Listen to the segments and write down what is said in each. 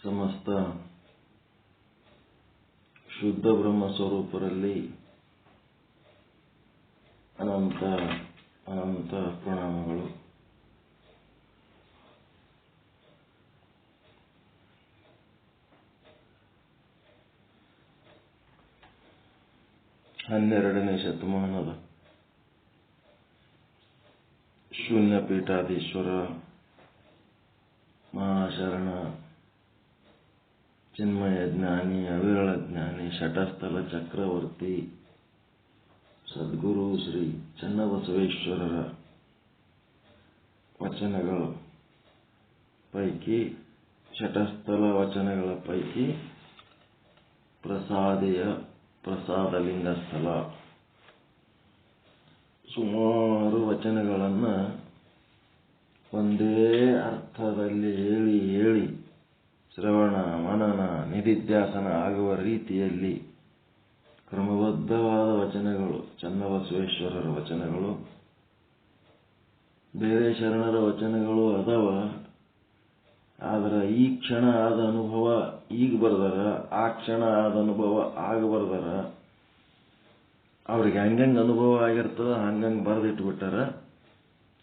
ಸಮಸ್ತ ಶುದ್ಧ ಬ್ರಹ್ಮ ಸ್ವರೂಪರಲ್ಲಿ ಅನಂತ ಅನಂತ ಪ್ರಣಾಮಗಳು. ಹನ್ನೆರಡನೇ ಶತಮಾನದ ಶೂನ್ಯಪೀಠಾಧೀಶ್ವರ ಮಹಾಶರಣ ಚಿನ್ಮಯ ಜ್ಞಾನಿ, ಅವಿರಳ ಜ್ಞಾನಿ, ಶಟಸ್ಥಲ ಚಕ್ರವರ್ತಿ ಸದ್ಗುರು ಶ್ರೀ ಚನ್ನಬಸವೇಶ್ವರರ ವಚನಗಳ ಪೈಕಿ, ಶಟಸ್ಥಲ ವಚನಗಳ ಪೈಕಿ ಪ್ರಸಾದಲಿಂಗ ಸ್ಥಳ ಸುಮಾರು ವಚನಗಳನ್ನು ಒಂದೇ ಅರ್ಥದಲ್ಲಿ ಹೇಳಿ ಶ್ರವಣ ಮನನ ನಿಧಿಧ್ಯಾಸನ ಆಗುವ ರೀತಿಯಲ್ಲಿ ಕ್ರಮಬದ್ಧವಾದ ವಚನಗಳು ಚನ್ನಬಸವೇಶ್ವರರ ವಚನಗಳು. ಬೇರೆ ಶರಣರ ವಚನಗಳು ಅದಾವ, ಆದ್ರೆ ಈ ಕ್ಷಣ ಆದ ಅನುಭವ ಈಗ ಬರ್ದಾರ, ಆ ಕ್ಷಣ ಆದ ಅನುಭವ ಆಗ ಬರ್ದಾರ. ಅವ್ರಿಗೆ ಹಂಗಂಗೆ ಅನುಭವ ಆಗಿರ್ತದ ಹಂಗಂಗೆ ಬರೆದಿಟ್ಬಿಟ್ಟಾರ.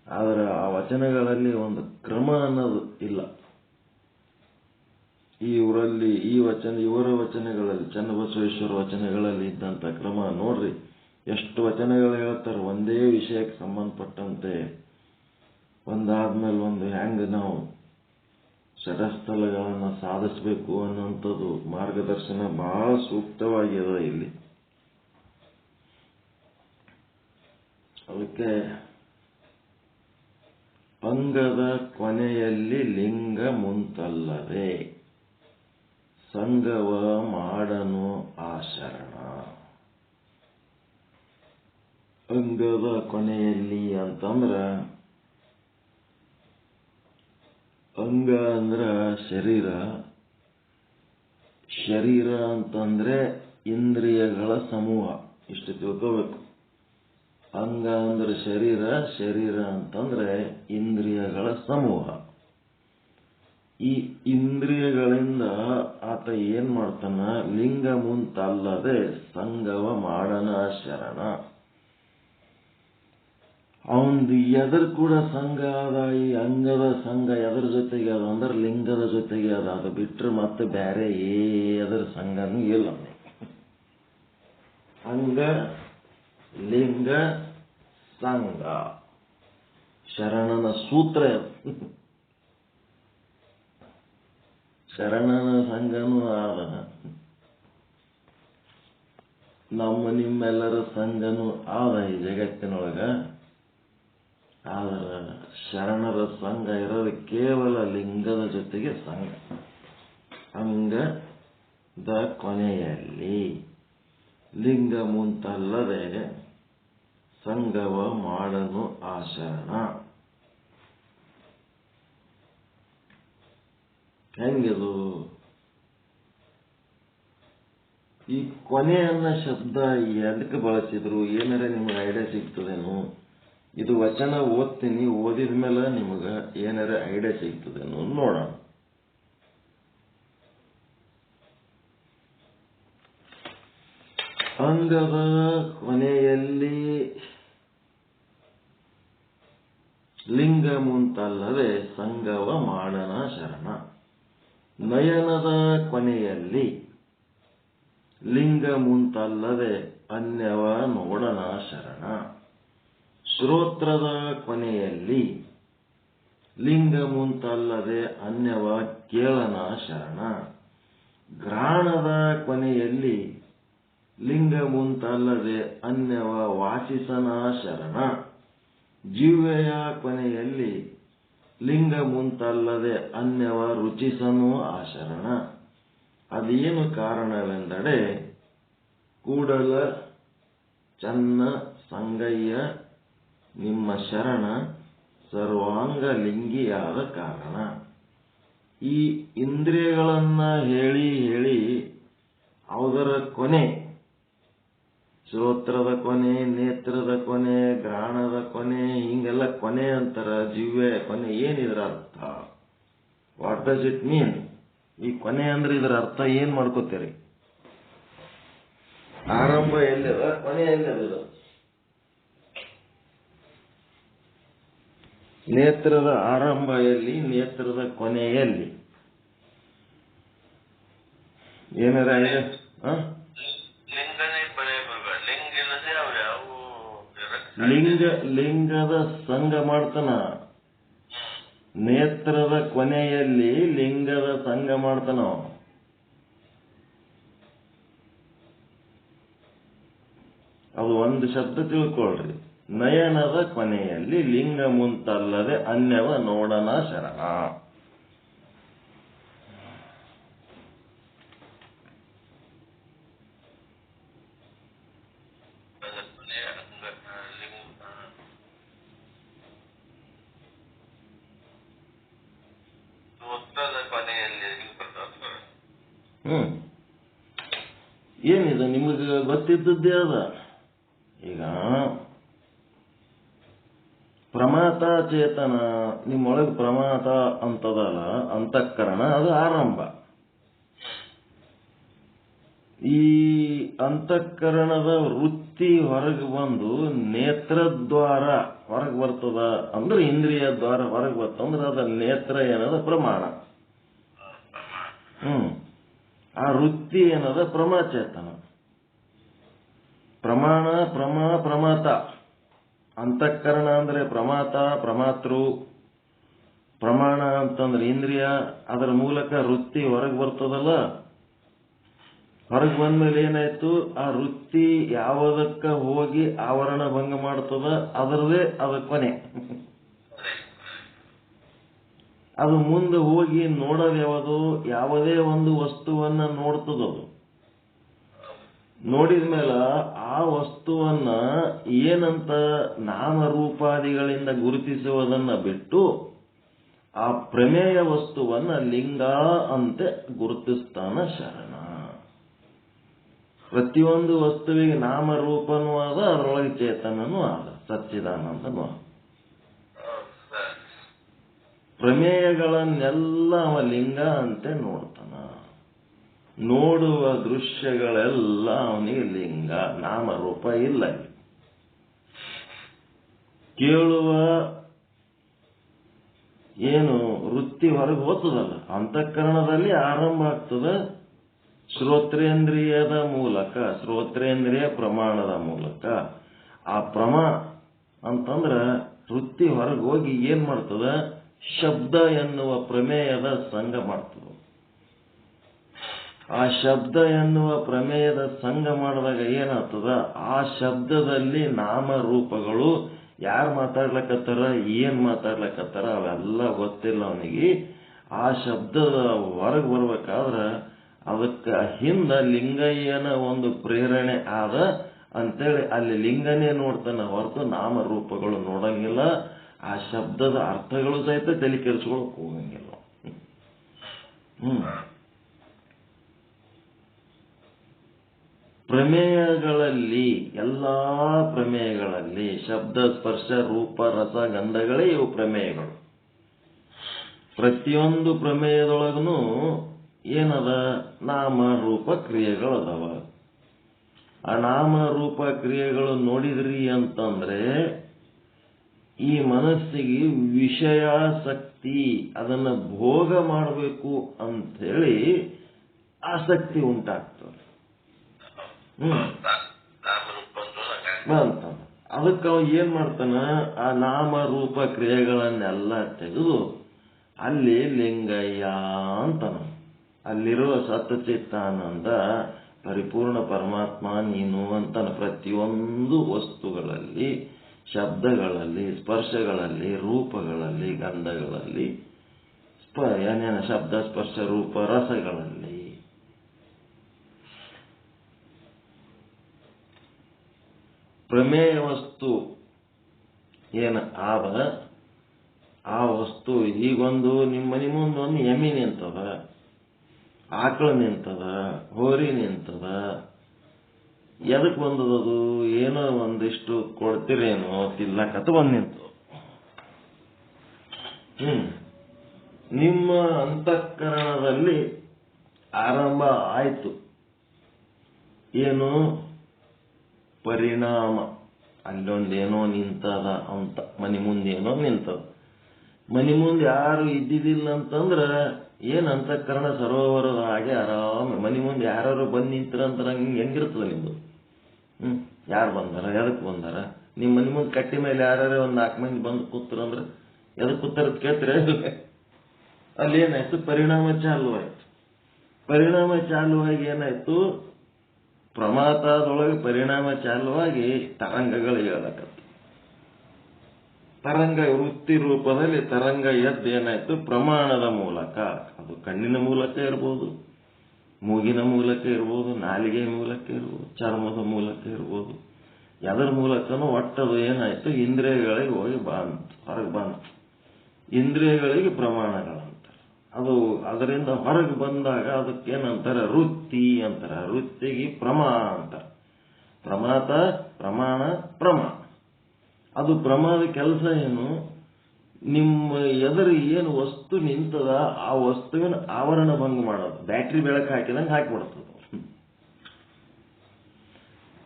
ಆದ್ರೆ ಆ ವಚನಗಳಲ್ಲಿ ಒಂದು ಕ್ರಮ ಅನ್ನೋದು ಇಲ್ಲ. ಇವರ ವಚನಗಳಲ್ಲಿ, ಚನ್ನಬಸವೇಶ್ವರ ವಚನಗಳಲ್ಲಿ ಇದ್ದಂಥ ಕ್ರಮ ನೋಡ್ರಿ. ಎಷ್ಟು ವಚನಗಳು ಹೇಳ್ತಾರೆ ಒಂದೇ ವಿಷಯಕ್ಕೆ ಸಂಬಂಧಪಟ್ಟಂತೆ, ಒಂದಾದ್ಮೇಲೆ ಒಂದು ಹೆಂಗೆ ನಾವು ಶಟಸ್ಥಲಗಳನ್ನು ಸಾಧಿಸಬೇಕು ಅನ್ನೋಂಥದ್ದು ಮಾರ್ಗದರ್ಶನ ಬಹಳ ಸೂಕ್ತವಾಗಿದೆ ಇಲ್ಲಿ. ಅದಕ್ಕೆ ಅಂಗದ ಕೊನೆಯಲ್ಲಿ ಲಿಂಗ ಮುಂತಲ್ಲದೆ ಸಂಗವ ಮಾಡನು ಆಶರಣ. ಅಂಗದ ಕೊನೆಯಲ್ಲಿ ಅಂತಂದ್ರ, ಅಂಗ ಅಂದ್ರ ಶರೀರ, ಶರೀರ ಅಂತಂದ್ರೆ ಇಂದ್ರಿಯಗಳ ಸಮೂಹ, ಇಷ್ಟು ತಿಳ್ಕೋಬೇಕು. ಅಂಗ ಅಂದ್ರೆ ಶರೀರ, ಶರೀರ ಅಂತಂದ್ರೆ ಇಂದ್ರಿಯಗಳ ಸಮೂಹ. ಈ ಇಂದ್ರಿಯಗಳಿಂದ ಆತ ಏನ್ ಮಾಡ್ತಾನ, ಲಿಂಗ ಮುಂತಲ್ಲದೆ ಸಂಗವ ಮಾಡನ ಶರಣ. ಅವಂದು ಎದರ್ ಕೂಡ ಸಂಘ ಅದ, ಈ ಅಂಗದ ಸಂಘ ಎದರ ಜೊತೆಗೆ ಅದ ಅಂದ್ರೆ ಲಿಂಗದ ಜೊತೆಗೆ ಅದ. ಅದು ಬಿಟ್ರೆ ಮತ್ತೆ ಬೇರೆ ಎದರ ಸಂಘನೂ ಇಲ್ಲ. ಅಂಗ ಲಿಂಗ ಸಂಘ ಶರಣನ ಸೂತ್ರ. ಶರಣನ ಸಂಘನೂ ಆದ, ನಿಮ್ಮೆಲ್ಲರ ಸಂಘನೂ ಆದ ಈ ಜಗತ್ತಿನೊಳಗ. ಆದ್ರ ಶರಣರ ಸಂಘ ಇರೋದು ಕೇವಲ ಲಿಂಗದ ಜೊತೆಗೆ ಸಂಘ. ಅಂಗದ ಕೊನೆಯಲ್ಲಿ ಲಿಂಗ ಮುಂತಲ್ಲದೆ ಸಂಗವ ಮಾಡನು ಆಶರಣ. ಹೆಂಗಿದು? ಈ ಕೊನೆ ಅನ್ನೋ ಶಬ್ದ ಎದಕ್ಕೆ ಬಳಸಿದ್ರು, ಏನಾರ ನಿಮ್ಗೆ ಐಡಿಯಾ ಸಿಗ್ತದೇನು? ಇದು ವಚನ ಓದ್ತೀನಿ, ಓದಿದ ಮೇಲೆ ನಿಮಗ ಏನಾರ ಐಡಿಯಾ ಸಿಗ್ತದೇನು ನೋಡೋಣ. ಅಂಗದ ಕೊನೆಯಲ್ಲಿ ಲಿಂಗ ಮುಂತಲ್ಲದೆ ಸಂಗವ ಮಾಡನ ಶರಣ. ನಯನದ ಕೊನೆಯಲ್ಲಿ ಲಿಂಗ ಮುಂತಲ್ಲದೆ ಅನ್ಯವ ನೋಡನ ಶರಣ. ಶ್ರೋತ್ರದ ಕೊನೆಯಲ್ಲಿ ಲಿಂಗ ಮುಂತಲ್ಲದೆ ಅನ್ಯವ ಕೇಳನ ಶರಣ. ಘ್ರಾಣದ ಕೊನೆಯಲ್ಲಿ ಲಿಂಗ ಮುಂತಲ್ಲದೆ ಅನ್ಯವ ವಾಸಿಸನ ಶರಣ. ಜಿವ್ವೆಯ ಕೊನೆಯಲ್ಲಿ ಲಿಂಗ ಮುಂತಲ್ಲದೆ ಅನ್ಯವ ರುಚಿಸನು ಆಶರಣ. ಅದೇನು ಕಾರಣವೆಂದಡೆ, ಕೂಡಲ ಚನ್ನ ಸಂಗಯ್ಯ ನಿಮ್ಮ ಶರಣ ಸರ್ವಾಂಗ ಲಿಂಗಿಯಾದ ಕಾರಣ. ಈ ಇಂದ್ರಿಯಗಳನ್ನ ಹೇಳಿ ಅದರ ಕೊನೆ, ಶ್ರೋತ್ರದ ಕೊನೆ, ನೇತ್ರದ ಕೊನೆ, ಘ್ರಾಣದ ಕೊನೆ, ಹಿಂಗೆಲ್ಲ ಕೊನೆ ಅಂತಾರ. ಜಿವ್ವೆ ಕೊನೆ, ಏನಿದ್ರ ಅರ್ಥ? What does it mean? ಈ ಕೊನೆ ಅಂದ್ರೆ ಇದರ ಅರ್ಥ ಏನ್ ಮಾಡ್ಕೋತೀರಿ? ಆರಂಭ ಎಲ್ಲಿದ, ಕೊನೆ ಎಲ್ಲಿದ? ನೇತ್ರದ ಆರಂಭ ಎಲ್ಲಿ, ನೇತ್ರದ ಕೊನೆ ಎಲ್ಲಿ? ಏನಾರ ಇದೆ? ಲಿಂಗದ ಸಂಘ ಮಾಡ್ತಾನ. ನೇತ್ರದ ಕೊನೆಯಲ್ಲಿ ಲಿಂಗದ ಸಂಘ ಮಾಡ್ತಾನ. ಅದು ಒಂದು ಶಬ್ದ ತಿಳ್ಕೊಳ್ರಿ. ನಯನದ ಕೊನೆಯಲ್ಲಿ ಲಿಂಗ ಮುಂತಲ್ಲದೆ ಅನ್ಯವ ನೋಡನ ಶರಣ. ಏನಿದೆ ನಿಮಗೆ ಗೊತ್ತಿದ್ದದ್ದೇ ಅದ. ಈಗ ಪ್ರಮಾತ ಚೇತನ, ನಿಮ್ಮೊಳಗೆ ಪ್ರಮಾತ ಅಂತದಲ್ಲ, ಅಂತಃಕರಣ, ಅದು ಆರಂಭ. ಈ ಅಂತಃಕರಣದ ವೃತ್ತಿ ಹೊರಗೆ ಬಂದು ನೇತ್ರದ್ವಾರ ಹೊರಗೆ ಬರ್ತದ ಅಂದ್ರೆ, ಇಂದ್ರಿಯ ದ್ವಾರ ಹೊರಗೆ ಬರ್ತಂದ್ರೆ ಅದ ನೇತ್ರ ಏನದ ಪ್ರಮಾಣ. ಆ ವೃತ್ತಿ ಏನದ ಪ್ರಮಾಚೇತನ. ಪ್ರಮಾಣ, ಪ್ರಮಾತ. ಅಂತಃಕರಣ ಅಂದ್ರೆ ಪ್ರಮಾತ, ಪ್ರಮಾತೃ. ಪ್ರಮಾಣ ಅಂತಂದ್ರೆ ಇಂದ್ರಿಯ, ಅದರ ಮೂಲಕ ವೃತ್ತಿ ಹೊರಗೆ ಬರ್ತದಲ್ಲ. ಹೊರಗೆ ಬಂದ್ಮೇಲೆ ಏನಾಯ್ತು, ಆ ವೃತ್ತಿ ಯಾವುದಕ್ಕ ಹೋಗಿ ಆವರಣ ಭಂಗ ಮಾಡ್ತದ, ಅದರದೇ ಅದ ಕೊನೆ. ಅದು ಮುಂದೆ ಹೋಗಿ ನೋಡೋದು ಯಾವುದು, ಯಾವುದೇ ಒಂದು ವಸ್ತುವನ್ನ ನೋಡ್ತದದು. ನೋಡಿದ ಮೇಲೆ ಆ ವಸ್ತುವನ್ನ ಏನಂತ ನಾಮರೂಪಾದಿಗಳಿಂದ ಗುರುತಿಸುವುದನ್ನ ಬಿಟ್ಟು ಆ ಪ್ರಮೇಯ ವಸ್ತುವನ್ನ ಲಿಂಗ ಅಂತೆ ಗುರುತಿಸ್ತಾನ ಶರಣ. ಪ್ರತಿಯೊಂದು ವಸ್ತುವಿಗೆ ನಾಮರೂಪನೂ ಆದ, ಅದರೊಳಗೆ ಚೇತನನೂ ಆದ, ಸಚ್ಚಿದಾನಂದನೂ ಆದ. ಪ್ರಮೇಯಗಳನ್ನೆಲ್ಲ ಅವ ಲಿಂಗ ಅಂತೆ ನೋಡ್ತಾನ. ನೋಡುವ ದೃಶ್ಯಗಳೆಲ್ಲ ಅವನಿಗೆ ಲಿಂಗ, ನಾಮರೂಪ ಇಲ್ಲ. ಕೇಳುವ ಏನು ವೃತ್ತಿ ಹೊರಗೆ ಹೋಗ್ತದಲ್ಲ, ಅಂತಃಕರಣದಲ್ಲಿ ಆರಂಭ ಆಗ್ತದ. ಶ್ರೋತ್ರೇಂದ್ರಿಯದ ಮೂಲಕ, ಶ್ರೋತ್ರೇಂದ್ರಿಯ ಪ್ರಮಾಣದ ಮೂಲಕ. ಆ ಅಂತಂದ್ರ ವೃತ್ತಿ ಹೊರಗೆ ಹೋಗಿ ಏನ್ ಮಾಡ್ತದ, ಶಬ್ದ ಎನ್ನುವ ಪ್ರಮೇಯದ ಸಂಘ ಮಾಡ್ತದ. ಆ ಶಬ್ದ ಎನ್ನುವ ಪ್ರಮೇಯದ ಸಂಘ ಮಾಡಿದಾಗ ಏನಾಗ್ತದ, ಆ ಶಬ್ದದಲ್ಲಿ ನಾಮರೂಪಗಳು ಯಾರು ಮಾತಾಡ್ಲಕತ್ತಾರ, ಏನ್ ಮಾತಾಡ್ಲಕತ್ತಾರ ಅವೆಲ್ಲ ಗೊತ್ತಿಲ್ಲ ಅವನಿಗೆ. ಆ ಶಬ್ದದ ಹೊರಗೆ ಬರ್ಬೇಕಾದ್ರ ಅದಕ್ಕೆ ಹಿಂದ ಲಿಂಗಯ್ಯನ ಒಂದು ಪ್ರೇರಣೆ ಆದ ಅಂತೇಳಿ ಅಲ್ಲಿ ಲಿಂಗನೇ ನೋಡ್ತಾನ ಹೊರತು ನಾಮರೂಪಗಳು ನೋಡಂಗಿಲ್ಲ. ಆ ಶಬ್ದದ ಅರ್ಥಗಳು ಸಹಿತ ತಲೆ ಕೆಡಿಸ್ಕೊಳಕ್ ಹೋಗಂಗಿಲ್ಲ. ಪ್ರಮೇಯಗಳಲ್ಲಿ, ಎಲ್ಲಾ ಪ್ರಮೇಯಗಳಲ್ಲಿ ಶಬ್ದ, ಸ್ಪರ್ಶ, ರೂಪ, ರಸ, ಗಂಧಗಳೇ ಇವು ಪ್ರಮೇಯಗಳು. ಪ್ರತಿಯೊಂದು ಪ್ರಮೇಯದೊಳಗೂ ಏನದ, ನಾಮ ರೂಪ ಕ್ರಿಯೆಗಳದಾವ. ಆ ನಾಮ ರೂಪ ಕ್ರಿಯೆಗಳು ನೋಡಿದ್ರಿ ಅಂತಂದ್ರೆ ಈ ಮನಸ್ಸಿಗೆ ವಿಷಯಾಸಕ್ತಿ, ಅದನ್ನ ಭೋಗ ಮಾಡಬೇಕು ಅಂಥೇಳಿ ಆಸಕ್ತಿ ಉಂಟಾಗ್ತದೆ. ಅದಕ್ಕೆ ಅವ ಏನ್ ಮಾಡ್ತಾನ, ಆ ನಾಮ ರೂಪ ಕ್ರಿಯೆಗಳನ್ನೆಲ್ಲ ತೆಗೆದು ಅಲ್ಲಿ ಲಿಂಗಯ್ಯ ಅಂತಾನ. ಅಲ್ಲಿರುವ ಸತ್ಚಿತ್ತಾನಂದ ಪರಿಪೂರ್ಣ ಪರಮಾತ್ಮ ನೀನು ಅಂತಾನ. ಪ್ರತಿಯೊಂದು ವಸ್ತುಗಳಲ್ಲಿ, ಶಬ್ದಗಳಲ್ಲಿ, ಸ್ಪರ್ಶಗಳಲ್ಲಿ, ರೂಪಗಳಲ್ಲಿ, ಗಂಧಗಳಲ್ಲಿ, ಏನೇನ ಶಬ್ದ, ಸ್ಪರ್ಶ, ರೂಪ, ರಸಗಳಲ್ಲಿ ಪ್ರಮೇಯ ವಸ್ತು ಏನ ಆದ, ಆ ವಸ್ತು ಈಗೊಂದು ನಿಮ್ಮ ಮನೆ ಮುಂದೊಂದು ಎಮ್ಮಿ ನಿಂತದ, ಆಕಳು ನಿಂತದ, ಹೋರಿ ನಿಂತದ. ಎದಕ್ ಬಂದದದು, ಏನೋ ಒಂದಿಷ್ಟು ಕೊಡ್ತಿರೇನೋ ತಿಲ್ಲಕತ್ತ ಬಂದ್ ನಿಂತು. ನಿಮ್ಮ ಅಂತಃಕರಣದಲ್ಲಿ ಆರಂಭ ಆಯ್ತು. ಏನು ಪರಿಣಾಮ, ಅಲ್ಲೊಂದೇನೋ ನಿಂತದ ಅಂತ, ಮನಿ ಮುಂದೇನೋ ನಿಂತದ. ಮನಿ ಮುಂದೆ ಯಾರು ಇದ್ದಿದ್ದಿಲ್ಲ ಅಂತಂದ್ರ ಏನ್ ಅಂತಃಕರಣ ಸರೋವರದ ಹಾಗೆ ಆರಾಮ. ಮನಿ ಮುಂದೆ ಯಾರು ಬಂದು ನಿಂತಿರಂತರ ಹೆಂಗಿರ್ತದ ನಿಮ್ದು? ಯಾರು ಬಂದಾರ, ಎದಕ್ ಬಂದಾರ? ನಿಮ್ಮ ಮನಿ ಮುಂದೆ ಕಟ್ಟಿ ಮೇಲೆ ಯಾರು ಒಂದ್ 4 ಮಂದಿ ಬಂದು ಕೂತ್ರಂದ್ರ ಎದಕ್ ಕೂತಾರ ಕೇಳ್ತೀರ? ಅಲ್ಲಿ ಏನಾಯ್ತು? ಪರಿಣಾಮ ಚಾಲು ಆಯ್ತು. ಪರಿಣಾಮ ಚಾಲುವಾಗಿ ಏನಾಯ್ತು? ಪ್ರಮಾತದೊಳಗೆ ಪರಿಣಾಮ ಚಾಲುವಾಗಿ ತರಂಗಗಳು ಹೇಳಕತ್ತ. ತರಂಗ ವೃತ್ತಿ ರೂಪದಲ್ಲಿ ತರಂಗ ಎದ್ದು ಏನಾಯ್ತು? ಪ್ರಮಾಣದ ಮೂಲಕ, ಅದು ಕಣ್ಣಿನ ಮೂಲಕ ಇರ್ಬೋದು, ಮೂಗಿನ ಮೂಲಕ ಇರ್ಬೋದು, ನಾಲಿಗೆ ಮೂಲಕ ಇರ್ಬೋದು, ಚರ್ಮದ ಮೂಲಕ ಇರ್ಬೋದು, ಅದರ ಮೂಲಕನೂ ಒಟ್ಟದು ಏನಾಯ್ತು? ಇಂದ್ರಿಯಗಳಿಗೆ ಹೋಗಿ ಹೊರಗೆ ಬಂತು. ಇಂದ್ರಿಯಗಳಿಗೆ ಪ್ರಮಾಣಗಳಂತಾರೆ. ಅದು ಅದರಿಂದ ಹೊರಗೆ ಬಂದಾಗ ಅದಕ್ಕೇನಂತಾರೆ? ವೃತ್ತಿ ಅಂತಾರೆ. ವೃತ್ತಿಗೆ ಪ್ರಮಾ ಅಂತಾರೆ. ಪ್ರಮಾತ, ಪ್ರಮಾಣ, ಪ್ರಮಾ. ಅದು ಪ್ರಮಾದ ಕೆಲಸ ಏನು? ನಿಮ್ಮ ಎದುರು ಏನು ವಸ್ತು ನಿಂತದ ಆ ವಸ್ತುವಿನ ಆವರಣ ಭಂಗ ಮಾಡೋದು. ಬ್ಯಾಟ್ರಿ ಬೆಳಕು ಹಾಕಿದಂಗೆ ಹಾಕಿಬಿಡ್ತದೆ.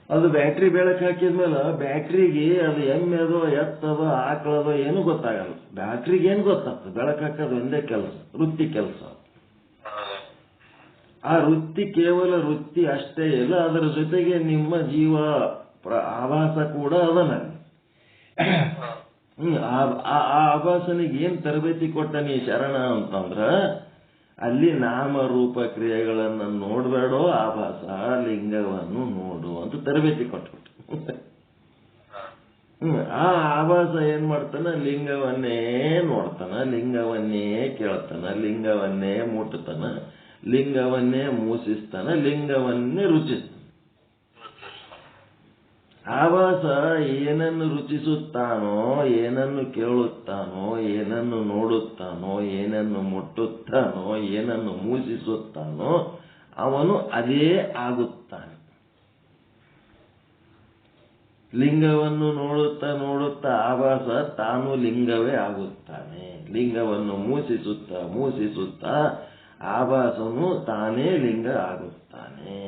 ಅದು ಬ್ಯಾಟ್ರಿ ಬೆಳಕು ಹಾಕಿದ್ಮೇಲೆ ಬ್ಯಾಟ್ರಿಗೆ ಅದು ಎಮ್ಮೆದೋ ಎತ್ತದೋ ಆಕಳದೋ ಏನು ಗೊತ್ತಾಗಲ್ಲ. ಬ್ಯಾಟ್ರಿಗೆ ಏನು ಗೊತ್ತಾಗ್ತದೆ? ಬೆಳಕು ಹಾಕೋದು ಒಂದೇ ಕೆಲಸ, ವೃತ್ತಿ ಕೆಲಸ. ಆ ವೃತ್ತಿ ಕೇವಲ ವೃತ್ತಿ ಅಷ್ಟೇ ಇಲ್ಲ, ಅದರ ಜೊತೆಗೆ ನಿಮ್ಮ ಜೀವ ಆಭಾಸ ಕೂಡ ಅದನಲ್ಲಿ. ಆ ಆಭಾಸನಿಗೆ ಏನ್ ತರಬೇತಿ ಕೊಟ್ಟ ನೀ ಶರಣ ಅಂತಂದ್ರ, ಅಲ್ಲಿ ನಾಮರೂಪ ಕ್ರಿಯೆಗಳನ್ನ ನೋಡ್ಬೇಡೋ, ಆಭಾಸ ಲಿಂಗವನ್ನು ನೋಡು ಅಂತ ತರಬೇತಿ ಕೊಟ್ಬಿಟ್ಟು. ಆ ಆಭಾಸ ಏನ್ ಮಾಡ್ತಾನ? ಲಿಂಗವನ್ನೇ ನೋಡ್ತಾನ, ಲಿಂಗವನ್ನೇ ಕೇಳ್ತಾನ, ಲಿಂಗವನ್ನೇ ಮುಟ್ತಾನ, ಲಿಂಗವನ್ನೇ ಮೂಸಿಸ್ತಾನ, ಲಿಂಗವನ್ನೇ ರುಚಿಸ್ತಾನ. ಆಭಾಸ ಏನನ್ನು ರುಚಿಸುತ್ತಾನೋ, ಏನನ್ನು ಕೇಳುತ್ತಾನೋ, ಏನನ್ನು ನೋಡುತ್ತಾನೋ, ಏನನ್ನು ಮುಟ್ಟುತ್ತಾನೋ, ಏನನ್ನು ಮೂಸಿಸುತ್ತಾನೋ ಅವನು ಅದೇ ಆಗುತ್ತಾನೆ. ಲಿಂಗವನ್ನು ನೋಡುತ್ತಾ ನೋಡುತ್ತಾ ಆಭಾಸ ತಾನು ಲಿಂಗವೇ ಆಗುತ್ತಾನೆ. ಲಿಂಗವನ್ನು ಮೂಸಿಸುತ್ತಾ ಮೂಸಿಸುತ್ತಾ ಆಭಾಸನು ತಾನೇ ಲಿಂಗ ಆಗುತ್ತಾನೆ.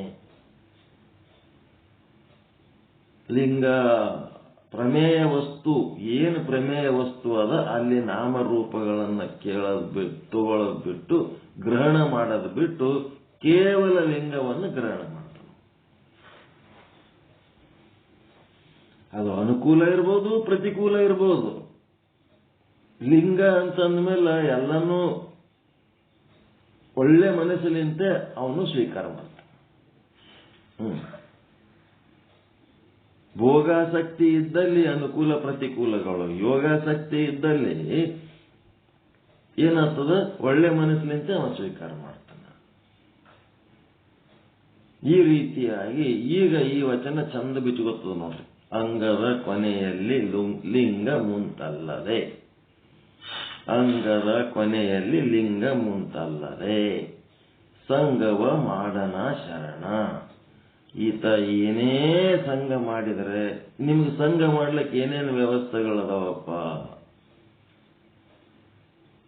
ಲಿಂಗ ಪ್ರಮೇಯ ವಸ್ತು, ಏನು ಪ್ರಮೇಯ ವಸ್ತು ಅದ ಅಲ್ಲಿ ನಾಮರೂಪಗಳನ್ನ ಕೇಳೋದು ಬಿಟ್ಟು, ತಗೊಳ್ಳೋದು ಬಿಟ್ಟು, ಗ್ರಹಣ ಮಾಡೋದು ಬಿಟ್ಟು ಕೇವಲ ಲಿಂಗವನ್ನು ಗ್ರಹಣ ಮಾಡ್ತಾನೆ. ಅದು ಅನುಕೂಲ ಇರ್ಬೋದು, ಪ್ರತಿಕೂಲ ಇರ್ಬೋದು. ಲಿಂಗ ಅಂತಂದ್ಮೇಲೆ ಎಲ್ಲನೂ ಒಳ್ಳೆ ಮನಸ್ಸಿನಿಂದ ಅವನು ಸ್ವೀಕಾರ ಮಾಡ್ತಾನೆ. ಭೋಗಾಸಕ್ತಿ ಇದ್ದಲ್ಲಿ ಅನುಕೂಲ ಪ್ರತಿಕೂಲಗಳು, ಯೋಗಾಸಕ್ತಿ ಇದ್ದಲ್ಲಿ ಏನಾಗ್ತದ? ಒಳ್ಳೆ ಮನಸ್ಸಿನಿಂದ ಅವನು ಸ್ವೀಕಾರ ಮಾಡ್ತಾನೆ. ಈ ರೀತಿಯಾಗಿ ಈಗ ಈ ವಚನ ಚಂದ ಬಿಚ್ಚುಗೊತ್ತದ ನೋಡ್ರಿ. ಅಂಗದ ಕೊನೆಯಲ್ಲಿ ಲಿಂಗ ಮುಂತಲ್ಲದೆ, ಅಂಗದ ಕೊನೆಯಲ್ಲಿ ಲಿಂಗ ಮುಂತಲ್ಲದೆ, ಸಂಗವ ಮಾಡನ ಶರಣ. ಈತ ಏನೇ ಸಂಘ ಮಾಡಿದರೆ, ನಿಮ್ಗೆ ಸಂಘ ಮಾಡ್ಲಿಕ್ಕೆ ಏನೇನು ವ್ಯವಸ್ಥೆಗಳದಾವಪ್ಪ?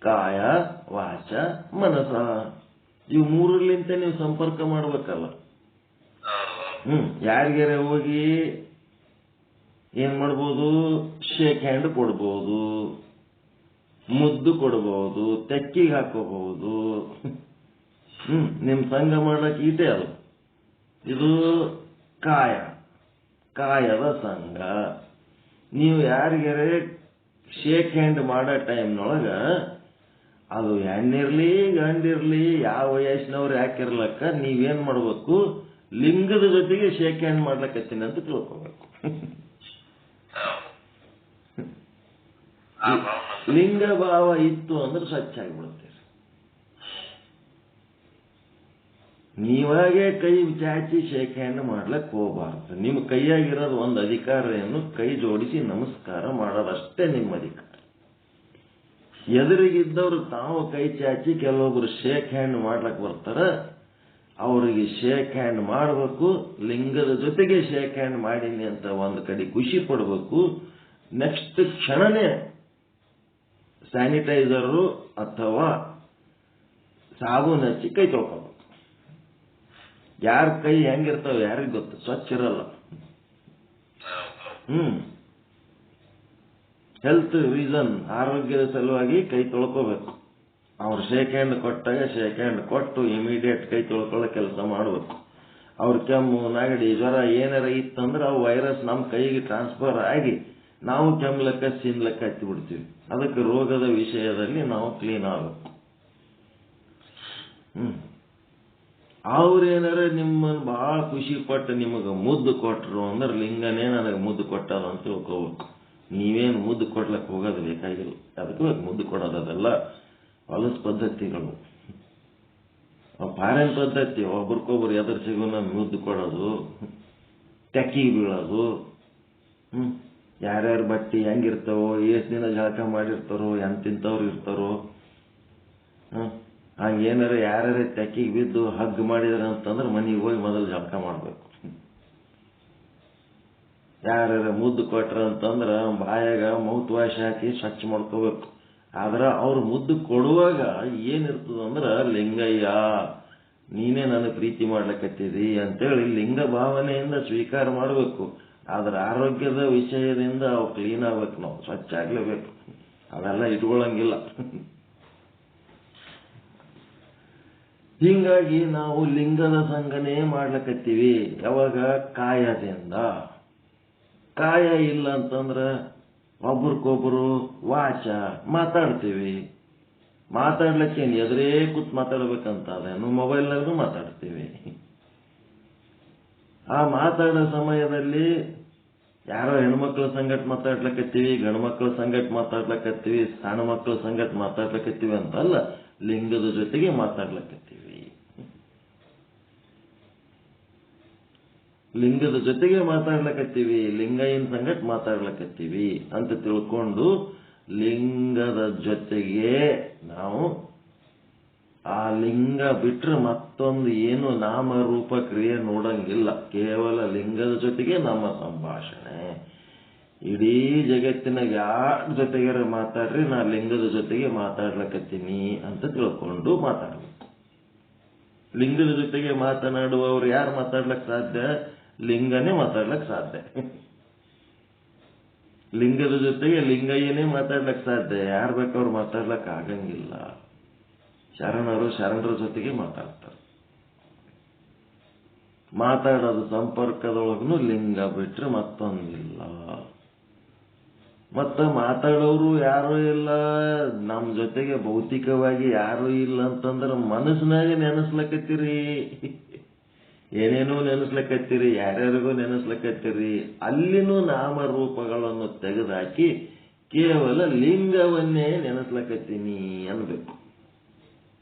ಕಾಯ, ವಾಚ, ಮನಸ, ಇವು ಮೂರಲ್ಲಿಂತ ನೀವು ಸಂಪರ್ಕ ಮಾಡ್ಬೇಕಲ್ಲ. ಯಾರಿಗಾರ ಹೋಗಿ ಏನ್ ಮಾಡ್ಬೋದು? ಶೇಕ್ ಹ್ಯಾಂಡ್ ಕೊಡ್ಬೋದು, ಮುದ್ದು ಕೊಡ್ಬೋದು, ತೆಕ್ಕಿಗೆ ಹಾಕೋಬಹುದು. ನಿಮ್ ಸಂಘ ಮಾಡ್ಲಕ್ಕೆ ಈಟೆ ಅದು. ಇದು ಕಾಯದ ಸಂಘ. ನೀವು ಯಾರಿಗಾರೆ ಶೇಕ್ ಹ್ಯಾಂಡ್ ಮಾಡೋ ಟೈಮ್ನೊಳಗ ಅದು ಹೆಣ್ಣಿರ್ಲಿ ಗಂಡಿರ್ಲಿ ಯಾವ ವಯಸ್ಸಿನವ್ರು ಯಾಕಿರ್ಲಕ್ಕ ನೀವೇನ್ ಮಾಡ್ಬೇಕು? ಲಿಂಗದ ಜೊತೆಗೆ ಶೇಕ್ ಹ್ಯಾಂಡ್ ಮಾಡ್ಲಕತ್ತೀನಿ ಅಂತ ತಿಳ್ಕೋಬೇಕು. ಲಿಂಗ ಭಾವ ಇತ್ತು ಅಂದ್ರೆ ಸ್ವಚ್ಛ ಆಗಿಬಿಡುತ್ತೆ. ನೀವಾಗೆ ಕೈ ಚಾಚಿ ಶೇಕ್ ಹ್ಯಾಂಡ್ ಮಾಡ್ಲಕ್ ಹೋಗಬಾರ್ದು. ನಿಮ್ಮ ಕೈಯಾಗಿರೋದು ಒಂದು ಅಧಿಕಾರ ಏನು? ಕೈ ಜೋಡಿಸಿ ನಮಸ್ಕಾರ ಮಾಡೋದಷ್ಟೇ ನಿಮ್ಮ ಅಧಿಕಾರ. ಎದುರಿಗಿದ್ದವರು ತಾವು ಕೈ ಚಾಚಿ ಕೆಲವೊಬ್ರು ಶೇಕ್ ಹ್ಯಾಂಡ್ ಮಾಡ್ಲಕ್ ಬರ್ತಾರ, ಅವರಿಗೆ ಶೇಕ್ ಹ್ಯಾಂಡ್ ಮಾಡಬೇಕು. ಲಿಂಗದ ಜೊತೆಗೆ ಶೇಕ್ ಹ್ಯಾಂಡ್ ಮಾಡೀನಿ ಅಂತ ಒಂದು ಕಡೆ ಖುಷಿ ಪಡಬೇಕು. ನೆಕ್ಸ್ಟ್ ಕ್ಷಣನೇ ಸ್ಯಾನಿಟೈಸರು ಅಥವಾ ಸಾಬೂನು ಹಚ್ಚಿ ಕೈ ತೊಳ್ಕೋಬೇಕು. ಯಾರ ಕೈ ಹೆಂಗಿರ್ತಾವ ಯಾರಿಗ್ ಗೊತ್ತು, ಸ್ವಚ್ಛ ಇರಲ್ಲ. ಹೆಲ್ತ್ ರೀಸನ್, ಆರೋಗ್ಯದ ಸಲುವಾಗಿ ಕೈ ತೊಳ್ಕೋಬೇಕು. ಅವ್ರು ಶೇಕ್ ಹ್ಯಾಂಡ್ ಕೊಟ್ಟಾಗ ಶೇಕ್ ಹ್ಯಾಂಡ್ ಕೊಟ್ಟು ಇಮಿಡಿಯೇಟ್ ಕೈ ತೊಳ್ಕೊಳ್ಳೋ ಕೆಲಸ ಮಾಡಬೇಕು. ಅವ್ರ ಕೆಮ್ಮು, ನೆಗಡಿ, ಜ್ವರ ಏನಾರ ಇತ್ತಂದ್ರೆ ಅವು ವೈರಸ್ ನಮ್ಮ ಕೈಗೆ ಟ್ರಾನ್ಸ್ಫರ್ ಆಗಿ ನಾವು ಕೆಮ್ಮಲಕ್ಕ ಸಿನ್ಲಕ್ಕ ಹತ್ತಿ ಬಿಡ್ತೀವಿ. ಅದಕ್ಕೆ ರೋಗದ ವಿಷಯದಲ್ಲಿ ನಾವು ಕ್ಲೀನ್ ಆಗಬೇಕು. ಅವ್ರೇನಾರ ನಿಮ್ಮನ್ನು ಬಹಳ ಖುಷಿ ಪಟ್ಟು ನಿಮಗೆ ಮುದ್ದು ಕೊಟ್ಟರು ಅಂದ್ರೆ ಲಿಂಗನೇ ನನಗೆ ಮುದ್ದು ಕೊಟ್ಟದ ಅಂತ ತಿಳ್ಕೋಬೇಕು. ನೀವೇನು ಮುದ್ದು ಕೊಡ್ಲಕ್ಕೆ ಹೋಗೋದು ಬೇಕಾಗಿಲ್ಲ. ಅದಕ್ಕೆ ಮುದ್ದು ಕೊಡೋದು ಅದೆಲ್ಲ ಹೊಲಸು ಪದ್ಧತಿಗಳು, ಫಾರಿನ್ ಪದ್ಧತಿ. ಒಬ್ರಿಗೊಬ್ರು ಎದುರು ಸಿಗೋನ ಮುದ್ದು ಕೊಡೋದು, ತೆಕ್ಕಿಗೆ ಬೀಳೋದು, ಯಾರ್ಯಾರ ಬಟ್ಟೆ ಹೆಂಗಿರ್ತಾವೋ, ಎಷ್ಟು ದಿನ ಜಳಕ ಮಾಡಿರ್ತಾರೋ, ಎಂತಿಂತವ್ರು ಇರ್ತಾರೋ, ಹಂಗೇನಾರ ಯಾರ್ಯಾರ ತೆಕ್ಕಿಗೆ ಬಿದ್ದು ಹಗ್ ಮಾಡಿದ್ರ ಅಂತಂದ್ರೆ ಮನೆಗೆ ಹೋಗಿ ಮೊದಲು ಜಳಕ ಮಾಡ್ಬೇಕು. ಯಾರ್ಯಾರ ಮುದ್ದು ಕೊಟ್ರ ಅಂತಂದ್ರೆ ಬಾಯಾಗ ಮೌತ್ ವಾಶ್ ಹಾಕಿ ಸ್ವಚ್ಛ ಮಾಡ್ಕೋಬೇಕು. ಆದ್ರೆ ಅವ್ರು ಮುದ್ದು ಕೊಡುವಾಗ ಏನಿರ್ತದಂದ್ರೆ ಲಿಂಗಯ್ಯ ನೀನೇ ನನ್ನ ಪ್ರೀತಿ ಮಾಡ್ಲಕತ್ತಿದಿ ಅಂತೇಳಿ ಲಿಂಗ ಭಾವನೆಯಿಂದ ಸ್ವೀಕಾರ ಮಾಡಬೇಕು. ಆದ್ರೆ ಆರೋಗ್ಯದ ವಿಷಯದಿಂದ ಅವು ಕ್ಲೀನ್ ಆಗ್ಬೇಕು, ನಾವು ಸ್ವಚ್ಛ ಆಗ್ಲೇಬೇಕು. ಅವೆಲ್ಲ ಇಟ್ಕೊಳ್ಳಂಗಿಲ್ಲ. ಹೀಗಾಗಿ ನಾವು ಲಿಂಗದ ಸಂಗನೇ ಮಾಡ್ಲಕತ್ತೀವಿ. ಯಾವಾಗ? ಕಾಯದಿಂದ. ಕಾಯ ಇಲ್ಲ ಅಂತಂದ್ರೆ ಒಬ್ರಿಗೊಬ್ರು ವಾಚ ಮಾತಾಡ್ತೀವಿ. ಮಾತಾಡ್ಲಿಕ್ಕೇನು ಎದುರೇ ಕೂತ್ ಮಾತಾಡ್ಬೇಕಂತ ಅದೇನು, ಮೊಬೈಲ್ನಾಗೂ ಮಾತಾಡ್ತೀವಿ. ಆ ಮಾತಾಡೋ ಸಮಯದಲ್ಲಿ ಯಾರೋ ಹೆಣ್ಮಕ್ಳ ಸಂಗಟ ಮಾತಾಡ್ಲಕತ್ತೀವಿ, ಗಂಡು ಮಕ್ಕಳ ಸಂಗಟ ಮಾತಾಡ್ಲಕತ್ತೀವಿ, ಸಣ್ಣ ಮಕ್ಕಳ ಸಂಗಟ ಮಾತಾಡ್ಲಕತ್ತೀವಿ ಅಂತಲ್ಲ, ಲಿಂಗದ ಜೊತೆಗೆ ಮಾತಾಡ್ಲಕತ್ತೀವಿ. ಲಿಂಗದ ಜೊತೆಗೆ ಮಾತಾಡ್ಲಕತ್ತೀವಿ, ಲಿಂಗಯ್ಯನ ಸಂಗಟ ಮಾತಾಡ್ಲಕತ್ತೀವಿ ಅಂತ ತಿಳ್ಕೊಂಡು ಲಿಂಗದ ಜೊತೆಗೆ ನಾವು ಆ ಲಿಂಗ ಬಿಟ್ರೆ ಮತ್ತೊಂದು ಏನು ನಾಮರೂಪ ಕ್ರಿಯೆ ನೋಡಂಗಿಲ್ಲ. ಕೇವಲ ಲಿಂಗದ ಜೊತೆಗೆ ನಮ್ಮ ಸಂಭಾಷಣೆ. ಇಡೀ ಜಗತ್ತಿನಾಗ ಯಾರ ಜೊತೆಗಾರ ಮಾತಾಡ್ರಿ, ನಾ ಲಿಂಗದ ಜೊತೆಗೆ ಮಾತಾಡ್ಲಕತ್ತೀನಿ ಅಂತ ತಿಳ್ಕೊಂಡು ಮಾತಾಡ್ಬೇಕು. ಲಿಂಗದ ಜೊತೆಗೆ ಮಾತನಾಡುವವರು ಯಾರು ಮಾತಾಡ್ಲಕ್ ಸಾಧ್ಯ? ಲಿಂಗನೇ ಮಾತಾಡ್ಲಕ್ ಸಾಧ್ಯ. ಲಿಂಗದ ಜೊತೆಗೆ ಲಿಂಗಯ್ಯನೇ ಮಾತಾಡ್ಲಕ್ ಸಾಧ್ಯ. ಯಾರು ಬೇಕವ್ರು ಮಾತಾಡ್ಲಕ್ ಆಗಂಗಿಲ್ಲ. ಶರಣರು ಶರಣರ ಜೊತೆಗೆ ಮಾತಾಡ್ತಾರೆ. ಮಾತಾಡೋದು ಸಂಪರ್ಕದೊಳಗೂ ಲಿಂಗ ಬಿಟ್ರೆ ಮತ್ತೊಂದಿಲ್ಲ. ಮತ್ತ ಮಾತಾಡೋರು ಯಾರೂ ಇಲ್ಲ, ನಮ್ಮ ಜೊತೆಗೆ ಭೌತಿಕವಾಗಿ ಯಾರೂ ಇಲ್ಲ ಅಂತಂದ್ರೆ ಮನಸ್ಸಿನಾಗ ನೆನೆಸ್ಲಕತ್ತೀರಿ, ಏನೇನೋ ನೆನೆಸ್ಲಕತ್ತೀರಿ, ಯಾರ್ಯಾರಿಗೂ ನೆನೆಸ್ಲಕತ್ತೀರಿ. ಅಲ್ಲಿನೂ ನಾಮರೂಪಗಳನ್ನು ತೆಗೆದುಹಾಕಿ ಕೇವಲ ಲಿಂಗವನ್ನೇ ನೆನೆಸ್ಲಕತ್ತೀನಿ ಅನ್ಬೇಕು.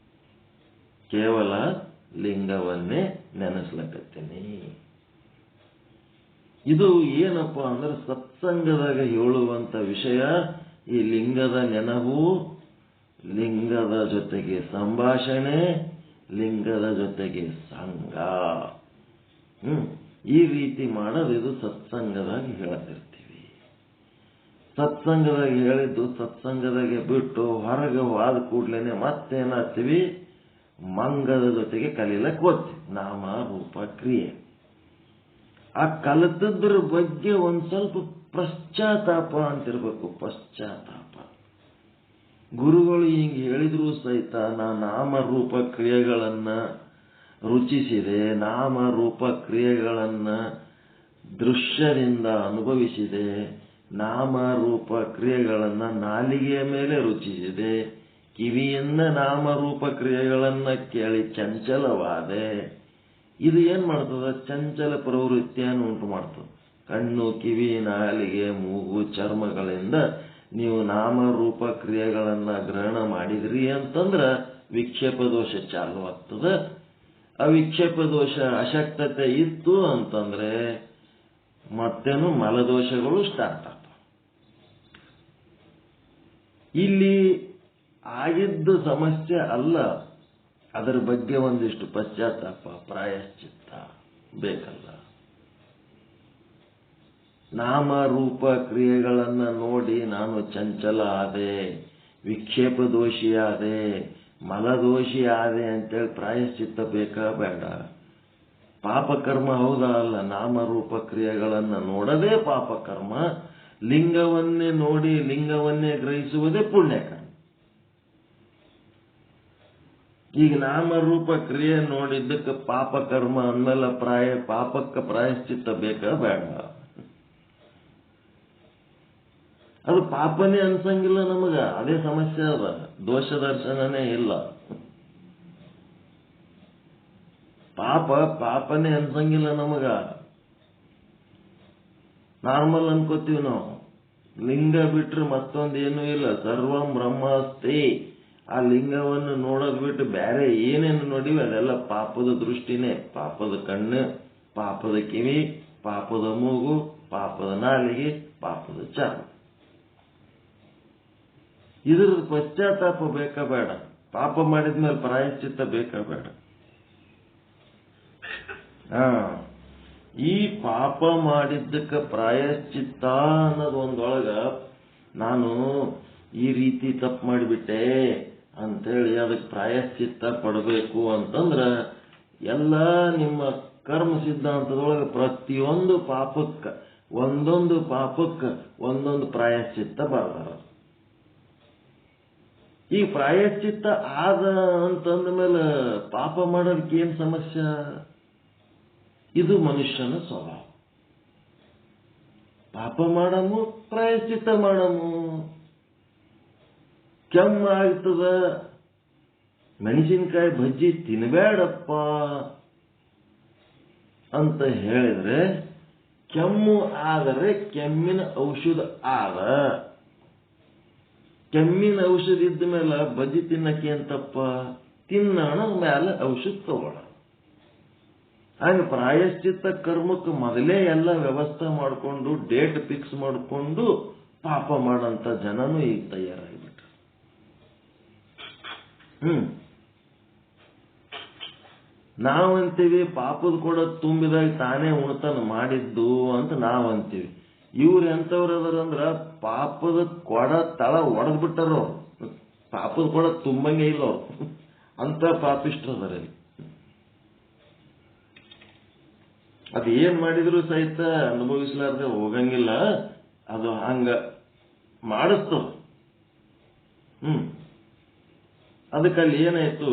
ಕೇವಲ ಲಿಂಗವನ್ನೇ ನೆನೆಸ್ಲಕತ್ತೀನಿ. ಇದು ಏನಪ್ಪ ಅಂದ್ರೆ ಸತ್ಸಂಗದಾಗ ಹೇಳುವಂತ ವಿಷಯ. ಈ ಲಿಂಗದ ನೆನಹು, ಲಿಂಗದ ಜೊತೆಗೆ ಸಂಭಾಷಣೆ, ಲಿಂಗದ ಜೊತೆಗೆ ಸಂಘ. ಈ ರೀತಿ ಮಾಡೋದು ಇದು ಸತ್ಸಂಗದಾಗ ಹೇಳತಿರ್ತೀವಿ. ಸತ್ಸಂಗದಾಗ ಹೇಳಿದ್ದು ಸತ್ಸಂಗದಾಗೆ ಬಿಟ್ಟು ಹೊರಗೆ ಹೋದ ಕೂಡ್ಲೇನೆ ಮತ್ತೇನಾಗ್ತೀವಿ? ಮಂಗದ ಜೊತೆಗೆ ಕಲೀಲಕ್ಕೆ ಹೋಗ್ತೀವಿ. ನಾಮ ರೂಪ ಕ್ರಿಯೆ. ಆ ಕಲಿತದ್ರ ಬಗ್ಗೆ ಒಂದ್ ಸ್ವಲ್ಪ ಪಶ್ಚಾತ್ತಾಪ ಅಂತಿರ್ಬೇಕು. ಪಶ್ಚಾತ್ತಾಪ. ಗುರುಗಳು ಹಿಂಗೆ ಹೇಳಿದ್ರು ಸಹಿತ ನಾ ನಾಮರೂಪ ಕ್ರಿಯೆಗಳನ್ನ ರುಚಿಸಿದೆ, ನಾಮರೂಪ ಕ್ರಿಯೆಗಳನ್ನ ದೃಶ್ಯದಿಂದ ಅನುಭವಿಸಿದೆ, ನಾಮರೂಪ ಕ್ರಿಯೆಗಳನ್ನ ನಾಲಿಗೆಯ ಮೇಲೆ ರುಚಿಸಿದೆ, ಕಿವಿಯಿಂದ ನಾಮರೂಪ ಕ್ರಿಯೆಗಳನ್ನ ಕೇಳಿ ಚಂಚಲವಾದೆ. ಇದು ಏನ್ ಮಾಡ್ತದ? ಚಂಚಲ ಪ್ರವೃತ್ತಿಯನ್ನು ಉಂಟು ಮಾಡ್ತದೆ. ಕಣ್ಣು, ಕಿವಿ, ನಾಲಿಗೆ, ಮೂಗು, ಚರ್ಮಗಳಿಂದ ನೀವು ನಾಮರೂಪ ಕ್ರಿಯೆಗಳನ್ನ ಗ್ರಹಣ ಮಾಡಿದ್ರಿ ಅಂತಂದ್ರ ವಿಕ್ಷೇಪ ದೋಷ ಚಾಲು ಆಗ್ತದ. ಆ ವಿಕ್ಷೇಪ ದೋಷ ಅಶಕ್ತತೆ ಇತ್ತು ಅಂತಂದ್ರೆ ಮತ್ತೇನು ಮಲದೋಷಗಳು ಸ್ಟಾರ್ಟ್ ಆಗ್ತವೆ. ಇಲ್ಲಿ ಆಗಿದ್ದ ಸಮಸ್ಯೆ ಅಲ್ಲ, ಅದರ ಬಗ್ಗೆ ಒಂದಿಷ್ಟು ಪಶ್ಚಾತ್ತಾಪ, ಪ್ರಾಯಶ್ಚಿತ್ತ ಬೇಕಲ್ಲ. ನಾಮರೂಪ ಕ್ರಿಯೆಗಳನ್ನ ನೋಡಿ ನಾನು ಚಂಚಲ ಆದೆ, ವಿಕ್ಷೇಪ ದೋಷಿ ಆದೆ, ಮಲದೋಷಿ ಆದೆ ಅಂತೇಳಿ ಪ್ರಾಯಶ್ಚಿತ್ತ ಬೇಕಾ ಬೇಡ? ಪಾಪಕರ್ಮ ಹೌದಾ ಅಲ್ಲ? ನಾಮರೂಪ ಕ್ರಿಯೆಗಳನ್ನು ನೋಡದೇ ಪಾಪಕರ್ಮ, ಲಿಂಗವನ್ನೇ ನೋಡಿ ಲಿಂಗವನ್ನೇ ಗ್ರಹಿಸುವುದೇ ಪುಣ್ಯಕರ್ಮ. ಈಗ ನಾಮರೂಪ ಕ್ರಿಯೆ ನೋಡಿದ್ದಕ್ಕೆ ಪಾಪಕರ್ಮ ಅಂದಮೇಲೆ ಪಾಪಕ್ಕೆ ಪ್ರಾಯಶ್ಚಿತ್ತ ಬೇಕಾ ಬೇಡ? ಅದು ಪಾಪನೇ ಅನ್ಸಂಗಿಲ್ಲ ನಮಗ, ಅದೇ ಸಮಸ್ಯೆ ಅದ. ದೋಷ ದರ್ಶನನೇ ಇಲ್ಲ. ಪಾಪನೇ ಅನ್ಸಂಗಿಲ್ಲ ನಮಗ. ನಾರ್ಮಲ್ ಅನ್ಕೋತೀವಿ ನಾವು. ಲಿಂಗ ಬಿಟ್ರೆ ಮತ್ತೊಂದೇನೂ ಇಲ್ಲ. ಸರ್ವಂ ಬ್ರಹ್ಮಾಸ್ತಿ. ಆ ಲಿಂಗವನ್ನು ನೋಡೋದು ಬಿಟ್ಟು ಬೇರೆ ಏನೇನು ನೋಡಿವಿ ಅದೆಲ್ಲ ಪಾಪದ ದೃಷ್ಟಿನೇ. ಪಾಪದ ಕಣ್ಣು, ಪಾಪದ ಕಿವಿ, ಪಾಪದ ಮೂಗು, ಪಾಪದ ನಾಲಿಗೆ, ಪಾಪದ ಚರ್ಮ. ಇದ್ರ ಪಶ್ಚಾತ್ತಾಪ ಬೇಕಾ ಬೇಡ? ಪಾಪ ಮಾಡಿದ್ಮೇಲೆ ಪ್ರಾಯಶ್ಚಿತ್ತ ಬೇಕಾ ಬೇಡ? ಈ ಪಾಪ ಮಾಡಿದ್ದಕ್ಕೆ ಪ್ರಾಯಶ್ಚಿತ್ತ ಅನ್ನೋದು ಒಂದೊಳಗ ನಾನು ಈ ರೀತಿ ತಪ್ಪು ಮಾಡಿಬಿಟ್ಟೆ ಅಂತೇಳಿ ಅದಕ್ಕೆ ಪ್ರಾಯಶ್ಚಿತ್ತ ಪಡಬೇಕು ಅಂತಂದ್ರ ಎಲ್ಲ ನಿಮ್ಮ ಕರ್ಮ ಸಿದ್ಧಾಂತದೊಳಗೆ ಪ್ರತಿಯೊಂದು ಪಾಪಕ್ಕೆ ಒಂದೊಂದು ಪ್ರಾಯಶ್ಚಿತ್ತ ಬರ್ದಾರ. ಈ ಪ್ರಾಯಶ್ಚಿತ್ತ ಆದ ಅಂತಂದ ಮೇಲೆ ಪಾಪ ಮಾಡೋದಕ್ಕೆ ಏನ್ ಸಮಸ್ಯೆ? ಇದು ಮನುಷ್ಯನ ಸ್ವಭಾವ. ಪಾಪ ಮಾಡಮು, ಪ್ರಾಯಶ್ಚಿತ್ತ ಮಾಡಮು. ಕೆಮ್ಮ ಆಗ್ತದ, ಮೆಣಸಿನಕಾಯಿ ಬಜ್ಜಿ ತಿನ್ಬೇಡಪ್ಪ ಅಂತ ಹೇಳಿದ್ರೆ ಕೆಮ್ಮು ಆದರೆ ಕೆಮ್ಮಿನ ಔಷಧ ಆದ. ಕೆಮ್ಮಿನ ಔಷಧ ಇದ್ದ ಮೇಲೆ ಬಜ್ಜಿ ತಿನ್ನಕ್ಕೆ ಅಂತಪ್ಪ? ತಿನ್ನೋಣ ಮೇಲೆ ಔಷಧ ತಗೋಣ. ಹಾಗೆ ಪ್ರಾಯಶ್ಚಿತ್ತ ಕರ್ಮಕ್ಕೆ ಮೊದಲೇ ಎಲ್ಲ ವ್ಯವಸ್ಥೆ ಮಾಡಿಕೊಂಡು ಡೇಟ್ ಫಿಕ್ಸ್ ಮಾಡಿಕೊಂಡು ಪಾಪ ಮಾಡಂತ ಜನನೂ ಈಗ ತಯಾರಾಗಿಬಿಟ್ರು. ನಾವಂತೀವಿ ಪಾಪದ ಕೂಡ ತುಂಬಿದಾಗ ತಾನೇ ಉಣ್ತಾನ ಮಾಡಿದ್ದು ಅಂತ ನಾವಂತೀವಿ. ಇವ್ರು ಎಂತವ್ರದಾರಂದ್ರ ಪಾಪದ ಕೊಡ ತಳ ಒಡೆದ್ ಬಿಟ್ಟಾರ. ಪಾಪದ ಕೊಡ ತುಂಬಂಗೆ ಇಲ್ಲ ಅವ್ರು, ಅಂತ ಪಾಪಿಷ್ಟ್ರದಾರ. ಅದು ಏನ್ ಮಾಡಿದ್ರು ಸಹಿತ ಅನುಭವಿಸಲಾರ್ದೆ ಹೋಗಂಗಿಲ್ಲ. ಅದು ಹಂಗ ಮಾಡಿಸ್ತವ. ಅದಕ್ಕಲ್ಲಿ ಏನಾಯ್ತು,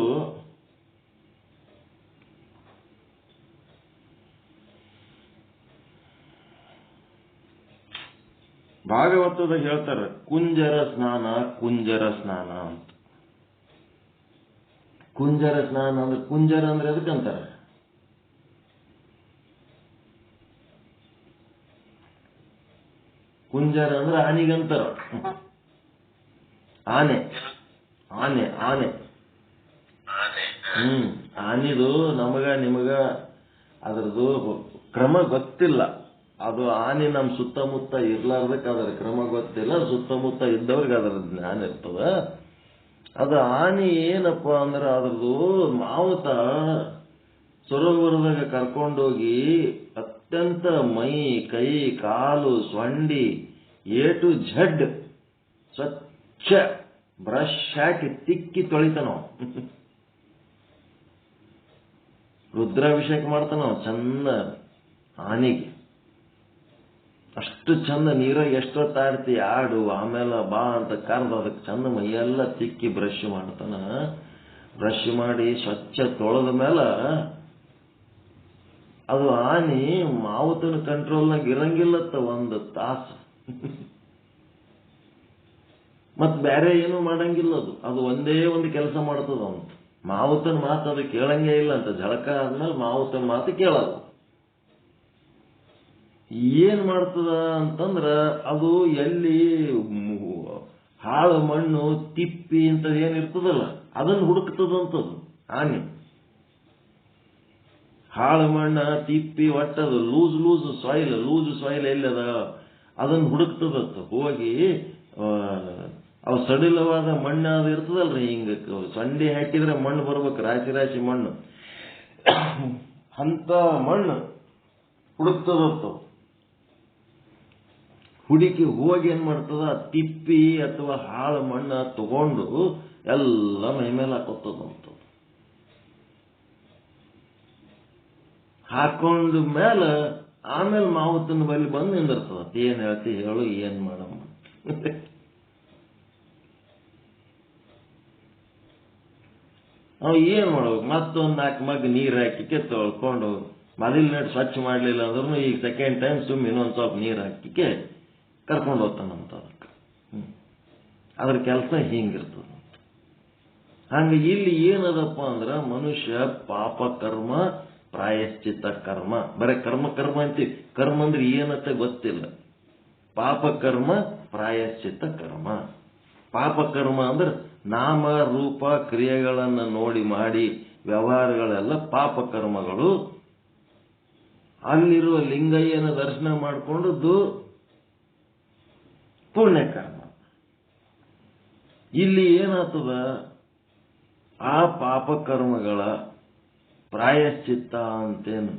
ಭಾಗವತದಾಗ ಹೇಳ್ತಾರೆ ಕುಂಜರ ಸ್ನಾನ ಅಂತ. ಕುಂಜರ ಸ್ನಾನ ಅಂದ್ರೆ, ಕುಂಜರ ಅಂದ್ರೆ ಎದಕ್ಕಂತಾರೆ? ಕುಂಜರ ಅಂದ್ರೆ ಆನಿಗಂತಾರ. ಆನೆ ಆನೆ ಆನೆ ಆನಿದು ನಮಗ ನಿಮಗ ಅದ್ರದ್ದು ಕ್ರಮ ಗೊತ್ತಿಲ್ಲ. ಅದು ಆನೆ ನಮ್ಮ ಸುತ್ತಮುತ್ತ ಇರ್ಲಾರ್ದಕ್ಕೆ ಅದರ ಕ್ರಮ ಗೊತ್ತಿಲ್ಲ. ಸುತ್ತಮುತ್ತ ಇದ್ದವ್ರಿಗೆ ಅದರ ಜ್ಞಾನ ಇರ್ತದ. ಅದು ಆನೆ ಏನಪ್ಪ ಅಂದ್ರೆ ಅದ್ರದ್ದು ಮಾವುತ ಸರೋವರದಾಗ ಕರ್ಕೊಂಡೋಗಿ ಅತ್ಯಂತ ಮೈ ಕೈ ಕಾಲು ಸೊಂಡಿ ಏಟು ಝಡ್ ಸ್ವಚ್ಛ ಬ್ರಷ್ ಹಾಕಿ ತಿಕ್ಕಿ ತೊಳಿತಾನೋ. ರುದ್ರಾಭಿಷೇಕ ಮಾಡ್ತಾನೋ ಚಂದ ಆನೆಗೆ. ಅಷ್ಟು ಚಂದ ನೀರಾಗ ಎಷ್ಟೊತ್ತಾಡ್ತಿ ಆಡು, ಆಮೇಲೆ ಬಾ ಅಂತ ಕರೆದು ಅದಕ್ಕೆ ಚಂದ ಮೈಯೆಲ್ಲ ತಿಕ್ಕಿ ಬ್ರಷ್ ಮಾಡ್ತಾನ. ಬ್ರಷ್ ಮಾಡಿ ಸ್ವಚ್ಛ ತೊಳೆದ ಮೇಲೆ ಅದು ಆನೆ ಮಾವುತನ ಕಂಟ್ರೋಲ್ನಾಗ ಇರಂಗಿಲ್ಲತ್ತ ಒಂದು ತಾಸು. ಮತ್ ಬೇರೆ ಏನು ಮಾಡಂಗಿಲ್ಲ. ಅದು ಒಂದೇ ಒಂದು ಕೆಲಸ ಮಾಡ್ತದ. ಅವನು ಮಾವುತನ ಮಾತು ಅದು ಕೇಳಂಗೇ ಇಲ್ಲ ಅಂತ. ಜಳಕ ಆದ್ಮೇಲೆ ಮಾವುತನ ಮಾತು ಕೇಳಲ್ಲ. ಏನ್ ಮಾಡ್ತದ ಅಂತಂದ್ರ ಅದು ಎಲ್ಲಿ ಹಾಳು ಮಣ್ಣು ತಿಪ್ಪಿ ಇಂಥದ್ದು ಏನಿರ್ತದಲ್ಲ ಅದನ್ನು ಹುಡುಕ್ತದಂತದ್ದು ಆನೆ. ಹಾಳು ಮಣ್ಣ ತಿಪ್ಪಿ ಒಟ್ಟದು ಲೂಸ್ ಸಾಯಿಲ್ ಎಲ್ಲದ ಅದನ್ನು ಹುಡುಕ್ತದತ್ತ. ಹೋಗಿ ಅವು ಸಡಿಲವಾದ ಮಣ್ಣು ಅದು ಇರ್ತದಲ್ರಿ, ಹಿಂಗ ಸಂಡಿ ಹಾಕಿದ್ರೆ ಮಣ್ಣು ಬರ್ಬೇಕು, ರಾಶಿ ಮಣ್ಣು, ಅಂತ ಮಣ್ಣು ಹುಡುಕ್ತದತ್ತ. ಹುಡುಕಿ ಹೋಗಿ ಏನ್ ಮಾಡ್ತದ, ತಿಪ್ಪಿ ಅಥವಾ ಹಾಳು ಮಣ್ಣ ತಗೊಂಡು ಎಲ್ಲ ಮೈ ಮೇಲೆ ಹಾಕೋತದಂತ. ಹಾಕೊಂಡ ಮೇಲೆ ಆಮೇಲೆ ಮಾವುತನ ಬಳಿ ಬಂದು ನಿಂದಿರ್ತದ. ಏನ್ ಹೇಳ್ತಿ ಹೇಳು, ಏನ್ ಮಾಡಮ್ಮ. ಅವ್ ಏನ್ ಮಾಡ್ಬೇಕು, ಮತ್ತೊಂದ್ 4 ಮಗ್ ನೀರ್ ಹಾಕಿಕೆ ತೊಳ್ಕೊಂಡು ಮೊದಲನೇ ಸ್ವಚ್ಛ ಮಾಡ್ಲಿಲ್ಲ ಅಂದ್ರೂ ಈಗ ಸೆಕೆಂಡ್ ಟೈಮ್ ಸುಮ್ ಇನ್ನೊಂದ್ ಸ್ವಲ್ಪ ನೀರ್ ಹಾಕಿಕೆ ಕರ್ಕೊಂಡು ಹೋಗ್ತಾನಂತ. ಅದಕ್ಕೆ ಅದ್ರ ಕೆಲಸ ಹಿಂಗಿರ್ತದ. ಹಂಗ ಇಲ್ಲಿ ಏನದಪ್ಪ ಅಂದ್ರ ಮನುಷ್ಯ ಪಾಪ ಕರ್ಮ ಪ್ರಾಯಶ್ಚಿತ್ತ ಕರ್ಮ, ಬರೀ ಕರ್ಮ ಅಂತೀವಿ. ಕರ್ಮ ಅಂದ್ರೆ ಏನಂತ ಗೊತ್ತಿಲ್ಲ. ಪಾಪ ಕರ್ಮ ಪ್ರಾಯಶ್ಚಿತ್ತ ಕರ್ಮ. ಪಾಪ ಕರ್ಮ ಅಂದ್ರೆ ನಾಮ ರೂಪ ಕ್ರಿಯೆಗಳನ್ನ ನೋಡಿ ಮಾಡಿ ವ್ಯವಹಾರಗಳೆಲ್ಲ ಪಾಪ ಕರ್ಮಗಳು. ಅಲ್ಲಿರುವ ಲಿಂಗಯ್ಯನ ದರ್ಶನ ಮಾಡಿಕೊಂಡದ್ದು ಪುಣ್ಯ ಕರ್ಮ. ಇಲ್ಲಿ ಏನಾಗ್ತದ, ಆ ಪಾಪ ಕರ್ಮಗಳ ಪ್ರಾಯಶ್ಚಿತ್ತ ಅಂತೇನು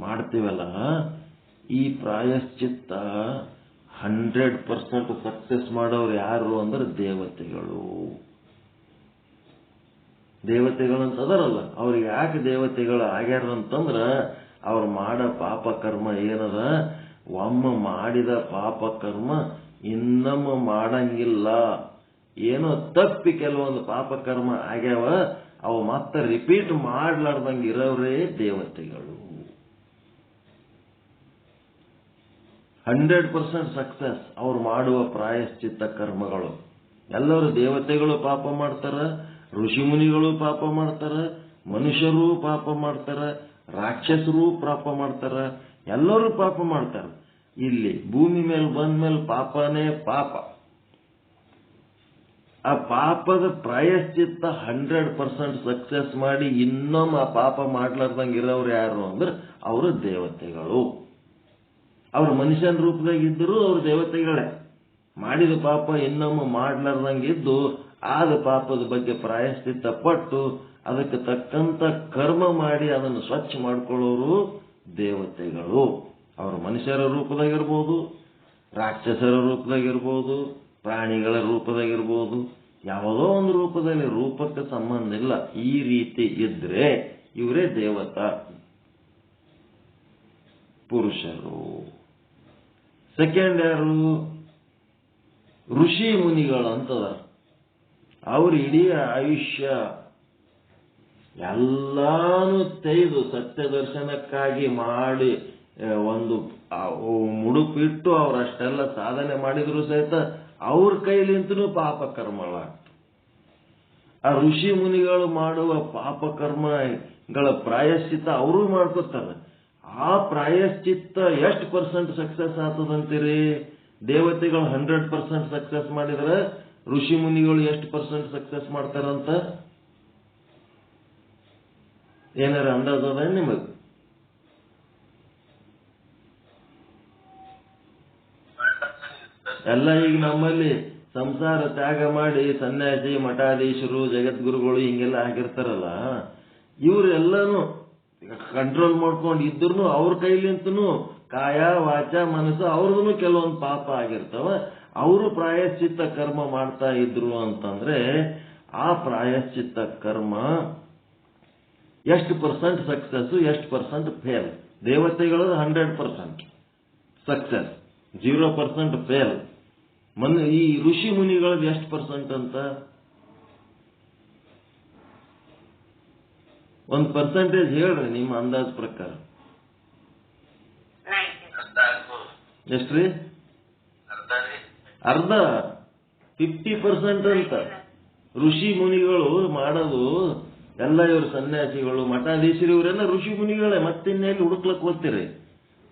ಮಾಡ್ತೀವಲ್ಲ, ಈ ಪ್ರಾಯಶ್ಚಿತ್ತ 100% ಸಕ್ಸಸ್ ಮಾಡೋರು ಯಾರು ಅಂದ್ರೆ ದೇವತೆಗಳು. ದೇವತೆಗಳಂತ ಅದರಲ್ಲ, ಅವ್ರಿಗೆ ಯಾಕೆ ದೇವತೆಗಳು ಆಗ್ಯಾರ ಅಂತಂದ್ರ ಅವ್ರು ಮಾಡೋ ಪಾಪ ಕರ್ಮ ಏನದ, ಒಮ್ಮೆ ಮಾಡಿದ ಪಾಪ ಕರ್ಮ ಇನ್ನೊಮ್ಮೆ ಮಾಡಂಗಿಲ್ಲ. ಏನೋ ತಪ್ಪಿ ಕೆಲವೊಂದು ಪಾಪ ಕರ್ಮ ಆಗ್ಯಾವ, ಅವು ಮತ್ತೆ ರಿಪೀಟ್ ಮಾಡ್ಲಾರ್ದಂಗೆ ಇರೋರೇ ದೇವತೆಗಳು. 100% ಸಕ್ಸಸ್ ಅವ್ರು ಮಾಡುವ ಪ್ರಾಯಶ್ಚಿತ್ತ ಕರ್ಮಗಳು. ಎಲ್ಲರೂ ದೇವತೆಗಳು ಪಾಪ ಮಾಡ್ತಾರ, ಋಷಿ ಮುನಿಗಳು ಪಾಪ ಮಾಡ್ತಾರ, ಮನುಷ್ಯರು ಪಾಪ ಮಾಡ್ತಾರ, ರಾಕ್ಷಸರು ಪಾಪ ಮಾಡ್ತಾರ, ಎಲ್ಲರೂ ಪಾಪ ಮಾಡ್ತಾರ. ಇಲ್ಲಿ ಭೂಮಿ ಮೇಲೆ ಬಂದ್ಮೇಲೆ ಪಾಪನೇ ಪಾಪ. ಆ ಪಾಪದ ಪ್ರಾಯಶ್ಚಿತ್ತ 100% ಸಕ್ಸಸ್ ಮಾಡಿ ಇನ್ನೊಮ್ಮೆ ಆ ಪಾಪ ಮಾಡ್ಲಾರ್ದಂಗೆ ಇರೋರು ಯಾರು ಅಂದ್ರೆ ಅವರು ದೇವತೆಗಳು. ಅವ್ರು ಮನುಷ್ಯನ ರೂಪದಾಗ ಇದ್ದರೂ ಅವ್ರು ದೇವತೆಗಳೇ. ಮಾಡಿದ ಪಾಪ ಇನ್ನೊಮ್ಮೆ ಮಾಡ್ಲಾರ್ದಂಗಿದ್ದು ಆದ ಪಾಪದ ಬಗ್ಗೆ ಪ್ರಾಯಶ್ಚಿತ್ತ ಪಟ್ಟು ಅದಕ್ಕೆ ತಕ್ಕಂತ ಕರ್ಮ ಮಾಡಿ ಅದನ್ನು ಸ್ವಚ್ಛ ಮಾಡ್ಕೊಳ್ಳೋರು ದೇವತೆಗಳು. ಅವರು ಮನುಷ್ಯರ ರೂಪದಾಗಿರ್ಬೋದು, ರಾಕ್ಷಸರ ರೂಪದಾಗಿರ್ಬೋದು, ಪ್ರಾಣಿಗಳ ರೂಪದಾಗಿರ್ಬೋದು, ಯಾವುದೋ ಒಂದು ರೂಪದಲ್ಲಿ, ರೂಪಕ್ಕೆ ಸಂಬಂಧ ಇಲ್ಲ. ಈ ರೀತಿ ಇದ್ರೆ ಇವರೇ ದೇವತಾ ಪುರುಷರು. ಸೆಕೆಂಡ್ ಯಾರು? ಋಷಿ ಮುನಿಗಳಂತದ. ಅವ್ರ ಇಡೀ ಆಯುಷ್ಯ ಎಲ್ಲಾನು ತೆಗೆದು ಸತ್ಯ ದರ್ಶನಕ್ಕಾಗಿ ಮಾಡಿ ಒಂದು ಮುಡುಪಿಟ್ಟು ಅವರಷ್ಟೆಲ್ಲ ಸಾಧನೆ ಮಾಡಿದ್ರು ಸಹಿತ ಅವ್ರ ಕೈಲಿಂತನೂ ಪಾಪ ಕರ್ಮಗಳಾಗ್ತವೆ. ಆ ಋಷಿ ಮುನಿಗಳು ಮಾಡುವ ಪಾಪ ಕರ್ಮಗಳ ಪ್ರಾಯಶ್ಚಿತ್ತ ಅವರು ಮಾಡ್ಕೊತಾರೆ. ಆ ಪ್ರಾಯಶ್ಚಿತ್ತ ಎಷ್ಟು % ಸಕ್ಸಸ್ ಆಗ್ತದಂತೀರಿ? ದೇವತೆಗಳು 100% ಸಕ್ಸಸ್ ಮಾಡಿದ್ರೆ ಋಷಿ ಮುನಿಗಳು ಎಷ್ಟು % ಸಕ್ಸಸ್ ಮಾಡ್ತಾರಂತ ಏನಾರ ಅಂದಾಜ್ ಅದ ನಿಮಗೆ? ಎಲ್ಲ ಈಗ ನಮ್ಮಲ್ಲಿ ಸಂಸಾರ ತ್ಯಾಗ ಮಾಡಿ ಸನ್ಯಾಸಿ, ಮಠಾಧೀಶರು, ಜಗದ್ಗುರುಗಳು ಹಿಂಗೆಲ್ಲ ಆಗಿರ್ತಾರಲ್ಲ, ಇವರೆಲ್ಲಾನು ಕಂಟ್ರೋಲ್ ಮಾಡ್ಕೊಂಡು ಇದ್ರು ಅವ್ರ ಕೈಲಿಂತನೂ ಕಾಯ ವಾಚ ಮನಸ್ಸು ಅವ್ರದೂ ಕೆಲವೊಂದು ಪಾಪ ಆಗಿರ್ತಾವ. ಅವರು ಪ್ರಾಯಶ್ಚಿತ್ತ ಕರ್ಮ ಮಾಡ್ತಾ ಇದ್ರು ಅಂತಂದ್ರೆ ಆ ಪ್ರಾಯಶ್ಚಿತ್ತ ಕರ್ಮ ಎಷ್ಟು % ಸಕ್ಸಸ್, ಎಷ್ಟು % ಫೇಲ್? ದೇವತೆಗಳದ್ದು 100% success, 0% fail. ಈ ಋಷಿ ಮುನಿಗಳದ್ದು ಎಷ್ಟು % ಅಂತ ಒಂದು ಪರ್ಸೆಂಟೇಜ್ ಹೇಳ್ರಿ ನಿಮ್ಮ ಅಂದಾಜ್ ಪ್ರಕಾರ. ಎಷ್ಟ್ರಿ? ಅರ್ಧ, 50% ಅಂತ. ಋಷಿ ಮುನಿಗಳು ಮಾಡೋದು ಎಲ್ಲ ಇವರು ಸನ್ಯಾಸಿಗಳು, ಮಠಾಧೀಶರು, ಇವರೆಲ್ಲ ಋಷಿ ಮುನಿಗಳೇ. ಮತ್ತಿನ್ನೇಲಿ ಹುಡುಕ್ಲಕ್ ಹೋಗ್ತೀರಿ?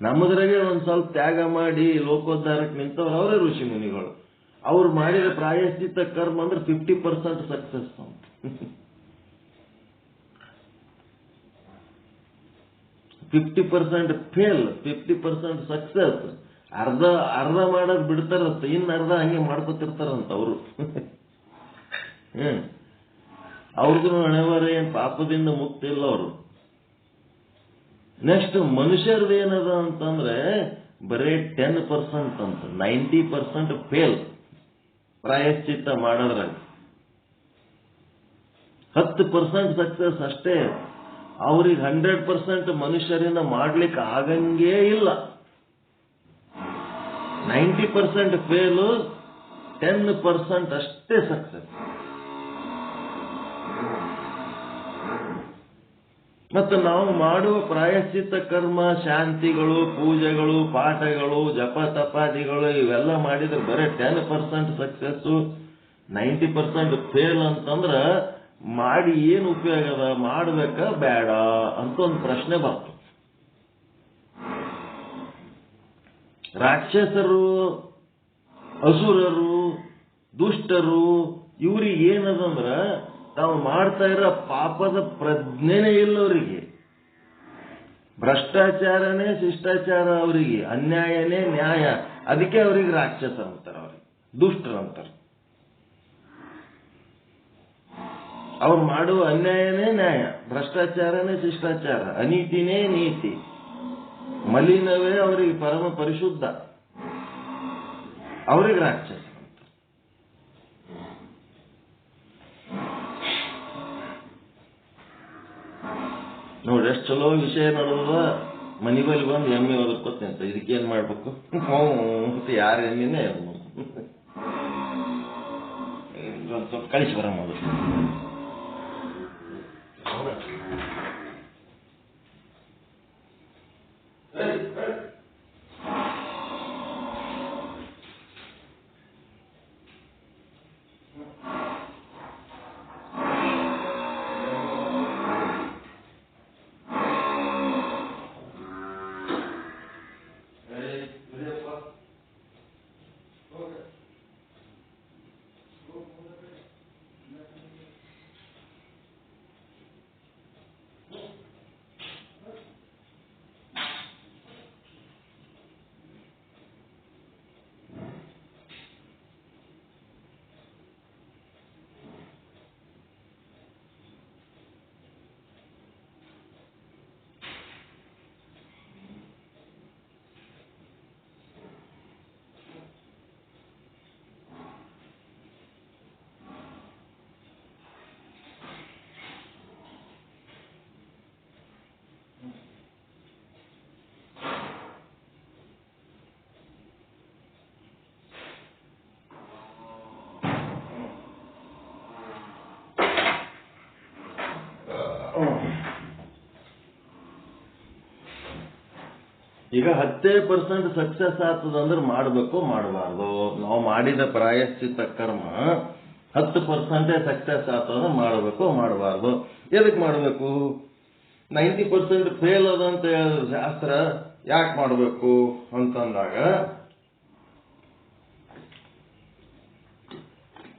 ನಮ್ಮದ್ರಾಗೆ ಒಂದ್ ಸ್ವಲ್ಪ ತ್ಯಾಗ ಮಾಡಿ ಲೋಕೋದ್ಧಾರಕ್ಕೆ ನಿಂತವ್ರು ಅವರೇ ಋಷಿ ಮುನಿಗಳು. ಅವ್ರು ಮಾಡಿದ ಪ್ರಾಯಶ್ಚಿತ್ತ ಕರ್ಮ ಅಂದ್ರೆ 50% ಸಕ್ಸಸ್ ಅಂತ. 50% ಫೇಲ್, 50% ಸಕ್ಸಸ್. ಅರ್ಧ ಮಾಡೋದ್ ಬಿಡ್ತಾರಂತ, ಇನ್ನು ಅರ್ಧ ಹಂಗೆ ಮಾಡ್ಕೊತಿರ್ತಾರಂತ ಅವರು. ಅವ್ರದ್ದು ಹಣೆಬರ ಏನ್ ಪಾಪದಿಂದ ಮುಕ್ತಿ ಇಲ್ಲ ಅವರು. ನೆಕ್ಸ್ಟ್ ಮನುಷ್ಯರದ್ದು ಏನದ ಅಂತಂದ್ರೆ ಬರೇ 10% ಅಂತ, 90% ಫೇಲ್ ಪ್ರಾಯಶ್ಚಿತ್ತ ಮಾಡೋದ್ರಾಗ. 10% ಸಕ್ಸಸ್ ಅಷ್ಟೇ. ಅವ್ರಿಗೆ 100% ಮನುಷ್ಯರಿಂದ ಮಾಡ್ಲಿಕ್ಕೆ ಆಗಂಗೇ ಇಲ್ಲ. 90% ಫೇಲು, 10% ಅಷ್ಟೇ ಸಕ್ಸಸ್. ಮತ್ತು ನಾವು ಮಾಡುವ ಪ್ರಾಯಶ್ಚಿತ್ತ ಕರ್ಮ, ಶಾಂತಿಗಳು, ಪೂಜೆಗಳು, ಪಾಠಗಳು, ಜಪ ತಪಾದಿಗಳು ಇವೆಲ್ಲ ಮಾಡಿದ್ರೆ ಬರೀ 10% ಸಕ್ಸಸ್ಸು, 90% ಫೇಲ್ ಅಂತಂದ್ರ ಮಾಡಿ ಏನು ಉಪಯೋಗ ಅದ? ಮಾಡ್ಬೇಕಾ ಬೇಡ ಅಂತ ಒಂದು ಪ್ರಶ್ನೆ ಬಂತು. ರಾಕ್ಷಸರು, ಅಸುರರು, ದುಷ್ಟರು ಇವ್ರಿಗೆ ಏನದಂದ್ರ ತಾವು ಮಾಡ್ತಾ ಇರೋ ಪಾಪದ ಪ್ರಜ್ಞೆನೇ ಇಲ್ಲ ಅವರಿಗೆ. ಭ್ರಷ್ಟಾಚಾರನೇ ಶಿಷ್ಟಾಚಾರ ಅವರಿಗೆ, ಅನ್ಯಾಯನೇ ನ್ಯಾಯ. ಅದಕ್ಕೆ ಅವರಿಗೆ ರಾಕ್ಷಸ ಅಂತಾರ, ಅವ್ರಿಗೆ ದುಷ್ಟರಂತಾರೆ. ಅವ್ರು ಮಾಡುವ ಅನ್ಯಾಯನೇ ನ್ಯಾಯ, ಭ್ರಷ್ಟಾಚಾರನೇ ಶಿಷ್ಟಾಚಾರ, ಅನೀತಿನೇ ನೀತಿ, ಮಲಿನವೇ ಅವರಿಗೆ ಪರಮ ಪರಿಶುದ್ಧ, ಅವ್ರಿಗೆ ರಾಕ್ಷಸ. ನೋಡಿ ಎಷ್ಟು ಚಲೋ ವಿಷಯ ನಡೆದ. ಮನಿ ಬಲ್ಲಿ ಬಂದು ಎಮ್ಮೆ ಓದಕ್ಕೋತಂತ, ಇದಕ್ಕೇನ್ ಮಾಡ್ಬೇಕು? ಯಾರ ಎಮ್ಮೆನೇ ಸ್ವಲ್ಪ ಕಳಿಸಿ ಬರ ಮೊದಲು. ಈಗ 10% ಸಕ್ಸಸ್ ಆಗ್ತದಂದ್ರೆ ಮಾಡಬೇಕು ಮಾಡಬಾರ್ದು? ನಾವು ಮಾಡಿದ ಪ್ರಾಯಶ್ಚಿತ್ತ ಕರ್ಮ 10% ಸಕ್ಸಸ್ ಆಗ್ತದಂದ್ರೆ ಮಾಡಬೇಕು ಮಾಡಬಾರ್ದು? ಎದಕ್ಕೆ ಮಾಡಬೇಕು? 90% ಫೇಲ್ ಅದಂತ ಹೇಳಿದ್ರು ಶಾಸ್ತ್ರ, ಯಾಕೆ ಮಾಡಬೇಕು ಅಂತಂದಾಗ,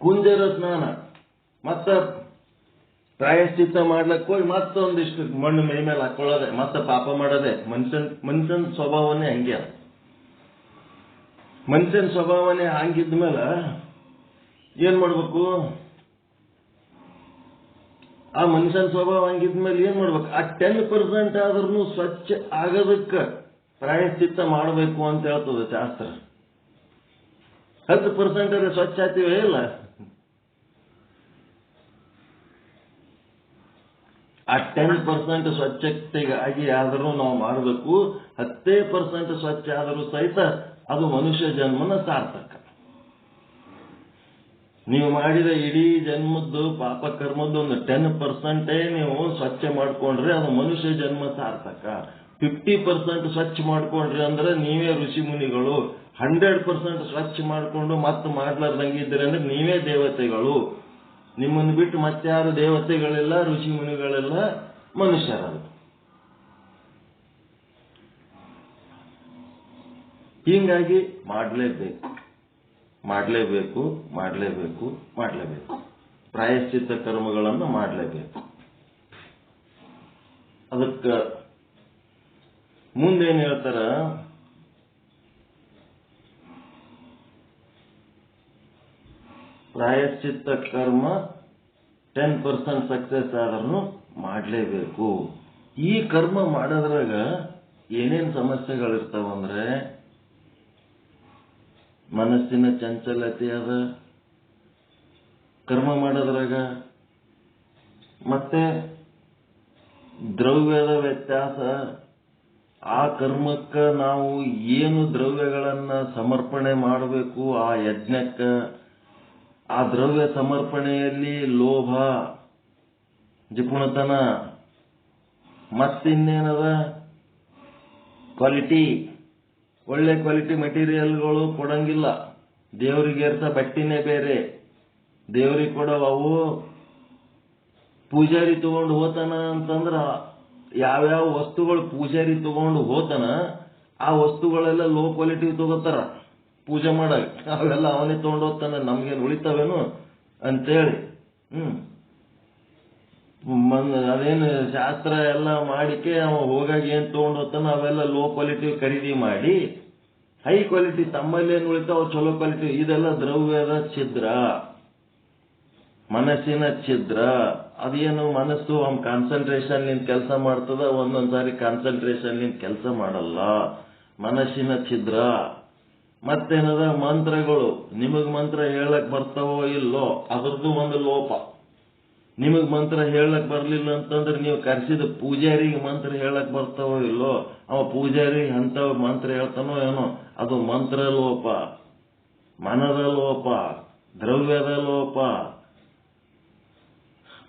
ಕುಂಜರ ಸ್ನಾನ ಮತ್ತ ಪ್ರಾಯಶ್ಚಿತ್ತ ಮಾಡ್ಲಕ್ಕೆ ಹೋಗಿ ಮತ್ತೊಂದಿಷ್ಟು ಮಣ್ಣು ಮೈ ಮೇಲೆ ಹಾಕೊಳ್ಳೋದೆ, ಮತ್ತೆ ಪಾಪ ಮಾಡೋದೆ. ಮನುಷ್ಯನ ಸ್ವಭಾವನೇ ಹಂಗೆ. ಮನುಷ್ಯನ ಸ್ವಭಾವನೇ ಹಂಗಿದ್ಮೇಲೆ ಏನ್ ಮಾಡ್ಬೇಕು? ಆ ಮನುಷ್ಯನ ಸ್ವಭಾವ ಹಂಗಿದ್ಮೇಲೆ ಏನ್ ಮಾಡ್ಬೇಕು? ಆ 10% ಆದ್ರೂ ಸ್ವಚ್ಛ ಆಗೋದಕ್ಕೆ ಪ್ರಾಯಶ್ಚಿತ್ತ ಮಾಡಬೇಕು ಅಂತ ಹೇಳ್ತದೆ ಶಾಸ್ತ್ರ. 10% ಸ್ವಚ್ಛ ಆಗ್ತೀವೇ ಇಲ್ಲ? ಆ 10% ಸ್ವಚ್ಛತೆಗಾಗಿ ಆದರೂ ನಾವು ಮಾಡಬೇಕು. 10% ಸ್ವಚ್ಛ ಆದರೂ ಸಹಿತ ಅದು ಮನುಷ್ಯ ಜನ್ಮನ ಸಾರ್ಥಕ. ನೀವು ಮಾಡಿದ ಇಡೀ ಜನ್ಮದ್ದು ಪಾಪ ಕರ್ಮದ್ದು ಒಂದು 10% ನೀವು ಸ್ವಚ್ಛ ಮಾಡ್ಕೊಂಡ್ರೆ ಅದು ಮನುಷ್ಯ ಜನ್ಮ ಸಾರ್ಥಕ. 50% ಸ್ವಚ್ಛ ಮಾಡ್ಕೊಂಡ್ರಿ ಅಂದ್ರೆ ನೀವೇ ಋಷಿ ಮುನಿಗಳು. 100% ಸ್ವಚ್ಛ ಮಾಡಿಕೊಂಡು ಮತ್ತೆ ಮಾಡ್ಲಾರ್ದಂಗಿದ್ರೆ ಅಂದ್ರೆ ನೀವೇ ದೇವತೆಗಳು. ನಿಮ್ಮನ್ನು ಬಿಟ್ಟು ಮತ್ತಾರು ದೇವತೆಗಳಿಲ್ಲ, ಋಷಿ ಮುನಿಗಳಿಲ್ಲ, ಮನುಷ್ಯರಲ್ಲ. ಹೀಗಾಗಿ ಮಾಡಲೇಬೇಕು ಮಾಡಲೇಬೇಕು ಮಾಡಲೇಬೇಕು ಮಾಡಲೇಬೇಕು. ಪ್ರಾಯಶ್ಚಿತ್ತ ಕರ್ಮಗಳನ್ನು ಮಾಡಲೇಬೇಕು. ಅದಕ್ಕೆ ಮುಂದೇನು ಹೇಳ್ತಾರ? ಪ್ರಾಯಶ್ಚಿತ್ತ ಕರ್ಮ 10% ಸಕ್ಸಸ್ ಆದ್ರೂ ಮಾಡಲೇಬೇಕು. ಈ ಕರ್ಮ ಮಾಡೋದ್ರಾಗ ಏನೇನು ಸಮಸ್ಯೆಗಳಿರ್ತಾವಂದ್ರೆ, ಮನಸ್ಸಿನ ಚಂಚಲತೆ ಅದ ಕರ್ಮ ಮಾಡೋದ್ರಾಗ, ಮತ್ತೆ ದ್ರವ್ಯದ ವ್ಯತ್ಯಾಸ, ಆ ಕರ್ಮಕ್ಕೆ ನಾವು ಏನು ದ್ರವ್ಯಗಳನ್ನ ಸಮರ್ಪಣೆ ಮಾಡಬೇಕು ಆ ಯಜ್ಞಕ್ಕೆ, ಆ ದ್ರವ್ಯ ಸಮರ್ಪಣೆಯಲ್ಲಿ ಲೋಭ, ಜಿಪುಣತನ, ಮತ್ತಿನ್ನೇನದ ಕ್ವಾಲಿಟಿ, ಒಳ್ಳೆ ಕ್ವಾಲಿಟಿ ಮೆಟೀರಿಯಲ್ಗಳು ಕೊಡಂಗಿಲ್ಲ. ದೇವರಿಗೆ ಏರ್ಸ ಬಟ್ಟಿನೇ ಬೇರೆ, ದೇವರಿಗೆ ಕೊಡವು ಪೂಜಾರಿ ತಗೊಂಡು ಹೋತಾನ ಅಂತಂದ್ರ ಯಾವ್ಯಾವ ವಸ್ತುಗಳು ಪೂಜಾರಿ ತಗೊಂಡು ಹೋತಾನ ಆ ವಸ್ತುಗಳೆಲ್ಲ ಲೋ ಕ್ವಾಲಿಟಿ ತಗೋತಾರ ಪೂಜೆ ಮಾಡಕ್. ಅವೆಲ್ಲ ಅವನೇ ತಗೊಂಡು ಹೋಗ್ತಾನೆ, ನಮ್ಗೇನು ಉಳಿತಾವೇನು ಅಂತೇಳಿ. ಅದೇನು ಶಾಸ್ತ್ರ ಎಲ್ಲ ಮಾಡಿಕೆ ಅವ ಹೋಗಾಗ ಏನ್ ತಗೊಂಡು ಹೋಗ್ತಾನ ಅವೆಲ್ಲ ಲೋ ಕ್ವಾಲಿಟಿ ಖರೀದಿ ಮಾಡಿ ಹೈ ಕ್ವಾಲಿಟಿ ತಮ್ಮಲ್ಲಿ ಏನ್ ಉಳಿತಾವ ಚಲೋ ಕ್ವಾಲಿಟಿ. ಇದೆಲ್ಲ ದ್ರವ್ಯದ ಛಿದ್ರ, ಮನಸ್ಸಿನ ಛಿದ್ರ. ಅದೇನು ಮನಸ್ಸು ಕಾನ್ಸಂಟ್ರೇಷನ್ ನಿಂದ ಕೆಲಸ ಮಾಡ್ತದ, ಒಂದೊಂದ್ಸಾರಿ ಕಾನ್ಸಂಟ್ರೇಷನ್ ನಿಂದ ಕೆಲಸ ಮಾಡಲ್ಲ, ಮನಸ್ಸಿನ ಛಿದ್ರ. ಮತ್ತೇನದ ಮಂತ್ರಗಳು, ನಿಮಗ್ ಮಂತ್ರ ಹೇಳಕ್ ಬರ್ತಾವೋ ಇಲ್ಲೋ ಅದ್ರದ್ದು ಒಂದು ಲೋಪ. ನಿಮಗ್ ಮಂತ್ರ ಹೇಳಕ್ ಬರ್ಲಿಲ್ಲ ಅಂತಂದ್ರೆ ನೀವು ಕರೆಸಿದ ಪೂಜಾರಿಗೆ ಮಂತ್ರ ಹೇಳಕ್ ಬರ್ತಾವೋ ಇಲ್ಲೋ, ಅವ ಪೂಜಾರಿ ಅಂತ ಮಂತ್ರ ಹೇಳ್ತಾನೋ ಏನೋ, ಅದು ಮಂತ್ರ ಲೋಪ, ಮನದ ಲೋಪ, ದ್ರವ್ಯದ ಲೋಪ.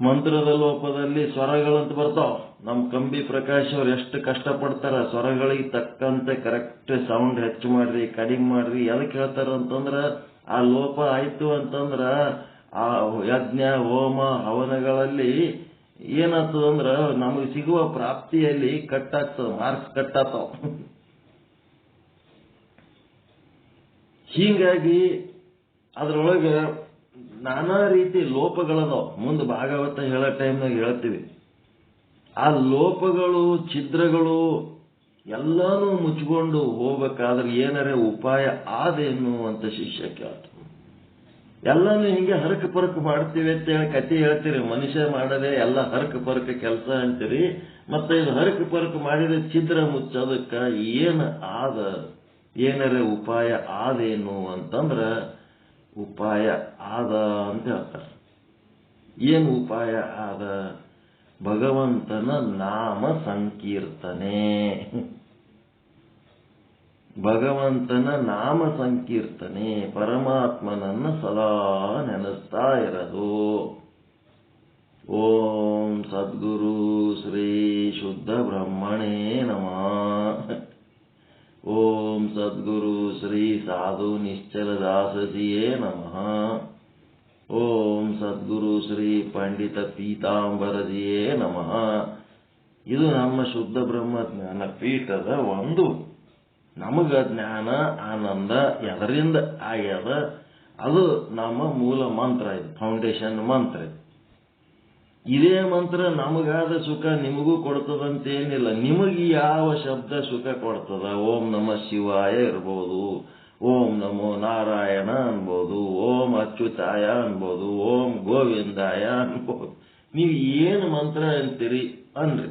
ಮಂತ್ರದ ಲೋಪದಲ್ಲಿ ಸ್ವರಗಳಂತ ಬರ್ತಾವ. ನಮ್ ಕಂಬಿ ಪ್ರಕಾಶ್ ಅವ್ರು ಎಷ್ಟು ಕಷ್ಟಪಡ್ತಾರ ಸ್ವರಗಳಿಗೆ ತಕ್ಕಂತೆ ಕರೆಕ್ಟ್ ಸೌಂಡ್ ಹೆಚ್ಚು ಮಾಡ್ರಿ ಕಡಿಮೆ ಮಾಡ್ರಿ. ಎದಕ್ಕೆ ಹೇಳ್ತಾರ ಅಂತಂದ್ರ ಆ ಲೋಪ ಆಯ್ತು ಅಂತಂದ್ರ ಆ ಯಜ್ಞ ಹೋಮ ಹವನಗಳಲ್ಲಿ ಏನಾಗ್ತದಂದ್ರ ನಮಗೆ ಸಿಗುವ ಪ್ರಾಪ್ತಿಯಲ್ಲಿ ಕಟ್ಟಾಗ್ತದ, ಮಾರ್ಕ್ಸ್ ಕಟ್ಟಾಗ್ತಾವ. ಹೀಗಾಗಿ ಅದ್ರೊಳಗೆ ನಾನಾ ರೀತಿ ಲೋಪಗಳದಾವ. ಮುಂದೆ ಭಾಗವತ ಹೇಳೋ ಟೈಮ್ನಾಗ ಹೇಳ್ತೀವಿ. ಆ ಲೋಪಗಳು ಛಿದ್ರಗಳು ಎಲ್ಲಾನು ಮುಚ್ಕೊಂಡು ಹೋಗ್ಬೇಕಾದ್ರೆ ಏನಾರೇ ಉಪಾಯ ಆದೇನು ಅಂತ ಶಿಷ್ಯ ಕೇಳ್ತ. ಎಲ್ಲಾನು ಹಿಂಗೆ ಹರಕ ಪರಕ ಮಾಡ್ತೀವಿ ಅಂತ ಹೇಳಿ ಕತೆ ಹೇಳ್ತೀರಿ. ಮನುಷ್ಯ ಮಾಡದೆ ಎಲ್ಲ ಹರಕ ಪರಕ ಕೆಲಸ ಅಂತೀರಿ. ಮತ್ತೆ ಇದು ಹರಕ ಪರಕ ಮಾಡಿದ ಛಿದ್ರ ಮುಚ್ಚೋದಕ್ಕ ಏನು ಆದ, ಏನಾರೇ ಉಪಾಯ ಆದೇನು ಅಂತಂದ್ರ ಉಪಾಯ ಆದ ಅಂತ ಹೇಳ್ತಾರೆ. ಏನು ಉಪಾಯ ಆದ? ಭಗವಂತನ ನಾಮ ಸಂಕೀರ್ತನೆ. ಭಗವಂತನ ನಾಮ ಸಂಕೀರ್ತನೆ, ಪರಮಾತ್ಮನನ್ನ ಸದಾ ನೆನೆಸ್ತಾ ಇರೋದು. ಓಂ ಸದ್ಗುರು ಶ್ರೀ ಶುದ್ಧ ಬ್ರಹ್ಮಣೇ ನಮಃ. ಓಂ ಸದ್ಗುರು ಶ್ರೀ ಸಾಧು ನಿಶ್ಚಲ ದಾಸಜಿಯೇ ನಮಃ. ಓಂ ಸದ್ಗುರು ಶ್ರೀ ಪಂಡಿತ ಪೀತಾಂಬರಜಿಯೇ ನಮಃ. ಇದು ನಮ್ಮ ಶುದ್ಧ ಬ್ರಹ್ಮ ಜ್ಞಾನ ಪೀಠದ ಒಂದು ನಮಗ ಜ್ಞಾನ ಆನಂದ ಎದರಿಂದ ಆಗ್ಯದ ಅದು ನಮ್ಮ ಮೂಲ ಮಂತ್ರ. ಇದು ಫೌಂಡೇಶನ್ ಮಂತ್ರ. ಇದೇ ಮಂತ್ರ ನಮಗಾದ ಸುಖ ನಿಮಗೂ ಕೊಡ್ತದಂತೇನಿಲ್ಲ. ನಿಮಗೆ ಯಾವ ಶಬ್ದ ಸುಖ ಕೊಡ್ತದ? ಓಂ ನಮಃ ಶಿವಾಯ ಇರ್ಬೋದು, ಓಂ ನಮೋ ನಾರಾಯಣ ಅನ್ಬೋದು, ಓಂ ಅಚ್ಯುತಾಯ ಅನ್ಬೋದು, ಓಂ ಗೋವಿಂದಾಯ ಅನ್ಬೋದು. ನೀವು ಏನು ಮಂತ್ರ ಅಂತೀರಿ ಅನ್ರಿ.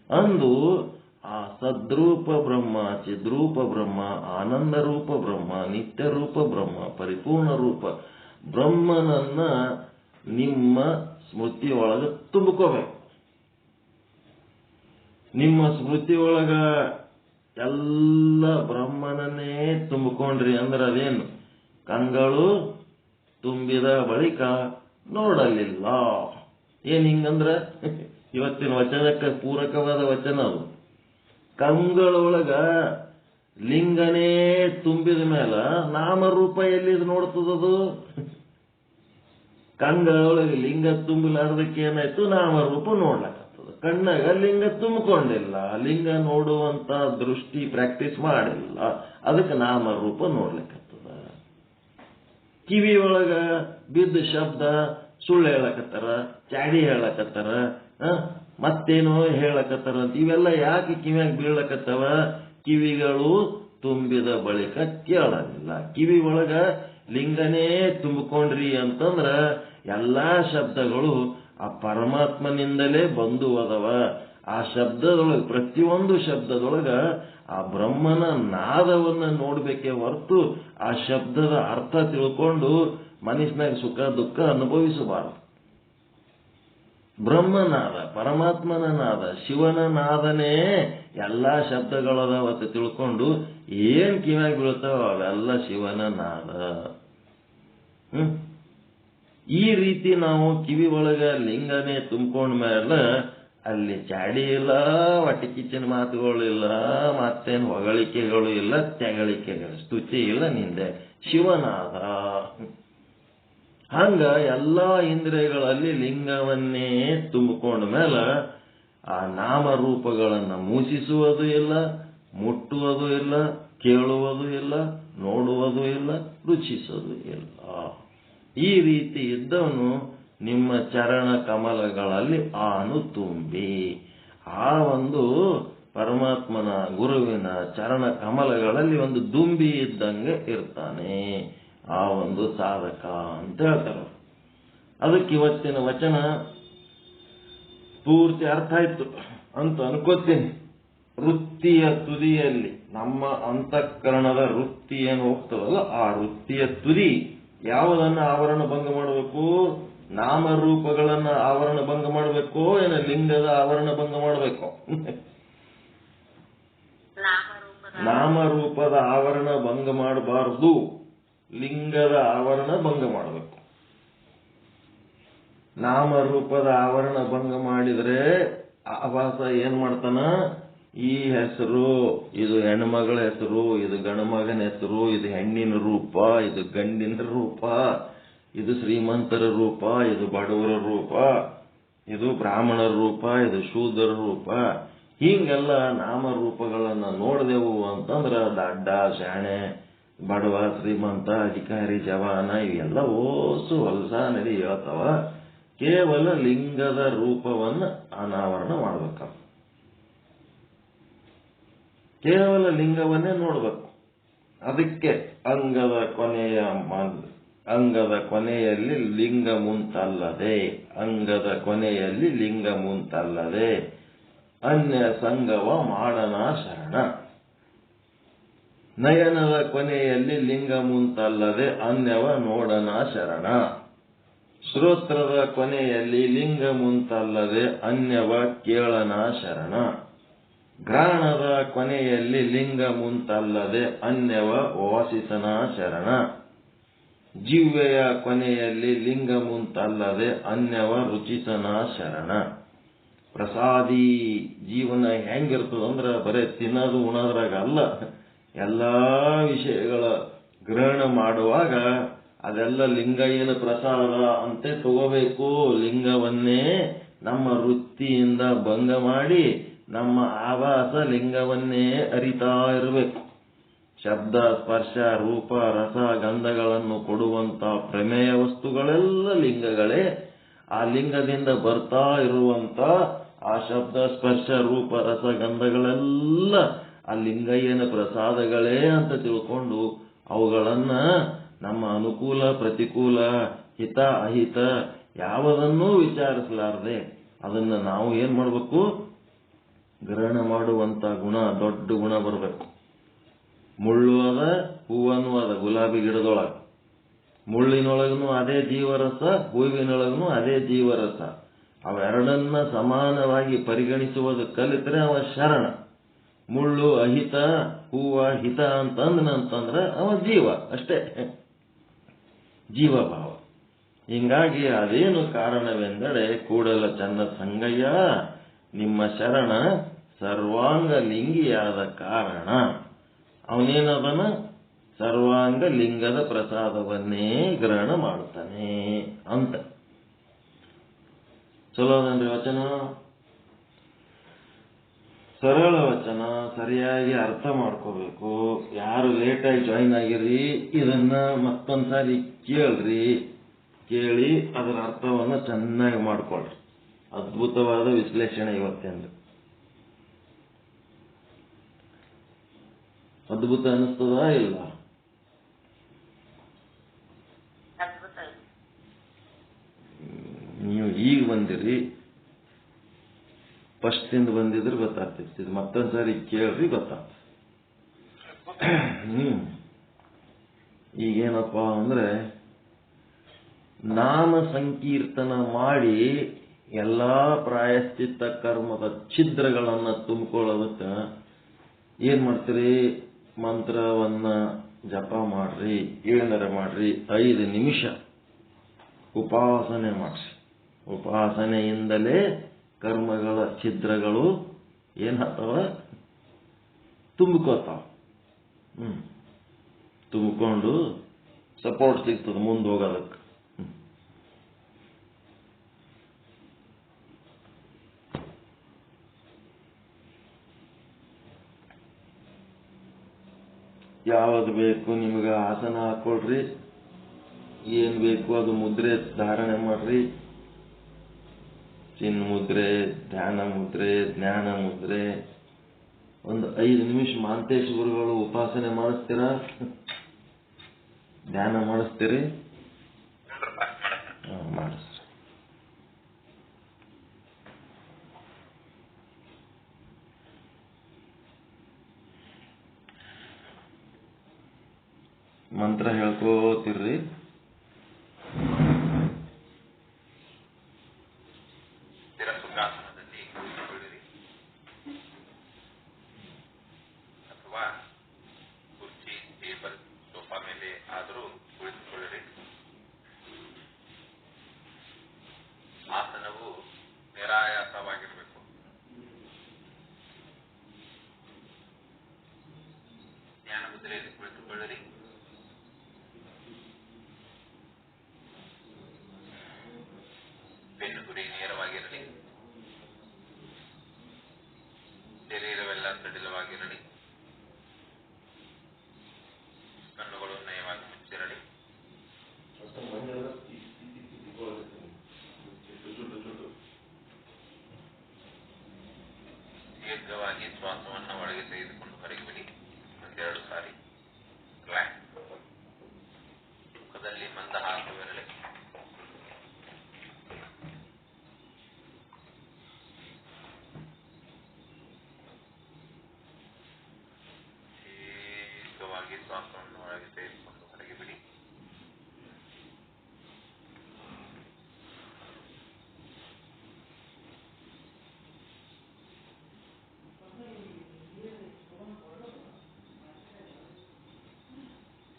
ಅಂದು ಆ ಸದ್ರೂಪ ಬ್ರಹ್ಮ, ಚಿದ್ರೂಪ ಬ್ರಹ್ಮ, ಆನಂದ ರೂಪ ಬ್ರಹ್ಮ, ನಿತ್ಯ ರೂಪ ಬ್ರಹ್ಮ, ಪರಿಪೂರ್ಣ ರೂಪ ಬ್ರಹ್ಮನನ್ನ ನಿಮ್ಮ ಸ್ಮೃತಿ ಒಳಗ ತುಂಬಿಕೋಬೇಕು. ನಿಮ್ಮ ಸ್ಮೃತಿ ಒಳಗ ಎಲ್ಲ ಬ್ರಹ್ಮನನ್ನೇ ತುಂಬಿಕೊಂಡ್ರಿ ಅಂದ್ರೆ ಅದೇನು? ಕಂಗಳು ತುಂಬಿದ ಬಳಿಕ ನೋಡಲಿಲ್ಲ. ಏನ್ ಹಿಂಗಂದ್ರ ಇವತ್ತಿನ ವಚನಕ್ಕೆ ಪೂರಕವಾದ ವಚನ ಅದು. ಕಂಗಳೊಳಗ ಲಿಂಗನೇ ತುಂಬಿದ ಮೇಲ ನಾಮರೂಪ ಎಲ್ಲಿದು ನೋಡ್ತದದು? ಕಂಗಳೊಳಗೆ ಲಿಂಗ ತುಂಬಿಲಾರ್ದಕ್ಕೆ ಏನಾಯ್ತು? ನಾಮರೂಪ ನೋಡ್ಲಕ್ಕತ್ತದ. ಕಣ್ಣಾಗ ಲಿಂಗ ತುಂಬಿಕೊಂಡಿಲ್ಲ, ಲಿಂಗ ನೋಡುವಂತ ದೃಷ್ಟಿ ಪ್ರಾಕ್ಟೀಸ್ ಮಾಡಿಲ್ಲ, ಅದಕ್ಕೆ ನಾಮರೂಪ ನೋಡ್ಲಿಕ್ಕತ್ತದ. ಕಿವಿ ಒಳಗ ಬಿದ್ದ ಶಬ್ದ ಸುಳ್ಳು ಹೇಳಕತ್ತಾರ, ಚಾಡಿ ಹೇಳಕತ್ತಾರ, ಮತ್ತೇನೋ ಹೇಳಕತ್ತಾರ ಅಂತ. ಇವೆಲ್ಲ ಯಾಕೆ ಕಿವಿಯಾಗ ಬೀಳಕತ್ತವ? ಕಿವಿಗಳು ತುಂಬಿದ ಬಳಿಕ ಕೇಳಲಿಲ್ಲ. ಕಿವಿ ಒಳಗ ಲಿಂಗನೇ ತುಂಬಿಕೊಂಡ್ರಿ ಅಂತಂದ್ರ ಎಲ್ಲಾ ಶಬ್ದಗಳು ಆ ಪರಮಾತ್ಮನಿಂದಲೇ ಬಂದು ಅದಾವ. ಆ ಶಬ್ದದೊಳಗೆ, ಪ್ರತಿಯೊಂದು ಶಬ್ದದೊಳಗ ಆ ಬ್ರಹ್ಮನ ನಾದವನ್ನ ನೋಡ್ಬೇಕೇ ಹೊರತು ಆ ಶಬ್ದದ ಅರ್ಥ ತಿಳ್ಕೊಂಡು ಮನುಷ್ಯನಾಗ ಸುಖ ದುಃಖ ಅನುಭವಿಸಬಾರದು. ಬ್ರಹ್ಮನಾದ, ಪರಮಾತ್ಮನ ನಾದ, ಶಿವನ ನಾದನೇ ಎಲ್ಲಾ ಶಬ್ದಗಳದಾವತ್ತು ತಿಳ್ಕೊಂಡು ಏನ್ ಕಿವ್ಯಾಗ ಬೀಳ್ತಾವ ಅವೆಲ್ಲ ಶಿವನ ನಾದ. ಈ ರೀತಿ ನಾವು ಕಿವಿ ಒಳಗ ಲಿಂಗನೇ ತುಂಬ್ಕೊಂಡ ಮೇಲೆ ಅಲ್ಲಿ ಚಾಡಿ ಇಲ್ಲ, ಹೊಟ್ಟೆ ಕಿಚ್ಚಿನ ಮಾತುಗಳು ಇಲ್ಲ, ಮತ್ತೇನು ಹೊಗಳಿಕೆಗಳು ಇಲ್ಲ, ತೆಗಳಿಕೆಗಳು, ಸ್ತುತಿ ಇಲ್ಲ, ನಿಂದೆ ಶಿವನಾದ. ಹಂಗ ಎಲ್ಲಾ ಇಂದ್ರಿಯಗಳಲ್ಲಿ ಲಿಂಗವನ್ನೇ ತುಂಬಿಕೊಂಡ ಮೇಲೆ ಆ ನಾಮರೂಪಗಳನ್ನ ಮೂಸಿಸುವುದು ಇಲ್ಲ, ಮುಟ್ಟುವುದು ಇಲ್ಲ, ಕೇಳುವುದು ಇಲ್ಲ, ನೋಡುವುದು ಇಲ್ಲ, ರುಚಿಸುವುದು ಇಲ್ಲ. ಈ ರೀತಿ ಇದ್ದವನು ನಿಮ್ಮ ಚರಣ ಕಮಲಗಳಲ್ಲಿ ಆನು ತುಂಬಿ ಆ ಒಂದು ಪರಮಾತ್ಮನ ಗುರುವಿನ ಚರಣ ಕಮಲಗಳಲ್ಲಿ ಒಂದು ದುಂಬಿ ಇದ್ದಂಗೆ ಇರ್ತಾನೆ ಆ ಒಂದು ಸಾಧಕ ಅಂತ ಹೇಳ್ತಾರೆ. ಅದಕ್ಕೆ ಇವತ್ತಿನ ವಚನ ಪೂರ್ತಿ ಅರ್ಥ ಆಯ್ತು ಅಂತ ಅನ್ಕೋತೀನಿ. ವೃತ್ತಿಯ ತುದಿಯಲ್ಲಿ ನಮ್ಮ ಅಂತಃಕರಣದ ವೃತ್ತಿ ಏನು ಹೋಗ್ತದಲ್ಲ, ಆ ವೃತ್ತಿಯ ತುದಿ ಯಾವುದನ್ನ ಆವರಣ ಭಂಗ ಮಾಡಬೇಕು? ನಾಮರೂಪಗಳನ್ನ ಆವರಣ ಭಂಗ ಮಾಡಬೇಕು, ಏನ ಲಿಂಗದ ಆವರಣ ಭಂಗ ಮಾಡಬೇಕು? ನಾಮರೂಪದ ಆವರಣ ಭಂಗ ಮಾಡಬಾರದು, ಲಿಂಗದ ಆವರಣ ಭಂಗ ಮಾಡಬೇಕು. ನಾಮರೂಪದ ಆವರಣ ಭಂಗ ಮಾಡಿದ್ರೆ ಆಭಾಸ ಏನ್ ಮಾಡ್ತಾನ? ಈ ಹೆಸರು, ಇದು ಹೆಣ್ಮಗಳ ಹೆಸರು, ಇದು ಗಂಡಮಗನ ಹೆಸರು, ಇದು ಹೆಣ್ಣಿನ ರೂಪ, ಇದು ಗಂಡಿನ ರೂಪ, ಇದು ಶ್ರೀಮಂತರ ರೂಪ, ಇದು ಬಡವರ ರೂಪ, ಇದು ಬ್ರಾಹ್ಮಣರ ರೂಪ, ಇದು ಶೂದ್ರರ ರೂಪ, ಹಿಂಗೆಲ್ಲ ನಾಮರೂಪಗಳನ್ನ ನೋಡಿದೆವು ಅಂತಂದ್ರ ದಡ್ಡ ಶಾಣೆ, ಬಡವ ಶ್ರೀಮಂತ, ಅಧಿಕಾರಿ ಜವಾನ ಇವೆಲ್ಲ ಓಸು ಹೊಲಸ ನಡಿ ಹೇಳ್ತಾವ. ಕೇವಲ ಲಿಂಗದ ರೂಪವನ್ನ ಅನಾವರಣ ಮಾಡ್ಬೇಕ. ಕೇವಲ ಲಿಂಗವನ್ನೇ ನೋಡ್ಬೇಕು. ಅದಕ್ಕೆ ಅಂಗದ ಕೊನೆಯಲ್ಲಿ ಲಿಂಗ ಮುಂತಲ್ಲದೆ, ಅಂಗದ ಕೊನೆಯಲ್ಲಿ ಲಿಂಗ ಮುಂತಲ್ಲದೆ ಅನ್ಯ ಸಂಗವ ಮಾಡನ ಶರಣ. ನಯನದ ಕೊನೆಯಲ್ಲಿ ಲಿಂಗ ಮುಂತಲ್ಲದೆ ಅನ್ಯವ ನೋಡನ ಶರಣ. ಶ್ರೋತ್ರದ ಕೊನೆಯಲ್ಲಿ ಲಿಂಗ ಮುಂತಲ್ಲದೆ ಅನ್ಯವ ಕೇಳನ ಶರಣ. ಘ್ರಾಣದ ಕೊನೆಯಲ್ಲಿ ಲಿಂಗ ಮುಂತಲ್ಲದೆ ಅನ್ಯವ ವಾಸಿಸನ ಶರಣ. ಜಿವ್ವೆಯ ಕೊನೆಯಲ್ಲಿ ಲಿಂಗ ಮುಂತಲ್ಲದೆ ಅನ್ಯವ ರುಚಿಸನ ಶರಣ. ಪ್ರಸಾದಿ ಜೀವನ ಹೆಂಗಿರ್ತದಂದ್ರ ಬರೇ ತಿನ್ನೋದು ಉಣೋದ್ರಾಗ ಅಲ್ಲ, ಎಲ್ಲಾ ವಿಷಯಗಳ ಗ್ರಹಣ ಮಾಡುವಾಗ ಅದೆಲ್ಲ ಲಿಂಗ ಏನು ಪ್ರಸಾದ ಅಂತೆ ತಗೋಬೇಕು. ಲಿಂಗವನ್ನೇ ನಮ್ಮ ವೃತ್ತಿಯಿಂದ ಭಂಗ ಮಾಡಿ ನಮ್ಮ ಆಭಾಸ ಲಿಂಗವನ್ನೇ ಅರಿತಾ ಇರಬೇಕು. ಶಬ್ದ ಸ್ಪರ್ಶ ರೂಪ ರಸ ಗಂಧಗಳನ್ನು ಕೊಡುವಂತ ಪ್ರಮೇಯ ವಸ್ತುಗಳೆಲ್ಲ ಲಿಂಗಗಳೇ. ಆ ಲಿಂಗದಿಂದ ಬರ್ತಾ ಇರುವಂತ ಆ ಶಬ್ದ ಸ್ಪರ್ಶ ರೂಪ ರಸ ಗಂಧಗಳೆಲ್ಲ ಆ ಲಿಂಗಯ್ಯನ ಪ್ರಸಾದಗಳೇ ಅಂತ ತಿಳ್ಕೊಂಡು ಅವುಗಳನ್ನ ನಮ್ಮ ಅನುಕೂಲ ಪ್ರತಿಕೂಲ ಹಿತ ಅಹಿತ ಯಾವುದನ್ನೂ ವಿಚಾರಿಸಲಾರದೆ ಅದನ್ನ ನಾವು ಏನ್ ಮಾಡ್ಬೇಕು? ಗ್ರಹಣ ಮಾಡುವಂತ ಗುಣ, ದೊಡ್ಡ ಗುಣ ಬರಬೇಕು. ಮುಳ್ಳು ಅದ, ಹೂವನ್ನು ಅದ ಗುಲಾಬಿ ಗಿಡದೊಳಗ. ಮುಳ್ಳಿನೊಳಗನು ಅದೇ ಜೀವರಸ, ಹೂವಿನೊಳಗನು ಅದೇ ಜೀವರಸ. ಅವೆರಡನ್ನ ಸಮಾನವಾಗಿ ಪರಿಗಣಿಸುವುದು ಕಲಿತರೆ ಅವ ಶರಣ. ಮುಳ್ಳು ಅಹಿತ, ಹೂವ ಹಿತ ಅಂತಂದ್ರೆ ಅವ ಜೀವ ಅಷ್ಟೇ, ಜೀವಭಾವ. ಹಿಂಗಾಗಿ ಅದೇನು ಕಾರಣವೆಂದರೆ ಕೂಡಲ ಚನ್ನ ಸಂಗಯ್ಯ ನಿಮ್ಮ ಶರಣ ಸರ್ವಾಂಗ ಲಿಂಗಿಯಾದ ಕಾರಣ ಅವನೇನದನ ಸರ್ವಾಂಗ ಲಿಂಗದ ಪ್ರಸಾದವನ್ನೇ ಗ್ರಹಣ ಮಾಡುತ್ತಾನೆ ಅಂತ. ಚಲೋದನ್ರಿ ವಚನ, ಸರಳ ವಚನ, ಸರಿಯಾಗಿ ಅರ್ಥ ಮಾಡ್ಕೋಬೇಕು. ಯಾರು ಲೇಟಾಗಿ ಜಾಯಿನ್ ಆಗಿರಿ ಇದನ್ನ ಮತ್ತೊಂದ್ಸಾರಿ ಕೇಳ್ರಿ, ಕೇಳಿ ಅದರ ಅರ್ಥವನ್ನ ಚೆನ್ನಾಗಿ ಮಾಡ್ಕೊಳ್ರಿ. ಅದ್ಭುತವಾದ ವಿಶ್ಲೇಷಣೆ ಇವತ್ತೆಂದು. ಅದ್ಭುತ ಅನ್ನಿಸ್ತದ ಇಲ್ಲ? ನೀವು ಈಗ ಬಂದಿರಿ, ಫಸ್ಟ್ ಇಂದ ಬಂದಿದ್ರೆ ಗೊತ್ತಾಗ್ತಿತ್ತು. ಇದು ಮತ್ತೊಂದ್ಸಾರಿ ಕೇಳ್ರಿ ಗೊತ್ತಾಗ್ತದೆ. ಈಗೇನಪ್ಪಾ ಅಂದ್ರೆ ನಾಮ ಸಂಕೀರ್ತನ ಮಾಡಿ ಎಲ್ಲ ಪ್ರಾಯಶ್ಚಿತ್ತ ಕರ್ಮದ ಛಿದ್ರಗಳನ್ನು ತುಂಬಿಕೊಳ್ಳೋದಕ್ಕೆ ಏನು ಮಾಡ್ತೀರಿ? ಮಂತ್ರವನ್ನ ಜಪ ಮಾಡ್ರಿ, ಏನಾರ ಮಾಡ್ರಿ, 5 ನಿಮಿಷ ಉಪಾಸನೆ ಮಾಡಿಸಿ. ಉಪಾಸನೆಯಿಂದಲೇ ಕರ್ಮಗಳ ಛಿದ್ರಗಳು ಏನಾಗ್ತಾವ? ತುಂಬಿಕೋತಾವ. ತುಂಬಿಕೊಂಡು ಸಪೋರ್ಟ್ ಸಿಗ್ತದೆ ಮುಂದೆ ಹೋಗೋದಕ್ಕೆ. ಯಾವುದು ಬೇಕು ನಿಮಗೆ ಆಸನ ಹಾಕೊಳ್ರಿ, ಏನು ಬೇಕು ಅದು ಮುದ್ರೆ ಧಾರಣೆ ಮಾಡ್ರಿ. ಚಿನ್ನ ಮುದ್ರೆ, ಧ್ಯಾನ ಮುದ್ರೆ, ಜ್ಞಾನ ಮುದ್ರೆ. ಒಂದು 5 ನಿಮಿಷ ಮಾಂತೇಶ ಗುರುಗಳು ಉಪಾಸನೆ ಮಾಡಿಸ್ತೀರಾ? ಧ್ಯಾನ ಮಾಡಿಸ್ತೀರಿ? ಮಾಡಿಸ್ರಿ. ಮಂತ್ರ ಹೇಳ್ಕೋತಿರ್ರಿ. ಸುಖಾಸನದಲ್ಲಿ ಕುಳಿತುಕೊಳ್ಳಿರಿ ಅಥವಾ ಕುರ್ಚಿ, ಟೇಬಲ್, ಸೋಫಾ ಮೇಲೆ ಆದರೂ ಕುಳಿತುಕೊಳ್ಳಿರಿ. ಆಸನವು ನಿರಾಯಾಸವಾಗಿರಬೇಕು. ಧ್ಯಾನ ಮುದ್ರೆಯಲ್ಲಿ ಕುಳಿತುಕೊಳ್ಳಿರಿ. ಬೆನ್ನು ಗುರಿ ನೇರವಾಗಿರಲಿ. ಶರೀರವೆಲ್ಲ ಸಡಿಲವಾಗಿರಲಿ. ಕಣ್ಣುಗಳು ನಯವಾಗಿ ಮುಚ್ಚಿರಲಿ. ದೀರ್ಘವಾಗಿ ಶ್ವಾಸವನ್ನು ಒಳಗೆ ತೆಗೆದುಕೊಂಡು ಹೊರಗೆ ಬಿಡಿ. 2 ಸಾರಿ. ರಿಲ್ಯಾಕ್ಸ್. ಮುಖದಲ್ಲಿ ಮಂದಹಾಸವಿರಲಿ. ದೀರ್ಘವಾಗಿ ಶ್ವಾಸವನ್ನು ಒಳಗೆ ತೆಗೆದುಕೊಂಡು ಹೊರಗೆ ಬಿಡಿ.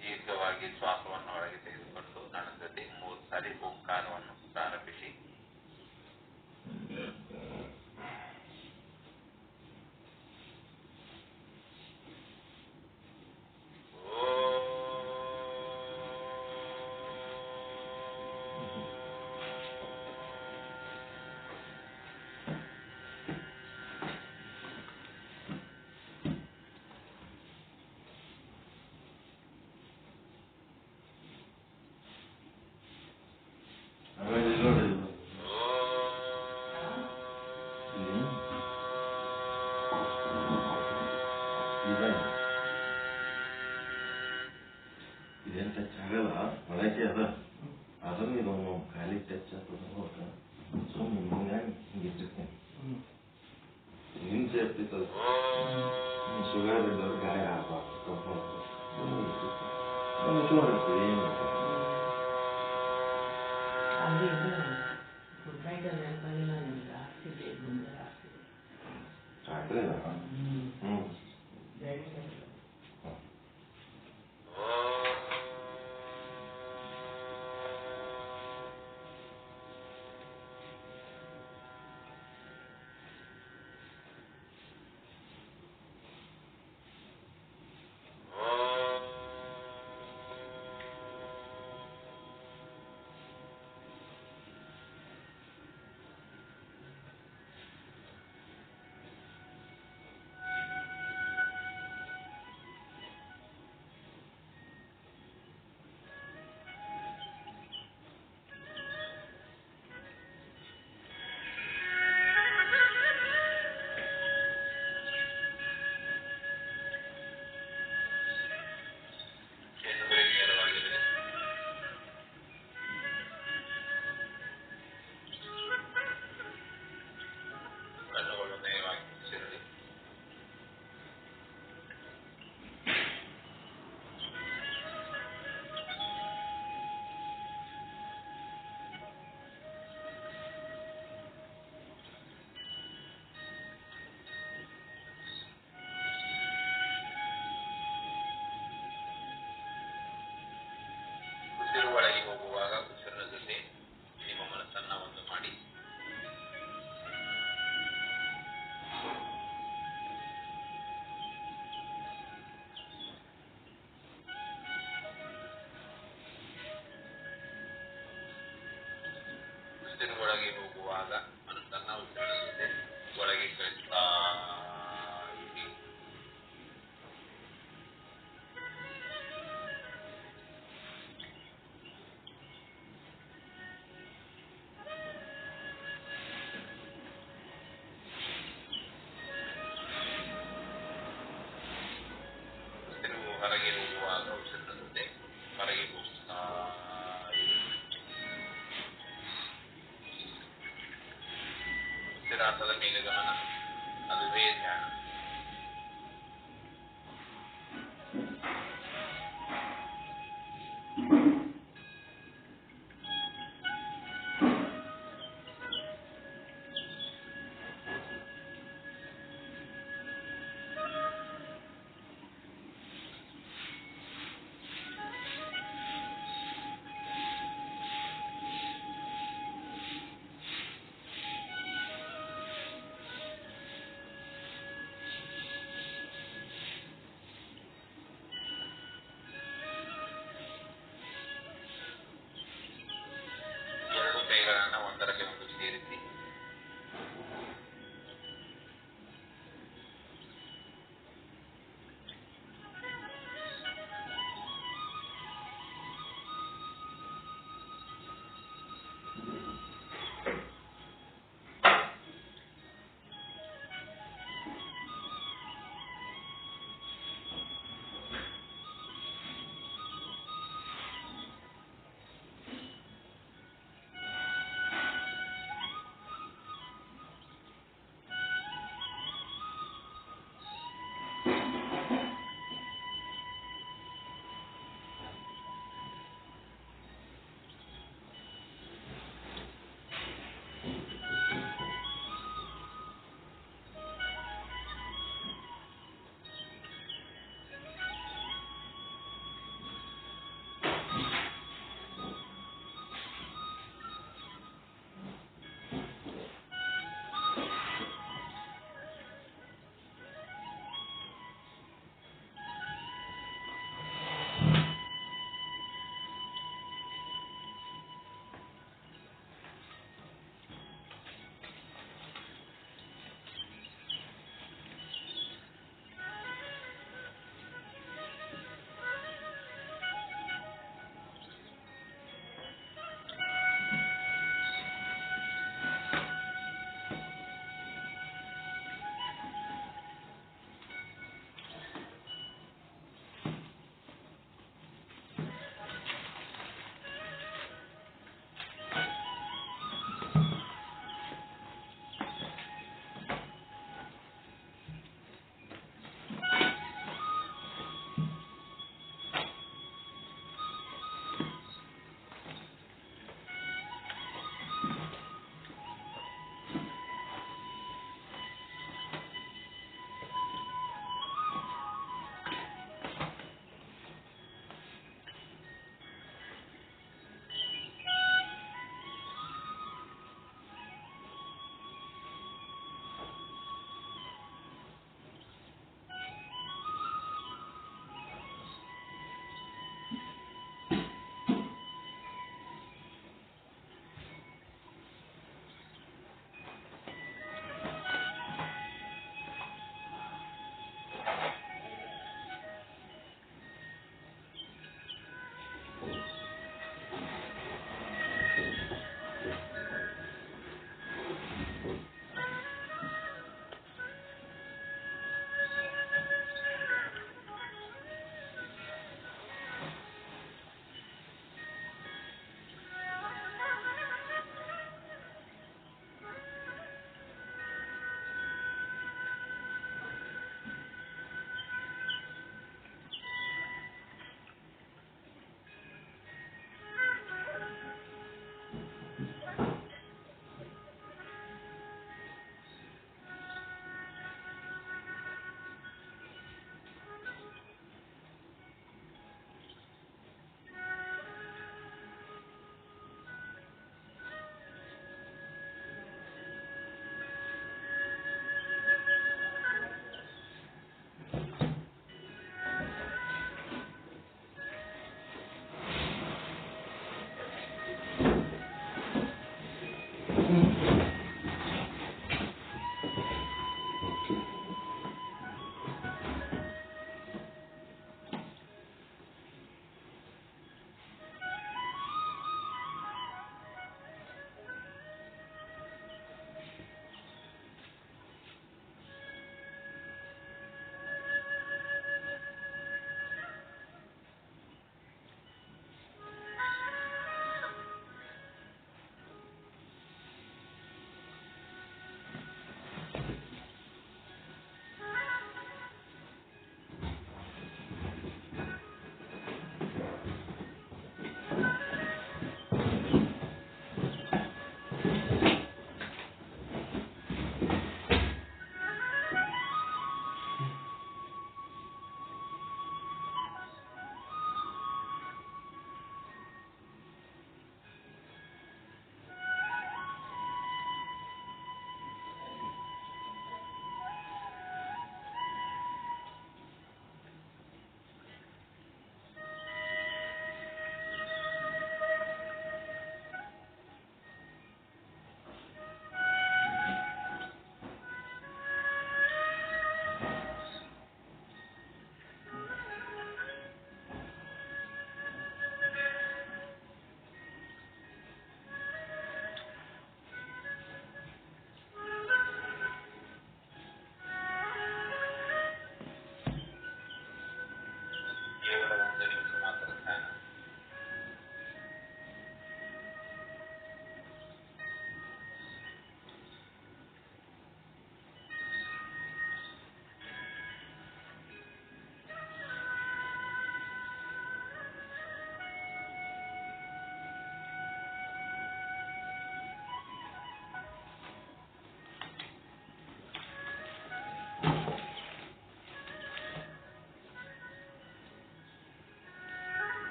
ದೀರ್ಘವಾಗಿ ಶ್ವಾಸವನ್ನು ಒಳಗೆ ತೆಗೆದುಕೊಂಡು ನನ್ನ ಜೊತೆ 3 ಸಾರಿ ಓಂಕಾರವನ್ನು ಪ್ರಾರಂಭಿಸಿ. ಇದೇನು ಟಚ್ ಆಗಲ್ಲ, ಒಳಗೆ ಅದ. ಅದನ್ನು ಇದೊಂದು ಖಾಲಿ ಟಚ್ ಆಗ್ತದೆ. ಸುಮ್ಮನೆ ಹಿಂಗಿಟ್ಟಿರ್ತೇನೆ. ಹಿಂಸೆ ಇರ್ತಿತ್ತು. ಶುಗರ್ ಇದ್ದವ್ರು ಗಾಯ ಆಗಬಾರ್ದು. ಮುಚ್ಕೊಂಡಿರ್ತೀವಿ. ಏನು ರಾತ್ರಿ ಉಸಿರು ಒಳಗೆ ಹೋಗುವಾಗ ಮನಸ್ಸನ್ನ ಉಸಿರಿನ ಜೊತೆ ಒಳಗೆ ಕಳಿಸ್ತಾ ಇರಿ. ಉಸಿರು ಹೊರಗೆ ಹೋಗುವಾಗ ಉಸಿರಿನ ಜೊತೆ ಹೊರಗೆ ಹೋಗ್ತಾ ಇರಿ. ಉಸಿರಾಟದ ಮೇಲೆ ಗಮನ, ಅದುವೇ ಧ್ಯಾನ.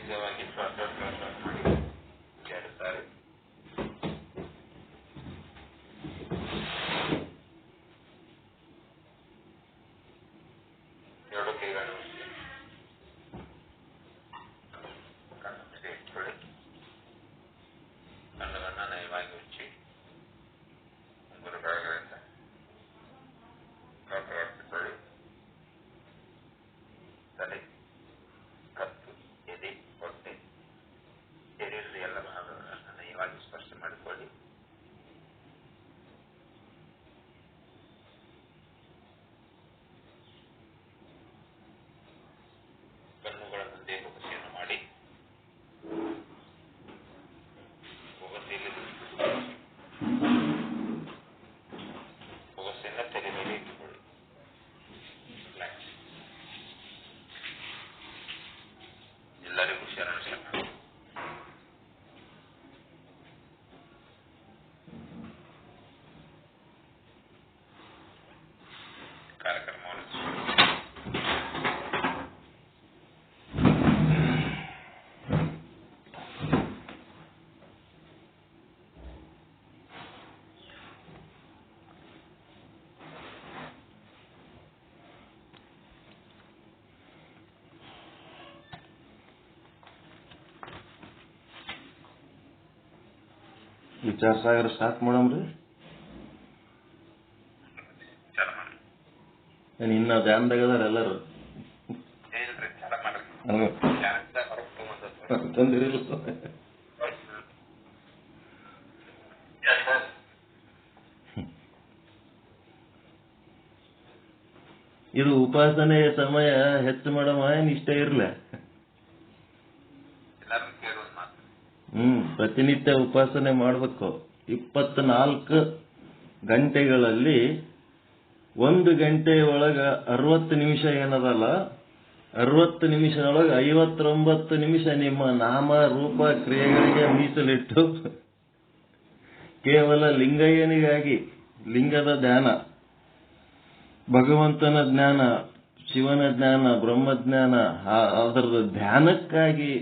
ದೀರ್ಘವಾಗಿ ಶ್ವಾಸೋಚ್ಛ್ವಾಸ ಮಾಡಿ 2 ಸಾರಿ. ಎರಡು ಕೈಗಳು ಕಣ್ಣು ಮೇಲೆ ಇಟ್ಕೊಳ್ಳಿ. ಕಣ್ಣುಗಳನ್ನ ನಯವಾಗಿ ಮುಚ್ಚಿ ಉಂಗುರ ಬೆಳಗಳಿಂದ ಕಾಪಾಡಿಕೊಳ್ಳಿ. ತಲೆ, ಕತ್ತು, ಎದೆ, ಹೊಟ್ಟೆ, ಶರೀರದ ಎಲ್ಲ ಭಾಗಗಳನ್ನು ನಯವಾಗಿ ಸ್ಪರ್ಶ ಮಾಡಿಕೊಳ್ಳಿ. ಕಣ್ಣುಗಳ ಮುಂದೆ ಹೊಗಸೆಯನ್ನು ಮಾಡಿ ಹೊಗಸೆಯನ್ನು ತಲೆ ಮೇಲೆ ಇಟ್ಟುಕೊಳ್ಳಿ. ಎಲ್ಲರಿಗೂ ಶರಣ. ಕಾರ್ಯಕ್ರಮವನ್ನು ವಿಚಾರ ಸಾಗರ ಸ್ಟಾರ್ಟ್ ಮಾಡಮ್ರಿ. ಇನ್ನ ಧ್ಯಾನದಾಗ ಅದಾರ ಎಲ್ಲರೂ ತಂದಿರಲ್ಲ. ಇದು ಉಪಾಸನೆ ಸಮಯ ಹೆಚ್ಚು ಮಾಡಮ್ಮ ಏನ್ ಇಷ್ಟ ಇರ್ಲ? ಪ್ರತಿನಿತ್ಯ ಉಪಾಸನೆ ಮಾಡಬೇಕು. 24 ಗಂಟೆಗಳಲ್ಲಿ 1 ಗಂಟೆಯೊಳಗ 60 ನಿಮಿಷ ಏನದಲ್ಲ, 60 ನಿಮಿಷದೊಳಗೆ 59 ನಿಮಿಷ ನಿಮ್ಮ ನಾಮ ರೂಪ ಕ್ರಿಯೆಗಳಿಗೆ ಮೀಸಲಿಟ್ಟು ಕೇವಲ ಲಿಂಗಯ್ಯನಿಗಾಗಿ, ಲಿಂಗದ ಧ್ಯಾನ, ಭಗವಂತನ ಜ್ಞಾನ, ಶಿವನ ಜ್ಞಾನ, ಬ್ರಹ್ಮಜ್ಞಾನ, ಅದರದ ಧ್ಯಾನಕ್ಕಾಗಿ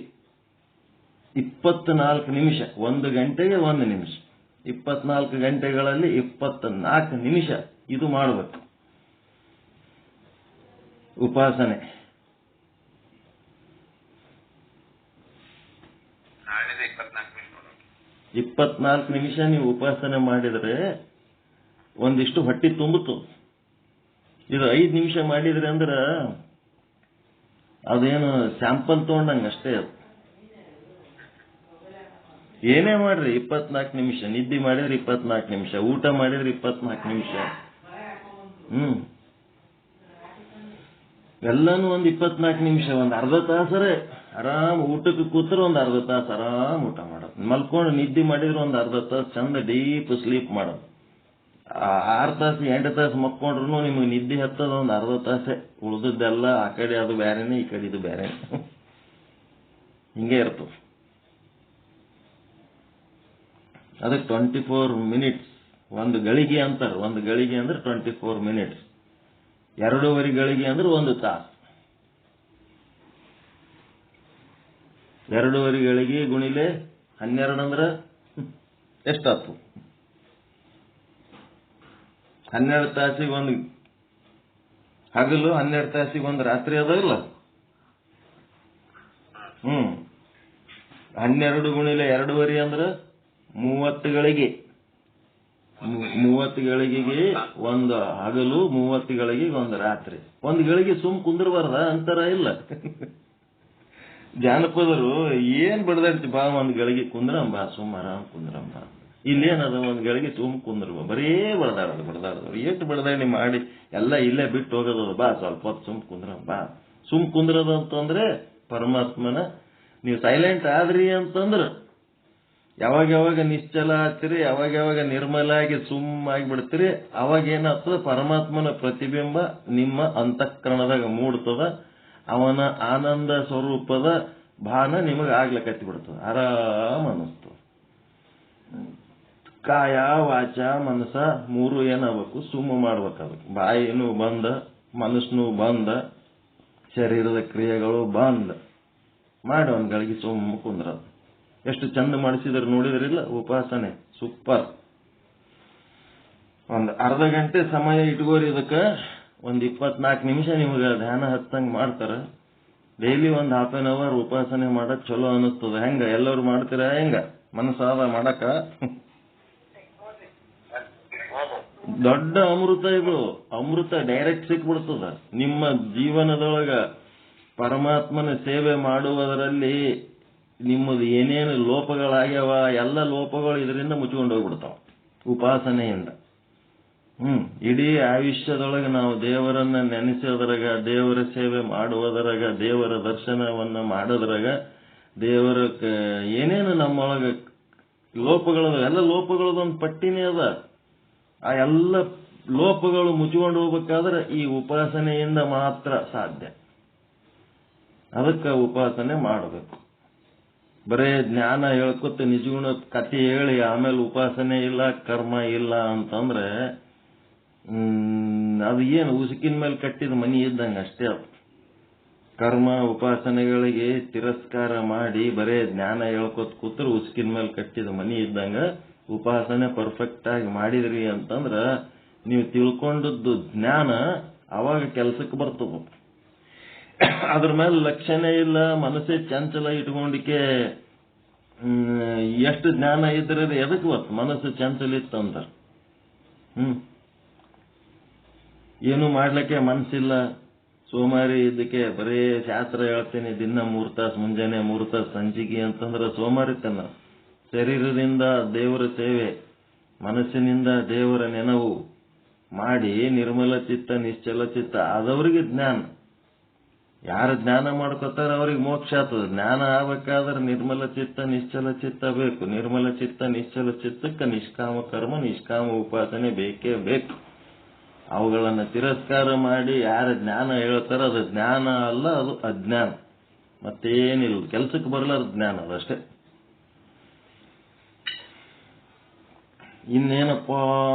24 ನಿಮಿಷ, 1 ಗಂಟೆಗೆ 1 ನಿಮಿಷ, 24 ಗಂಟೆಗಳಲ್ಲಿ 24 ನಿಮಿಷ ಇದು ಮಾಡಬೇಕು ಉಪಾಸನೆ. 24 ನಿಮಿಷ ನೀವು ಉಪಾಸನೆ ಮಾಡಿದರೆ ಒಂದಿಷ್ಟು ಹೊಟ್ಟಿ ತುಂಬಿತು. ಇದು 5 ನಿಮಿಷ ಮಾಡಿದ್ರಿ ಅಂದ್ರೆ ಅದೇನು ಸ್ಯಾಂಪಲ್ ತಗೊಂಡಂಗೆ ಅಷ್ಟೇ. ಅದು ಏನೇ ಮಾಡ್ರಿ 24 ನಿಮಿಷ, ನಿದ್ದೆ ಮಾಡಿದ್ರೆ 24 ನಿಮಿಷ, ಊಟ ಮಾಡಿದ್ರೆ 24 ನಿಮಿಷ, ಎಲ್ಲಾನು ಒಂದು 24 ನಿಮಿಷ, ಒಂದು ಅರ್ಧ ತಾಸರೇ ಆರಾಮ್ ಊಟಕ್ಕೆ ಕೂತ್ರೆ ಒಂದು ಅರ್ಧ ತಾಸು ಆರಾಮ್ ಊಟ ಮಾಡೋದು. ಮಲ್ಕೊಂಡು ನಿದ್ದೆ ಮಾಡಿದ್ರೆ ಒಂದು ಅರ್ಧ ತಾಸು ಚಂದ ಡೀಪ್ ಸ್ಲೀಪ್ ಮಾಡೋದು. 6 ತಾಸು 8 ತಾಸು ಮಕ್ಕೊಂಡ್ರು ನಿಮಗೆ ನಿದ್ದೆ ಹತ್ತದ ಒಂದು ಅರ್ಧ ತಾಸೆ. ಉಳಿದದ್ದೆಲ್ಲ ಆ ಕಡೆ ಅದು ಬೇರೆನೆ, ಈ ಕಡೆ ಇದು ಬೇರೆ, ಹಿಂಗೆ ಇರ್ತದೆ. ಅದಕ್ಕೆ 24 ಮಿನಿಟ್ಸ್, 1 ಗಳಿಗೆ ಅಂತಾರೆ. 1 ಗಳಿಗೆ ಅಂದ್ರೆ 24 ಮಿನಿಟ್ಸ್, 2.5 ಗಳಿಗೆ ಅಂದ್ರೆ 1 ತಾಸು. 2.5 ಗಳಿಗೆ ಗುಣಿಲೆ 12 ಅಂದ್ರೆ ಎಷ್ಟಾಯ್ತು? 12 ತಾಸಿಗೆ 1 ಹಗಲು, 12 ತಾಸಿಗೆ 1 ರಾತ್ರಿ ಅದ ಇಲ್ಲ? 12 ಗುಣಿಲೆ 2.5 ಅಂದ್ರೆ 30 ಗಳಿಗೆ. 30 ಗಳಿಗೆಗೆ 1 ಹಗಲು, 30 ಗಳಿಗೆಗೆ 1 ರಾತ್ರಿ. 1 ಗಳಿಗೆ ಸುಮ್ ಕುಂದ್ರಬಾರ್ದ ಅಂತಾರ ಇಲ್ಲ? ಜಾನಪದರು ಏನ್ ಬಡದಾಡ್ತಿ, ಬಾ 1 ಗಳಿಗೆ ಕುಂದ್ರಂಬ, ಸುಮ್ ಆರಾಮ್ ಕುಂದ್ರಂಬ. ಇಲ್ಲೇನದ 1 ಗಳಿಗೆ ಸುಮ್ ಕುಂದ್ರಬ, ಬರೇ ಬಡದಾಡೋದು. ಎಷ್ಟು ಬಡದಾಡಿ ಮಾಡಿ ಎಲ್ಲ ಇಲ್ಲೇ ಬಿಟ್ಟು ಹೋಗೋದು. ಬಾ ಸ್ವಲ್ಪ ಹೊತ್ತು ಸುಮ್ ಕುಂದ್ರಂಬ. ಸುಮ್ ಕುಂದ್ರದ ಅಂತಂದ್ರೆ ಪರಮಾತ್ಮನ ನೀವು ಸೈಲೆಂಟ್ ಆದ್ರಿ ಅಂತಂದ್ರ ಯಾವಾಗ ನಿಶ್ಚಲ ಆಗ್ತೀರಿ, ಯಾವಾಗ ನಿರ್ಮಲ ಆಗಿ ಸುಮ್ಮಾಗಿ ಬಿಡ್ತೀರಿ, ಅವಾಗ ಏನಾಗ್ತದ, ಪರಮಾತ್ಮನ ಪ್ರತಿಬಿಂಬ ನಿಮ್ಮ ಅಂತಃಕರಣದಾಗ ಮೂಡ್ತದ. ಅವನ ಆನಂದ ಸ್ವರೂಪದ ಭಾನ ನಿಮಗೆ ಆಗ್ಲಕತ್ತಿ ಬಿಡ್ತದ, ಆರಾಮ್ ಅನ್ನಿಸ್ತದ. ಕಾಯ ವಾಚ ಮನಸ 3 ಏನಾಗಬೇಕು, ಸುಮ್ಮ ಮಾಡ್ಬೇಕು. ಅದಕ್ಕೆ ಬಾಯಿನೂ ಬಂದ, ಮನಸ್ಸು ಬಂದ, ಶರೀರದ ಕ್ರಿಯೆಗಳು ಬಂದ ಮಾಡಿ ಒಂದು ಗಳಿಗೆ ಸುಮ್ಮ ಕುಂದ್ರ. ಎಷ್ಟು ಚಂದ ಮಾಡಿಸಿದ್ರು ನೋಡಿದ್ರಿಲ್ಲ ಉಪಾಸನೆ, ಸೂಪರ್. ಒಂದು ಅರ್ಧ ಗಂಟೆ ಸಮಯ ಇಟ್ಕೋರಿ. ಇದಕ್ಕೆ ಒಂದು 24 ನಿಮಿಷ ನಿಮ್ಗೆ ಧ್ಯಾನ ಹತ್ತಂಗೆ ಮಾಡ್ತಾರೆ. ಡೈಲಿ ಒಂದು ½ an hour ಉಪಾಸನೆ ಮಾಡಕ್ ಚಲೋ ಅನಿಸ್ತದ. ಹೆಂಗ ಎಲ್ಲರೂ ಮಾಡ್ತೀರ? ಹೆಂಗ ಮನಸ್ಸಾದ ಮಾಡಕ? ದೊಡ್ಡ ಅಮೃತ ಇದು. ಅಮೃತ ಡೈರೆಕ್ಟ್ ಸಿಕ್ಬಿಡ್ತದ ನಿಮ್ಮ ಜೀವನದೊಳಗ. ಪರಮಾತ್ಮನ ಸೇವೆ ಮಾಡುವುದರಲ್ಲಿ ನಿಮ್ಮದು ಏನೇನು ಲೋಪಗಳಾಗ್ಯಾವ ಎಲ್ಲ ಲೋಪಗಳು ಇದರಿಂದ ಮುಚ್ಕೊಂಡು ಹೋಗ್ಬಿಡ್ತಾವ ಉಪಾಸನೆಯಿಂದ. ಇಡೀ ಆಯುಷ್ಯದೊಳಗೆ ನಾವು ದೇವರನ್ನ ನೆನೆಸೋದ್ರಾಗ, ದೇವರ ಸೇವೆ ಮಾಡುವುದರಾಗ, ದೇವರ ದರ್ಶನವನ್ನ ಮಾಡೋದ್ರಾಗ, ದೇವರ ಏನೇನು ನಮ್ಮೊಳಗ ಲೋಪಗಳದ ಎಲ್ಲ ಲೋಪಗಳದೊಂದು ಪಟ್ಟಿನೇ ಅದ. ಆ ಎಲ್ಲ ಲೋಪಗಳು ಮುಚ್ಕೊಂಡು ಹೋಗ್ಬೇಕಾದ್ರೆ ಈ ಉಪಾಸನೆಯಿಂದ ಮಾತ್ರ ಸಾಧ್ಯ. ಅದಕ್ಕೆ ಉಪಾಸನೆ ಮಾಡಬೇಕು. ಬರೇ ಜ್ಞಾನ ಹೇಳ್ಕೊತ ನಿಜಗುಣ ಕಥೆ ಹೇಳಿ ಆಮೇಲೆ ಉಪಾಸನೆ ಇಲ್ಲ, ಕರ್ಮ ಇಲ್ಲ ಅಂತಂದ್ರೆ ಅದು ಏನು ಉಸುಕಿನ ಮೇಲೆ ಕಟ್ಟಿದ ಮನಿ ಇದ್ದಂಗೆ ಅಷ್ಟೇ. ಅದು ಕರ್ಮ ಉಪಾಸನೆಗಳಿಗೆ ತಿರಸ್ಕಾರ ಮಾಡಿ ಬರೇ ಜ್ಞಾನ ಹೇಳ್ಕೊತ ಕೂತ್ರೆ ಉಸುಕಿನ ಮೇಲೆ ಕಟ್ಟಿದ ಮನಿ ಇದ್ದಂಗ. ಉಪಾಸನೆ ಪರ್ಫೆಕ್ಟ್ ಆಗಿ ಮಾಡಿದ್ರಿ ಅಂತಂದ್ರ ನೀವು ತಿಳ್ಕೊಂಡದ್ದು ಜ್ಞಾನ ಅವಾಗ ಕೆಲ್ಸಕ್ಕೆ ಬರ್ತದ. ಅದ್ರ ಮೇಲೆ ಲಕ್ಷ್ಯನೇ ಇಲ್ಲ, ಮನಸ್ಸೇ ಚಂಚಲ ಇಟ್ಕೊಂಡಿಕೆ. ಎಷ್ಟು ಜ್ಞಾನ ಇದ್ರೆ ಎದಕ್ಕೆ ಬರ್ತದೆ? ಮನಸ್ಸು ಚಂಚಲ ಇತ್ತಂತ ಏನು ಮಾಡ್ಲಿಕ್ಕೆ ಮನಸ್ಸಿಲ್ಲ, ಸೋಮಾರಿ ಇದಕ್ಕೆ ಬರೀ ಶಾಸ್ತ್ರ ಹೇಳ್ತೀನಿ ದಿನ 3 ತಾಸು ಮುಂಜಾನೆ 3 ತಾಸು ಸಂಜಿಗೆ ಅಂತಂದ್ರೆ ಸೋಮಾರಿತನ. ಶರೀರದಿಂದ ದೇವರ ಸೇವೆ, ಮನಸ್ಸಿನಿಂದ ದೇವರ ನೆನವು ಮಾಡಿ ನಿರ್ಮಲ ಚಿತ್ತ ನಿಶ್ಚಲ ಚಿತ್ತ ಆದವರಿಗೆ ಜ್ಞಾನ. ಯಾರು ಜ್ಞಾನ ಮಾಡ್ಕೋತಾರ ಅವ್ರಿಗೆ ಮೋಕ್ಷ ಆಗ್ತದೆ. ಜ್ಞಾನ ಆಗ್ಬೇಕಾದ್ರೆ ನಿರ್ಮಲ ಚಿತ್ತ ನಿಶ್ಚಲ ಚಿತ್ತ ಬೇಕು. ನಿರ್ಮಲ ಚಿತ್ತ ನಿಶ್ಚಲ ಚಿತ್ತಕ್ಕೆ ನಿಷ್ಕಾಮ ಕರ್ಮ, ನಿಷ್ಕಾಮ ಉಪಾಸನೆ ಬೇಕೇ ಬೇಕು. ಅವುಗಳನ್ನು ತಿರಸ್ಕಾರ ಮಾಡಿ ಯಾರು ಜ್ಞಾನ ಹೇಳ್ತಾರ ಅದು ಜ್ಞಾನ ಅಲ್ಲ, ಅದು ಅಜ್ಞಾನ. ಮತ್ತೇನಿಲ್ಲ, ಕೆಲ್ಸಕ್ಕೆ ಬರಲಾರ ಜ್ಞಾನ ಅದಷ್ಟೇ. ಇನ್ನೇನಪ್ಪ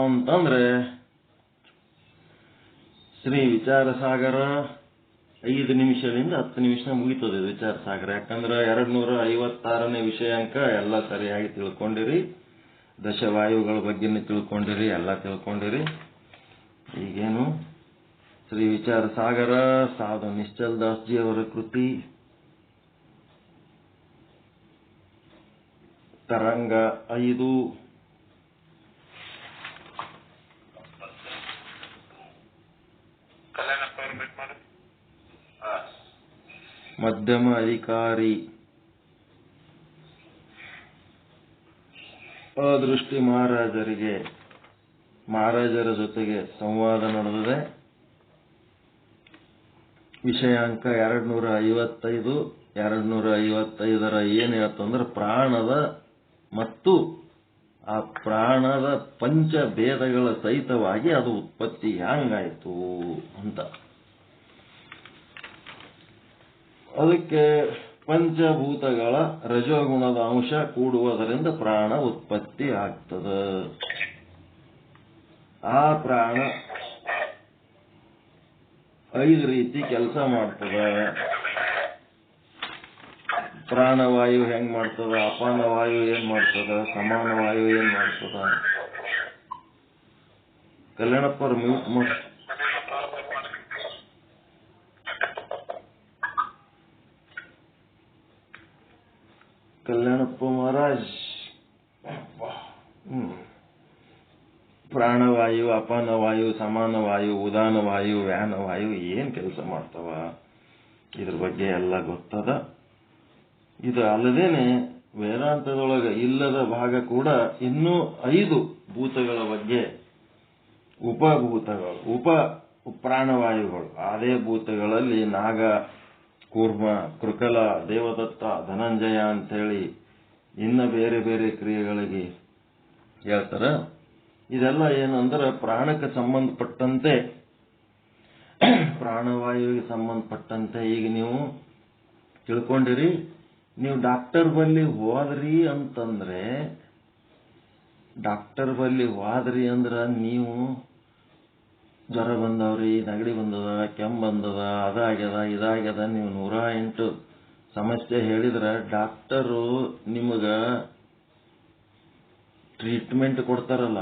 ಅಂತಂದ್ರೆ ಶ್ರೀ ವಿಚಾರ ಸಾಗರ 5 ನಿಮಿಷದಿಂದ 10 ನಿಮಿಷ ಮುಗಿತದೆ ವಿಚಾರ ಸಾಗರ. ಯಾಕಂದ್ರೆ 256ನೇ ವಿಷಯಾಂಕ ಎಲ್ಲ ಸರಿಯಾಗಿ ತಿಳ್ಕೊಂಡಿರಿ. ದಶವಾಯುಗಳ ಬಗ್ಗೆನೂ ತಿಳ್ಕೊಂಡಿರಿ, ಎಲ್ಲ ತಿಳ್ಕೊಂಡಿರಿ. ಈಗೇನು ಶ್ರೀ ವಿಚಾರ ಸಾಗರ ಸಾಧು ನಿಶ್ಚಲ್ ದಾಸ್ ಜಿ ಅವರ ಕೃತಿ. ತರಂಗ 5, ಮಧ್ಯಮ ಅಧಿಕಾರಿ ಅದೃಷ್ಟಿ ಮಹಾರಾಜರ ಜೊತೆಗೆ ಸಂವಾದ ನಡೆದಿದೆ. ವಿಷಯಾಂಕ 255. 255ರ ಏನ್ ಹೇಳ್ತಂದ್ರೆ ಪ್ರಾಣದ ಮತ್ತು ಆ ಪ್ರಾಣದ ಪಂಚಭೇದಗಳ ಸಹಿತವಾಗಿ ಅದು ಉತ್ಪತ್ತಿ ಹ್ಯಾಂಗಾಯ್ತು ಅಂತ. ಅದಕ್ಕೆ ಪಂಚಭೂತಗಳ ರಜೋಗುಣದ ಅಂಶ ಕೂಡುವುದರಿಂದ ಪ್ರಾಣ ಉತ್ಪತ್ತಿ ಆಗ್ತದೆ. ಆ ಪ್ರಾಣ 5 ರೀತಿ ಕೆಲಸ ಮಾಡ್ತದೆ. ಪ್ರಾಣವಾಯು ಹೆಂಗ್ ಮಾಡ್ತದ, ಅಪಾನವಾಯು ಏನ್ ಮಾಡ್ತದ, ಸಮಾನವಾಯು ಏನ್ ಮಾಡ್ತದ. ಕಲ್ಯಾಣಪ್ಪರ ಮ್ಯೂಟ್ ಮಾಡಿ. ಕಲ್ಯಾಣಪ್ಪ ಮಹಾರಾಜ್, ಪ್ರಾಣವಾಯು, ಅಪಾನವಾಯು, ಸಮಾನವಾಯು, ಉದಾನವಾಯು, ವ್ಯಾನವಾಯು ಏನ್ ಕೆಲಸ ಮಾಡ್ತಾವ ಇದ್ರ ಬಗ್ಗೆ ಎಲ್ಲ ಗೊತ್ತದ. ಇದು ಅಲ್ಲದೇನೆ ವೇದಾಂತದೊಳಗೆ ಇಲ್ಲದ ಭಾಗ ಕೂಡ ಇನ್ನೂ 5 ಭೂತಗಳ ಬಗ್ಗೆ, ಉಪಭೂತಗಳು, ಪ್ರಾಣವಾಯುಗಳು. ಅದೇ ಭೂತಗಳಲ್ಲಿ ನಾಗ, ಕೂರ್ಮ, ಕೃಕಲ, ದೇವದತ್ತ, ಧನಂಜಯ ಅಂತೇಳಿ ಇನ್ನ ಬೇರೆ ಬೇರೆ ಕ್ರಿಯೆಗಳಿಗೆ ಹೇಳ್ತಾರ. ಇದೆಲ್ಲ ಏನಂದ್ರೆ ಪ್ರಾಣಕ್ಕೆ ಸಂಬಂಧಪಟ್ಟಂತೆ, ಪ್ರಾಣವಾಯುವಿಗೆ ಸಂಬಂಧಪಟ್ಟಂತೆ. ಈಗ ನೀವು ತಿಳ್ಕೊಂಡಿರಿ. ನೀವು ಡಾಕ್ಟರ್ ಬಲ್ಲಿ ಹೋದ್ರಿ ಅಂತಂದ್ರೆ, ನೀವು ಜ್ವರ ಬಂದವ್ರಿ, ನೆಗಡಿ ಬಂದದ, ಕೆಮ್ಮು ಬಂದದ, ಅದಾಗ್ಯದ ಇದಾಗ್ಯದ, ನೀವು 108 ಸಮಸ್ಯೆ ಹೇಳಿದ್ರ ಡಾಕ್ಟರು ನಿಮಗ ಟ್ರೀಟ್ಮೆಂಟ್ ಕೊಡ್ತಾರಲ್ಲ,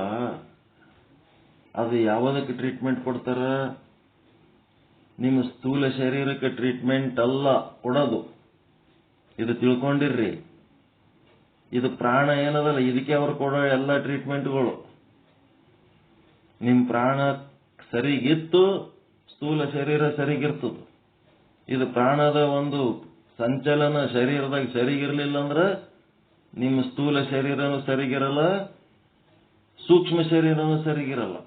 ಅದು ಯಾವುದಕ್ಕೆ ಟ್ರೀಟ್ಮೆಂಟ್ ಕೊಡ್ತಾರ? ನಿಮ್ಮ ಸ್ಥೂಲ ಶರೀರಕ್ಕೆ ಟ್ರೀಟ್ಮೆಂಟ್ ಅಲ್ಲ ಕೊಡೋದು. ಇದು ತಿಳ್ಕೊಂಡಿರ್ರಿ. ಇದು ಪ್ರಾಣ ಏನದಲ್ಲ, ಇದಕ್ಕೆ ಅವರು ಕೊಡೋ ಎಲ್ಲ ಟ್ರೀಟ್ಮೆಂಟ್ಗಳು. ನಿಮ್ಮ ಪ್ರಾಣ ಸರಿಗಿತ್ತು, ಸ್ಥೂಲ ಶರೀರ ಸರಿಗಿರ್ತದ. ಇದು ಪ್ರಾಣದ ಒಂದು ಸಂಚಲನ ಶರೀರದಾಗ ಸರಿಗಿರ್ಲಿಲ್ಲ ಅಂದ್ರೆ ನಿಮ್ಮ ಸ್ಥೂಲ ಶರೀರನೂ ಸರಿಗಿರಲ್ಲ, ಸೂಕ್ಷ್ಮ ಶರೀರನೂ ಸರಿಗಿರಲ್ಲ.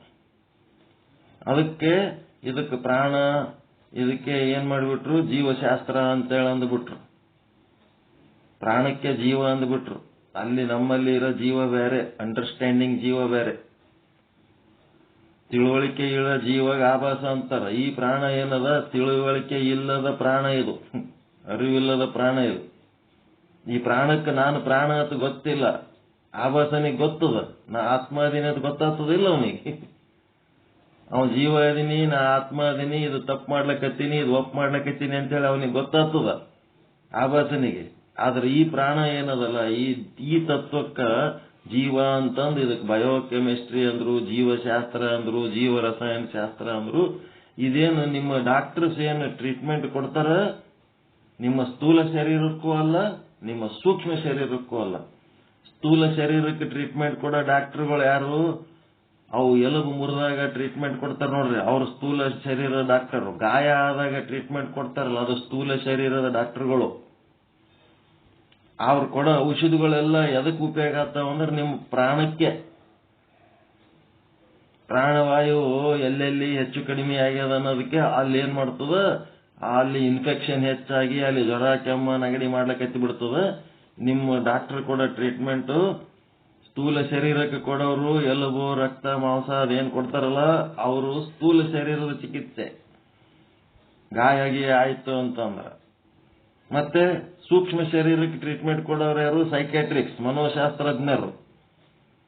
ಅದಕ್ಕೆ ಇದಕ್ಕೆ ಪ್ರಾಣ, ಇದಕ್ಕೆ ಏನ್ ಮಾಡಿಬಿಟ್ರು? ಜೀವಶಾಸ್ತ್ರ ಅಂತೇಳಿ ಅಂದ್ಬಿಟ್ರು. ಪ್ರಾಣಕ್ಕೆ ಜೀವ ಅಂದ್ಬಿಟ್ರು. ಅಲ್ಲಿ ನಮ್ಮಲ್ಲಿ ಇರೋ ಜೀವ ಬೇರೆ, ಅಂಡರ್ಸ್ಟ್ಯಾಂಡಿಂಗ್ ಜೀವ ಬೇರೆ, ತಿಳುವಳಿಕೆ ಇರೋ ಜೀವಾಗ ಆಭಾಸ ಅಂತಾರ. ಈ ಪ್ರಾಣ ಏನದ? ತಿಳುವಳಿಕೆ ಇಲ್ಲದ ಪ್ರಾಣ ಇದು, ಅರಿವಿಲ್ಲದ ಪ್ರಾಣ ಇದು. ಈ ಪ್ರಾಣಕ್ಕೆ ನಾನು ಪ್ರಾಣ ಅಂತ ಗೊತ್ತಿಲ್ಲ, ಆಭಾಸನಿಗೆ ಗೊತ್ತದ. ನಾ ಆತ್ಮ ಅದೀನಿ ಅಂತ ಗೊತ್ತಾಗ್ತದಿಲ್ಲ ಅವನಿಗೆ. ಅವ ಜೀವ ಅದೀನಿ, ನಾ ಆತ್ಮ ಅದೀನಿ, ಇದು ತಪ್ಪು ಮಾಡ್ಲಕತ್ತೀನಿ, ಇದು ಒಪ್ಪು ಮಾಡ್ಲಕತ್ತೀನಿ ಅಂತೇಳಿ ಅವನಿಗೆ ಗೊತ್ತಾಗ್ತದ ಆಭಾಸನಿಗೆ. ಆದ್ರೆ ಈ ಪ್ರಾಣ ಏನದಲ್ಲ, ಈ ತತ್ವಕ್ಕ ಜೀವ ಅಂತಂದು ಇದಕ್ಕೆ ಬಯೋಕೆಮಿಸ್ಟ್ರಿ ಅಂದ್ರು, ಜೀವಶಾಸ್ತ್ರ ಅಂದ್ರು, ಜೀವ ರಸಾಯನ ಶಾಸ್ತ್ರ ಅಂದ್ರು. ಇದೇನು ನಿಮ್ಮ ಡಾಕ್ಟರ್ಸ್ ಏನು ಟ್ರೀಟ್ಮೆಂಟ್ ಕೊಡ್ತಾರ? ನಿಮ್ಮ ಸ್ಥೂಲ ಶರೀರಕ್ಕೂ ಅಲ್ಲ, ನಿಮ್ಮ ಸೂಕ್ಷ್ಮ ಶರೀರಕ್ಕೂ ಅಲ್ಲ. ಸ್ಥೂಲ ಶರೀರಕ್ಕೆ ಟ್ರೀಟ್ಮೆಂಟ್ ಕೊಡೋ ಡಾಕ್ಟರ್ಗಳು ಯಾರು? ಅವು ಎಲುಬು ಮುರಿದಾಗ ಟ್ರೀಟ್ಮೆಂಟ್ ಕೊಡ್ತಾರ ನೋಡ್ರಿ, ಅವ್ರು ಸ್ಥೂಲ ಶರೀರದ ಡಾಕ್ಟರ್. ಗಾಯ ಆದಾಗ ಟ್ರೀಟ್ಮೆಂಟ್ ಕೊಡ್ತಾರಲ್ಲ, ಅದು ಸ್ಥೂಲ ಶರೀರದ ಡಾಕ್ಟರ್ಗಳು. ಅವ್ರು ಕೊಡೋ ಔಷಧಿಗಳೆಲ್ಲ ಎದಕ್ಕೆ ಉಪಯೋಗ ಆಗ್ತಾವ ಅಂದ್ರೆ ನಿಮ್ಮ ಪ್ರಾಣಕ್ಕೆ. ಪ್ರಾಣವಾಯು ಎಲ್ಲೆಲ್ಲಿ ಹೆಚ್ಚು ಕಡಿಮೆ ಆಗ್ಯದ ಅನ್ನೋದಕ್ಕೆ ಅಲ್ಲಿ ಏನ್ ಮಾಡ್ತದ? ಅಲ್ಲಿ ಇನ್ಫೆಕ್ಷನ್ ಹೆಚ್ಚಾಗಿ ಅಲ್ಲಿ ಜ್ವರ, ಕೆಮ್ಮ, ನೆಗಡಿ ಮಾಡ್ಲಿಕ್ಕೆ ಬಿಡ್ತದ. ನಿಮ್ಮ ಡಾಕ್ಟರ್ ಕೊಡೋ ಟ್ರೀಟ್ಮೆಂಟ್ ಸ್ಥೂಲ ಶರೀರಕ್ಕೆ ಕೊಡೋರು ಎಲುಬು, ರಕ್ತ, ಮಾಂಸ ಅದೇನ್ ಕೊಡ್ತಾರಲ್ಲ, ಅವರು ಸ್ಥೂಲ ಶರೀರದ ಚಿಕಿತ್ಸೆ. ಗಾಯ ಆಯ್ತು ಅಂತಂದ್ರ. ಮತ್ತೆ ಸೂಕ್ಷ್ಮ ಶರೀರಕ್ಕೆ ಟ್ರೀಟ್ಮೆಂಟ್ ಕೊಡೋರು ಯಾರು? ಸೈಕ್ಯಾಟ್ರಿಕ್ಸ್, ಮನೋಶಾಸ್ತ್ರಜ್ಞರು.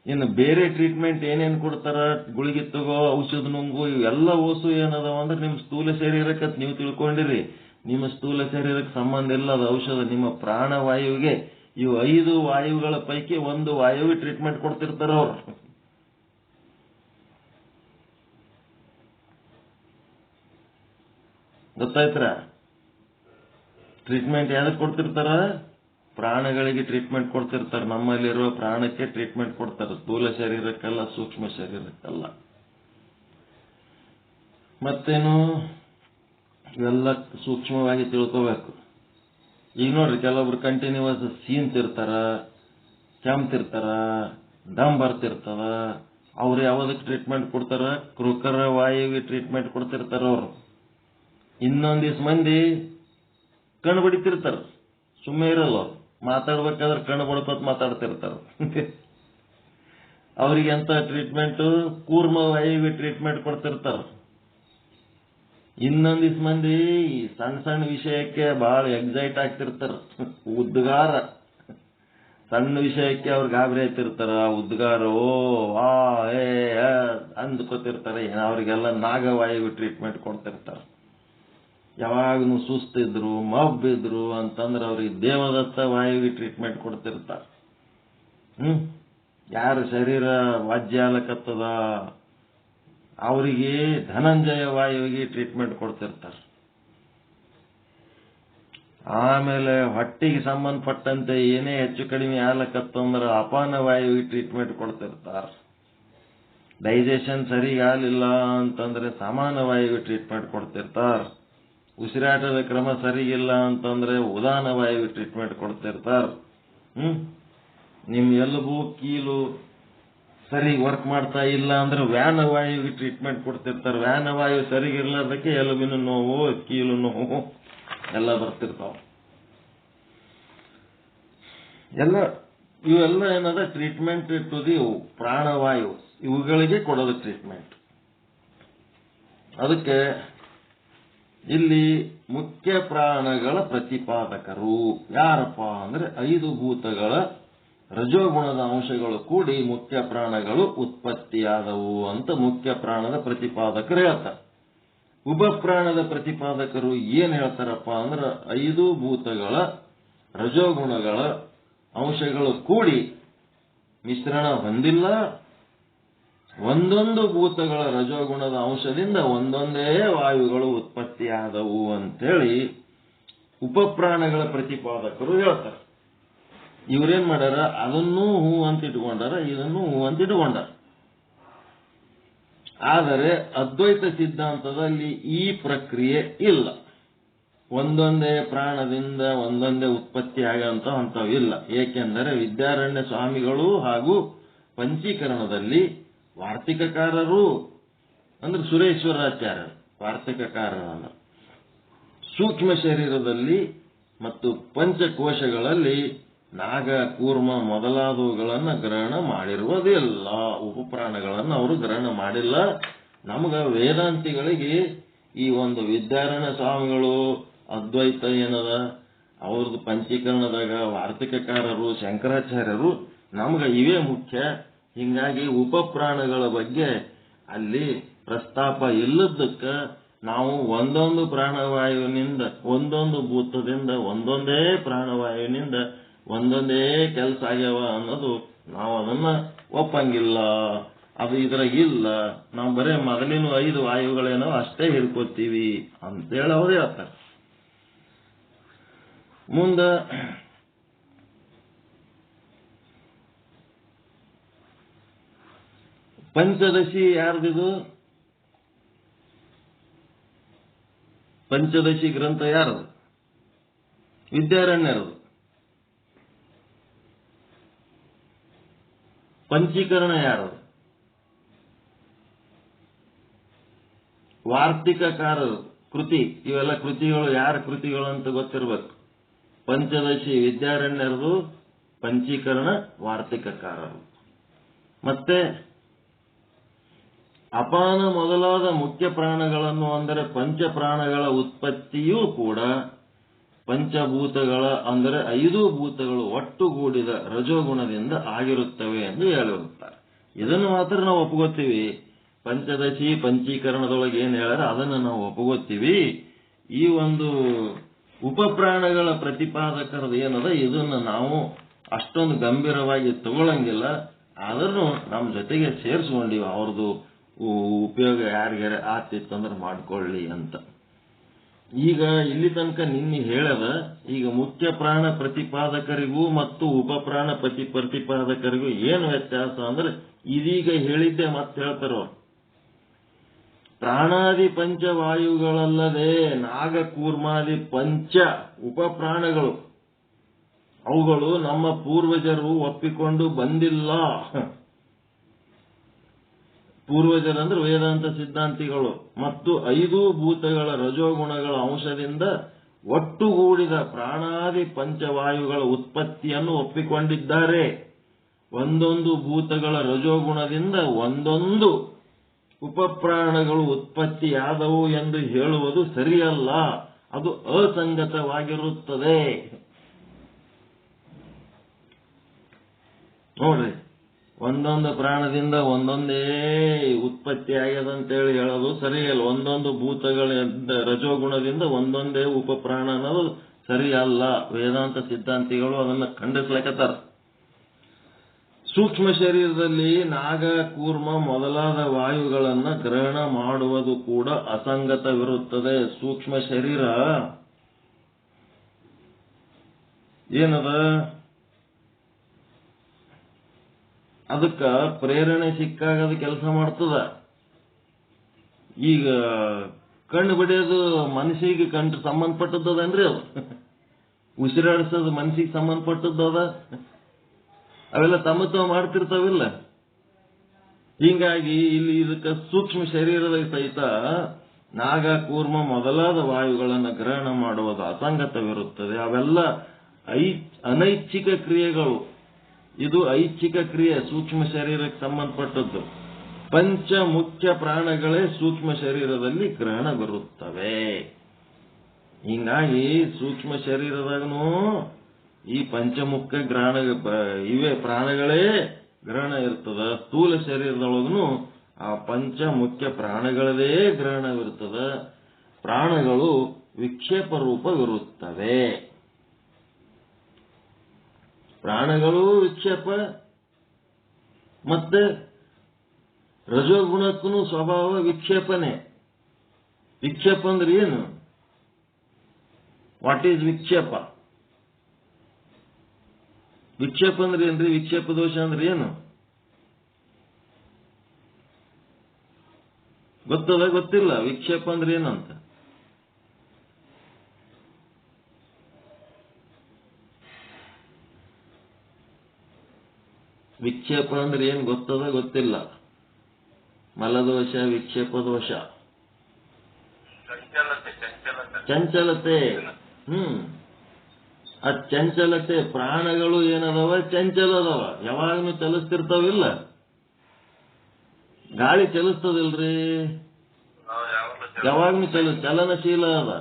ಇನ್ನು ಬೇರೆ ಟ್ರೀಟ್ಮೆಂಟ್ ಏನೇನು ಕೊಡ್ತಾರ? ಗುಳಿಗೆ ತಗೋ, ಔಷಧ ನುಂಗು, ಇವೆಲ್ಲ ಓಸು ಏನದಾವ ಅಂದ್ರೆ ನಿಮ್ಮ ಸ್ಥೂಲ ಶರೀರಕ್ಕೆ ನೀವು ತಿಳ್ಕೊಂಡಿರಿ. ನಿಮ್ಮ ಸ್ಥೂಲ ಶರೀರಕ್ಕೆ ಸಂಬಂಧ ಇಲ್ಲದ ಔಷಧ ನಿಮ್ಮ ಪ್ರಾಣವಾಯುವಿಗೆ. ಇವು 5 ವಾಯುಗಳ ಪೈಕಿ ಒಂದು ವಾಯುವಿಗೆ ಟ್ರೀಟ್ಮೆಂಟ್ ಕೊಡ್ತಿರ್ತಾರ ಅವ್ರು. ಗೊತ್ತಾಯ್ತರ? ಟ್ರೀಟ್ಮೆಂಟ್ ಯಾವ್ದಕ್ಕೆ ಕೊಡ್ತಿರ್ತಾರ? ಪ್ರಾಣಗಳಿಗೆ ಟ್ರೀಟ್ಮೆಂಟ್ ಕೊಡ್ತಿರ್ತಾರ. ನಮ್ಮಲ್ಲಿರುವ ಪ್ರಾಣಕ್ಕೆ ಟ್ರೀಟ್ಮೆಂಟ್ ಕೊಡ್ತಾರ, ಸ್ಥೂಲ ಶರೀರಕ್ಕಲ್ಲ, ಸೂಕ್ಷ್ಮ ಶರೀರಕ್ಕಲ್ಲ. ಮತ್ತೇನು? ಇವೆಲ್ಲ ಸೂಕ್ಷ್ಮವಾಗಿ ತಿಳ್ಕೋಬೇಕು. ಈಗ ನೋಡ್ರಿ, ಕೆಲವೊಬ್ರು ಕಂಟಿನ್ಯೂಸ್ ಸೀನ್ತಿರ್ತಾರ, ಕೆಮ್ತಿರ್ತಾರ, ದಮ್ ಬರ್ತಿರ್ತದ. ಅವ್ರು ಯಾವ್ದಕ್ಕೆ ಟ್ರೀಟ್ಮೆಂಟ್ ಕೊಡ್ತಾರ? ಕೃಕರ ವಾಯುವಿಗೆ ಟ್ರೀಟ್ಮೆಂಟ್ ಕೊಡ್ತಿರ್ತಾರ ಅವರು. ಇನ್ನೊಂದಿಷ್ಟು ಮಂದಿ ಕಣ್ಣು ಬಡಿತಿರ್ತಾರ, ಸುಮ್ಮನೆ ಇರಲ್ಲ. ಮಾತಾಡ್ಬೇಕಾದ್ರೆ ಕಣ್ಣು ಬಡ್ಕೋತ ಮಾತಾಡ್ತಿರ್ತಾರ. ಅವ್ರಿಗೆ ಎಂತ ಟ್ರೀಟ್ಮೆಂಟ್? ಕೂರ್ಮ ವಾಯುವಿಗೆ ಟ್ರೀಟ್ಮೆಂಟ್ ಕೊಡ್ತಿರ್ತಾರ. ಇನ್ನೊಂದಿಷ್ಟು ಮಂದಿ ಸಣ್ಣ ಸಣ್ಣ ವಿಷಯಕ್ಕೆ ಬಹಳ ಎಕ್ಸೈಟ್ ಆಗ್ತಿರ್ತಾರ, ಉದ್ಗಾರ. ಸಣ್ಣ ವಿಷಯಕ್ಕೆ ಅವ್ರು ಗಾಬರಿ ಆಯ್ತಿರ್ತಾರ, ಉದ್ಗಾರ, ಓ ಆ ಏ ಅಂದ್ಕೋತಿರ್ತಾರೆ. ಅವ್ರಿಗೆಲ್ಲ ನಾಗವಾಯುವಿಗೆ ಟ್ರೀಟ್ಮೆಂಟ್ ಕೊಡ್ತಿರ್ತಾರ. ಯಾವಾಗಲೂ ಸುಸ್ತಿದ್ರು, ಮಬ್ಬಿದ್ರು ಅಂತಂದ್ರೆ ಅವ್ರಿಗೆ ದೇವದತ್ತ ವಾಯುವಿಗೆ ಟ್ರೀಟ್ಮೆಂಟ್ ಕೊಡ್ತಿರ್ತಾರ. ಯಾರ ಶರೀರ ವಾಜ್ಯಾಲಕತ್ತದ ಅವರಿಗೆ ಧನಂಜಯ ವಾಯುವಿಗೆ ಟ್ರೀಟ್ಮೆಂಟ್ ಕೊಡ್ತಿರ್ತಾರ. ಆಮೇಲೆ ಹೊಟ್ಟಿಗೆ ಸಂಬಂಧಪಟ್ಟಂತೆ ಏನೇ ಹೆಚ್ಚು ಕಡಿಮೆ ಆಗ್ಲಕತ್ತಂದ್ರೆ ಅಪಾನ ವಾಯುವಿಗೆ ಟ್ರೀಟ್ಮೆಂಟ್ ಕೊಡ್ತಿರ್ತಾರ. ಡೈಜೆಷನ್ ಸರಿಗಾಗಲಿಲ್ಲ ಅಂತಂದ್ರೆ ಸಮಾನ ವಾಯುವಿಗೆ ಟ್ರೀಟ್ಮೆಂಟ್ ಕೊಡ್ತಿರ್ತಾರ. ಉಸಿರಾಟದ ಕ್ರಮ ಸರಿಗಿಲ್ಲ ಅಂತಂದ್ರೆ ಉದಾನ ವಾಯುವಿಗೆ ಟ್ರೀಟ್ಮೆಂಟ್ ಕೊಡ್ತಿರ್ತಾರ. ನಿಮ್ ಎಲುಬು, ಕೀಲು ಸರಿ ವರ್ಕ್ ಮಾಡ್ತಾ ಇಲ್ಲ ಅಂದ್ರೆ ವ್ಯಾನ ವಾಯುವಿಗೆ ಟ್ರೀಟ್ಮೆಂಟ್ ಕೊಡ್ತಿರ್ತಾರೆ. ವ್ಯಾನ ವಾಯು ಸರಿಗಿರ್ಲಾರ್ದಕ್ಕೆ ಎಲುಬಿನ ನೋವು, ಕೀಲು ನೋವು ಎಲ್ಲ ಬರ್ತಿರ್ತಾವ. ಇವೆಲ್ಲ ಏನದ? ಟ್ರೀಟ್ಮೆಂಟ್ ಟು ದಿ ಪ್ರಾಣವಾಯು, ಇವುಗಳಿಗೆ ಕೊಡೋದು ಟ್ರೀಟ್ಮೆಂಟ್. ಅದಕ್ಕೆ ಇಲ್ಲಿ ಮುಖ್ಯ ಪ್ರಾಣಗಳ ಪ್ರತಿಪಾದಕರು ಯಾರಪ್ಪ ಅಂದ್ರೆ 5 ಭೂತಗಳ ರಜೋಗುಣದ ಅಂಶಗಳು ಕೂಡಿ ಮುಖ್ಯ ಪ್ರಾಣಗಳು ಉತ್ಪತ್ತಿಯಾದವು ಅಂತ ಮುಖ್ಯ ಪ್ರಾಣದ ಪ್ರತಿಪಾದಕರು ಹೇಳ್ತಾರೆ. ಉಪಪ್ರಾಣದ ಪ್ರತಿಪಾದಕರು ಏನ್ ಹೇಳ್ತಾರಪ್ಪ ಅಂದ್ರೆ 5 ಭೂತಗಳ ರಜೋಗುಣಗಳ ಅಂಶಗಳು ಕೂಡಿ ಮಿಶ್ರಣ ಹೊಂದಿಲ್ಲ. ಒಂದೊಂದು ಭೂತಗಳ ರಜೋಗುಣದ ಅಂಶದಿಂದ ಒಂದೊಂದೇ ವಾಯುಗಳು ಉತ್ಪತ್ತಿಯಾದವು ಅಂತೇಳಿ ಉಪಪ್ರಾಣಗಳ ಪ್ರತಿಪಾದಕರು ಹೇಳ್ತಾರೆ. ಇವರೇನ್ ಮಾಡ್ಯಾರ, ಅದನ್ನೂ ಹೂ ಅಂತ ಇಟ್ಕೊಂಡಾರ, ಇದನ್ನೂ ಹೂ ಅಂತ ಇಟ್ಕೊಂಡಾರ. ಆದರೆ ಅದ್ವೈತ ಸಿದ್ಧಾಂತದಲ್ಲಿ ಈ ಪ್ರಕ್ರಿಯೆ ಇಲ್ಲ. ಒಂದೊಂದೇ ಪ್ರಾಣದಿಂದ ಒಂದೊಂದೇ ಉತ್ಪತ್ತಿ ಆಗಂತ ಅಂತವಿಲ್ಲ. ಏಕೆಂದರೆ ವಿದ್ಯಾರಣ್ಯ ಸ್ವಾಮಿಗಳು ಹಾಗೂ ಪಂಚೀಕರಣದಲ್ಲಿ ವಾರ್ತಿಕಕಾರರು ಅಂದ್ರೆ ಸುರೇಶ್ವರಾಚಾರ್ಯರು ವಾರ್ತಿಕಕಾರರು ಅಂದ್ರೆ ಸೂಕ್ಷ್ಮ ಶರೀರದಲ್ಲಿ ಮತ್ತು ಪಂಚಕೋಶಗಳಲ್ಲಿ ನಾಗ, ಕೂರ್ಮ ಮೊದಲಾದವುಗಳನ್ನು ಗ್ರಹಣ ಮಾಡಿರುವುದಿಲ್ಲ. ಉಪಪ್ರಾಣಗಳನ್ನು ಅವರು ಗ್ರಹಣ ಮಾಡಿಲ್ಲ. ನಮಗ ವೇದಾಂತಿಗಳಿಗೆ ಈ ಒಂದು ವಿದ್ಯಾರಣ್ಯ ಸ್ವಾಮಿಗಳು ಅದ್ವೈತ ಏನದ ಅವ್ರದ್ದು ಪಂಚೀಕರಣದಾಗ ವಾರ್ತಿಕಕಾರರು ಶಂಕರಾಚಾರ್ಯರು ನಮಗ ಇವೇ ಮುಖ್ಯ. ಹಿಂಗಾಗಿ ಉಪಪ್ರಾಣಗಳ ಬಗ್ಗೆ ಅಲ್ಲಿ ಪ್ರಸ್ತಾಪ ಇಲ್ಲದಕ್ಕೆ ನಾವು ಒಂದೊಂದು ಪ್ರಾಣವಾಯುವಿನಿಂದ ಒಂದೊಂದು ಭೂತದಿಂದ ಒಂದೊಂದೇ ಪ್ರಾಣವಾಯುವಿನಿಂದ ಒಂದೊಂದೇ ಕೆಲಸ ಆಗ್ಯಾವ ಅನ್ನೋದು ನಾವು ಅದನ್ನ ಒಪ್ಪಂಗಿಲ್ಲ. ಅದು ಇದ್ರಾಗಿಲ್ಲ. ನಾವು ಬರೇ ಮೊದಲಿನ 5 ವಾಯುಗಳೇನೋ ಅಷ್ಟೇ ಹಿಡ್ಕೋತೀವಿ ಅಂತೇಳಿ ಅವ್ರು ಹೇಳ್ತಾರೆ. ಮುಂದ ಪಂಚದಶಿ ಯಾರ್ದಿದು? ಪಂಚದಶಿ ಗ್ರಂಥ ಯಾರದು? ವಿದ್ಯಾರಣ್ಯರದು. ಪಂಚೀಕರಣ ಯಾರದು? ವಾರ್ತಿಕಕಾರರು. ಕೃತಿ, ಇವೆಲ್ಲ ಕೃತಿಗಳು ಯಾರ ಕೃತಿಗಳು ಅಂತ ಗೊತ್ತಿರಬೇಕು. ಪಂಚದಶಿ ವಿದ್ಯಾರಣ್ಯರದು, ಪಂಚೀಕರಣ ವಾರ್ತಿಕಕಾರರು. ಮತ್ತೆ ಅಪಾನ ಮೊದಲಾದ ಮುಖ್ಯ ಪ್ರಾಣಗಳನ್ನು ಅಂದರೆ ಪಂಚಪ್ರಾಣಗಳ ಉತ್ಪತ್ತಿಯೂ ಕೂಡ ಪಂಚಭೂತಗಳ ಅಂದರೆ 5 ಭೂತಗಳು ಒಟ್ಟುಗೂಡಿದ ರಜೋಗುಣದಿಂದ ಆಗಿರುತ್ತವೆ ಎಂದು ಹೇಳಿರುತ್ತಾರೆ. ಇದನ್ನು ಮಾತ್ರ ನಾವು ಒಪ್ಪುಗೊತ್ತೀವಿ. ಪಂಚದಶಿ ಪಂಚೀಕರಣದೊಳಗೆ ಏನ್ ಹೇಳ್ಯಾರ ಅದನ್ನು ನಾವು ಒಪ್ಪುಗೊತ್ತೀವಿ. ಈ ಒಂದು ಉಪಪ್ರಾಣಗಳ ಪ್ರತಿಪಾದಕರದು ಏನದ ಇದನ್ನು ನಾವು ಅಷ್ಟೊಂದು ಗಂಭೀರವಾಗಿ ತಗೊಳ್ಳಂಗಿಲ್ಲ. ಆದ್ರೂ ನಮ್ಮ ಜೊತೆಗೆ ಸೇರಿಸ್ಕೊಂಡಿವಿ. ಅವ್ರದ್ದು ಉಪಯೋಗ ಯಾರಿಗಾರ ಆತಿತ್ತಂದ್ರೆ ಮಾಡ್ಕೊಳ್ಳಿ ಅಂತ. ಈಗ ಇಲ್ಲಿ ತನಕ ನಿನ್ನೆ ಹೇಳದ ಈಗ ಮುಖ್ಯ ಪ್ರಾಣ ಪ್ರತಿಪಾದಕರಿಗೂ ಮತ್ತು ಉಪಪ್ರಾಣ ಪ್ರತಿಪಾದಕರಿಗೂ ಏನು ವ್ಯತ್ಯಾಸ ಅಂದ್ರೆ ಇದೀಗ ಹೇಳಿದ್ದೆ ಮತ್ತೆ ಹೇಳ್ತಾರೋ. ಪ್ರಾಣಾದಿ ಪಂಚವಾಯುಗಳಲ್ಲದೆ ನಾಗ, ಕೂರ್ಮಾದಿ ಪಂಚ ಉಪಪ್ರಾಣಗಳು ಅವುಗಳು ನಮ್ಮ ಪೂರ್ವಜರು ಒಪ್ಪಿಕೊಂಡು ಬಂದಿಲ್ಲ. ಪೂರ್ವಜರಂದ್ರೆ ವೇದಾಂತ ಸಿದ್ಧಾಂತಿಗಳು. ಮತ್ತು 5 ಭೂತಗಳ ರಜೋಗುಣಗಳ ಅಂಶದಿಂದ ಒಟ್ಟುಗೂಡಿದ ಪ್ರಾಣಾದಿ ಪಂಚವಾಯುಗಳ ಉತ್ಪತ್ತಿಯನ್ನು ಒಪ್ಪಿಕೊಂಡಿದ್ದಾರೆ. ಒಂದೊಂದು ಭೂತಗಳ ರಜೋಗುಣದಿಂದ ಒಂದೊಂದು ಉಪಪ್ರಾಣಗಳು ಉತ್ಪತ್ತಿಯಾದವು ಎಂದು ಹೇಳುವುದು ಸರಿಯಲ್ಲ. ಅದು ಅಸಂಗತವಾಗಿರುತ್ತದೆ. ನೋಡ್ರಿ, ಒಂದೊಂದು ಪ್ರಾಣದಿಂದ ಒಂದೊಂದೇ ಉತ್ಪತ್ತಿ ಆಗ್ಯದಂತೇಳಿ ಹೇಳೋದು ಸರಿಯಲ್ಲ. ಒಂದೊಂದು ಭೂತಗಳ ರಜೋಗುಣದಿಂದ ಒಂದೊಂದೇ ಉಪಪ್ರಾಣ ಅನ್ನೋದು ಸರಿಯಲ್ಲ. ವೇದಾಂತ ಸಿದ್ಧಾಂತಿಗಳು ಅದನ್ನು ಖಂಡಿಸ್ಲಿಕ್ಕತ್ತಾರ. ಸೂಕ್ಷ್ಮ ಶರೀರದಲ್ಲಿ ನಾಗ, ಕೂರ್ಮ ಮೊದಲಾದ ವಾಯುಗಳನ್ನು ಗ್ರಹಣ ಮಾಡುವುದು ಕೂಡ ಅಸಂಗತವಿರುತ್ತದೆ. ಸೂಕ್ಷ್ಮ ಶರೀರ ಏನದ, ಅದಕ್ಕ ಪ್ರೇರಣೆ ಸಿಕ್ಕಾಗ ಅದು ಕೆಲಸ ಮಾಡ್ತದ. ಈಗ ಕಣ್ಣು ಬಿಡಿಯೋದು ಮನಸ್ಸಿಗೆ ಕಂಡು ಸಂಬಂಧಪಟ್ಟದ್ದನ್ರಿ. ಅದು ಉಸಿರಾಡಿಸೋದು ಮನಸ್ಸಿಗೆ ಸಂಬಂಧಪಟ್ಟದ್ದದ. ಅವೆಲ್ಲ ತಮ್ಮ ತಾವು ಮಾಡ್ತಿರ್ತಾವಿಲ್ಲ. ಹೀಗಾಗಿ ಇಲ್ಲಿ ಇದಕ್ಕೆ ಸೂಕ್ಷ್ಮ ಶರೀರದ ಸಹಿತ ನಾಗ, ಕೂರ್ಮ ಮೊದಲಾದ ವಾಯುಗಳನ್ನು ಗ್ರಹಣ ಮಾಡುವುದು ಅಸಂಗತವಿರುತ್ತದೆ. ಅವೆಲ್ಲ ಅನೈಚ್ಛಿಕ ಕ್ರಿಯೆಗಳು. ಇದು ಐಚ್ಛಿಕ ಕ್ರಿಯೆ, ಸೂಕ್ಷ್ಮ ಶರೀರಕ್ಕೆ ಸಂಬಂಧಪಟ್ಟದ್ದು. ಪಂಚ ಮುಖ್ಯ ಪ್ರಾಣಗಳೇ ಸೂಕ್ಷ್ಮ ಶರೀರದಲ್ಲಿ ಗ್ರಹಣ ಬರುತ್ತವೆ. ಹೀಗಾಗಿ ಸೂಕ್ಷ್ಮ ಶರೀರದಾಗನು ಈ ಪಂಚಮುಖ್ಯ ಗ್ರಹಣ ಇವೇ ಪ್ರಾಣಗಳೇ ಗ್ರಹಣ ಇರ್ತದ. ಸ್ಥೂಲ ಶರೀರದೊಳಗನು ಆ ಪಂಚ ಮುಖ್ಯ ಪ್ರಾಣಗಳದೇ ಗ್ರಹಣವಿರ್ತದ. ಪ್ರಾಣಗಳು ವಿಕ್ಷೇಪ ರೂಪವಿರುತ್ತವೆ. ಪ್ರಾಣಗಳು ವಿಕ್ಷೇಪ, ಮತ್ತೆ ರಜೋಗುಣಕ್ಕೂ ಸ್ವಭಾವ ವಿಕ್ಷೇಪನೆ. ವಿಕ್ಷೇಪ ಅಂದ್ರೆ ಏನು? What is ವಿಕ್ಷೇಪ? ವಿಕ್ಷೇಪ ಅಂದ್ರೆ ಏನ್ರಿ? ವಿಕ್ಷೇಪ ದೋಷ ಅಂದ್ರೆ ಏನು? ಗೊತ್ತದ ಗೊತ್ತಿಲ್ಲ? ವಿಕ್ಷೇಪ ಅಂದ್ರೆ ಏನಂತ? ವಿಕ್ಷೇಪ ಅಂದ್ರೆ ಏನ್ ಗೊತ್ತದ ಗೊತ್ತಿಲ್ಲ? ಮಲದೋಷ, ವಿಕ್ಷೇಪ ದೋಷ, ಚಂಚಲತೆ. ಆ ಚಂಚಲತೆ, ಪ್ರಾಣಗಳು ಏನದವ? ಚಂಚಲ ಅದಾವ, ಯಾವಾಗಲೂ ಚಲಿಸ್ತಿರ್ತಾವಿಲ್ಲ. ಗಾಳಿ ಚಲಿಸ್ತದಿಲ್ರಿ, ಯಾವಾಗ್ಲೂ ಚಲನಶೀಲ ಅದ.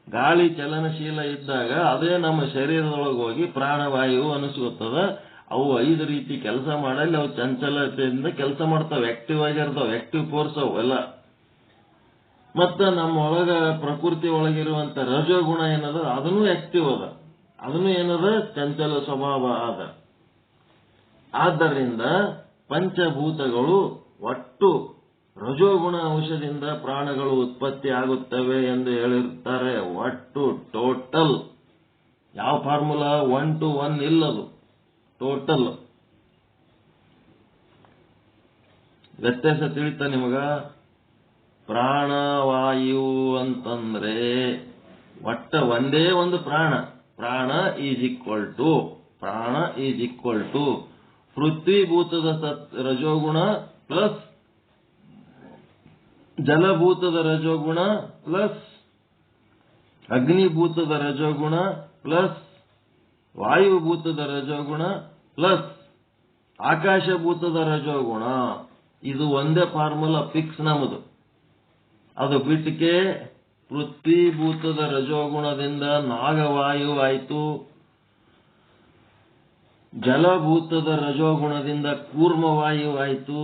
ಗಾಳಿ ಚಲನಶೀಲ ಇದ್ದಾಗ ಅದೇ ನಮ್ಮ ಶರೀರದೊಳಗೆ ಹೋಗಿ ಪ್ರಾಣವಾಯು ಅನಿಸ್ಕೊತದ. ಅವು 5 ರೀತಿ ಕೆಲಸ ಮಾಡಲಿ. ಅವು ಚಂಚಲತೆಯಿಂದ ಕೆಲಸ ಮಾಡ್ತಾವೆ, ಆಕ್ಟಿವ್ ಆಗಿರ್ತಾವೆ, ಆಕ್ಟಿವ್ ಫೋರ್ಸ್ ಅವು ಎಲ್ಲ. ಮತ್ತ ನಮ್ಮ ಒಳಗ ಪ್ರಕೃತಿ ಒಳಗಿರುವಂತ ರಜೋಗುಣ ಏನದ, ಅದನ್ನು ಆಕ್ಟಿವ್ ಅದ, ಅದನ್ನು ಏನದ? ಚಂಚಲ ಸ್ವಭಾವ ಅದ. ಆದ್ದರಿಂದ ಪಂಚಭೂತಗಳು ಒಟ್ಟು ರಜೋಗುಣ ಅಂಶದಿಂದ ಪ್ರಾಣಗಳು ಉತ್ಪತ್ತಿ ಆಗುತ್ತವೆ ಎಂದು ಹೇಳಿರ್ತಾರೆ. ಒಟ್ಟು ಟೋಟಲ್, ಯಾವ ಫಾರ್ಮುಲಾ 1 to 1 ಇಲ್ಲದು, ಟೋಟಲ್. ವ್ಯತ್ಯಾಸ ತಿಳಿತ ನಿಮಗ? ಪ್ರಾಣವಾಯು ಅಂತಂದ್ರೆ ಒಟ್ಟ ಒಂದೇ ಒಂದು ಪ್ರಾಣ. ಪ್ರಾಣ ಈಸ್ ಈಕ್ವಲ್ ಟು ಪೃಥ್ವಿಭೂತದ ರಜೋಗುಣ ಪ್ಲಸ್ ಜಲಭೂತದ ರಜೋಗುಣ ಪ್ಲಸ್ ಅಗ್ನಿಭೂತದ ರಜೋಗುಣ ಪ್ಲಸ್ ವಾಯುಭೂತದ ರಜೋಗುಣ ಪ್ಲಸ್ ಆಕಾಶಭೂತದ ರಜೋಗುಣ. ಇದು ಒಂದೇ ಫಾರ್ಮುಲಾ ಫಿಕ್ಸ್ ನಮ್ಮದು. ಅದು ಬಿಟ್ಟಿಗೆ ಪೃಥ್ವಿಭೂತದ ರಜೋಗುಣದಿಂದ ನಾಗವಾಯು ಆಯಿತು, ಜಲಭೂತದ ರಜೋಗುಣದಿಂದ ಕೂರ್ಮವಾಯು ಆಯಿತು.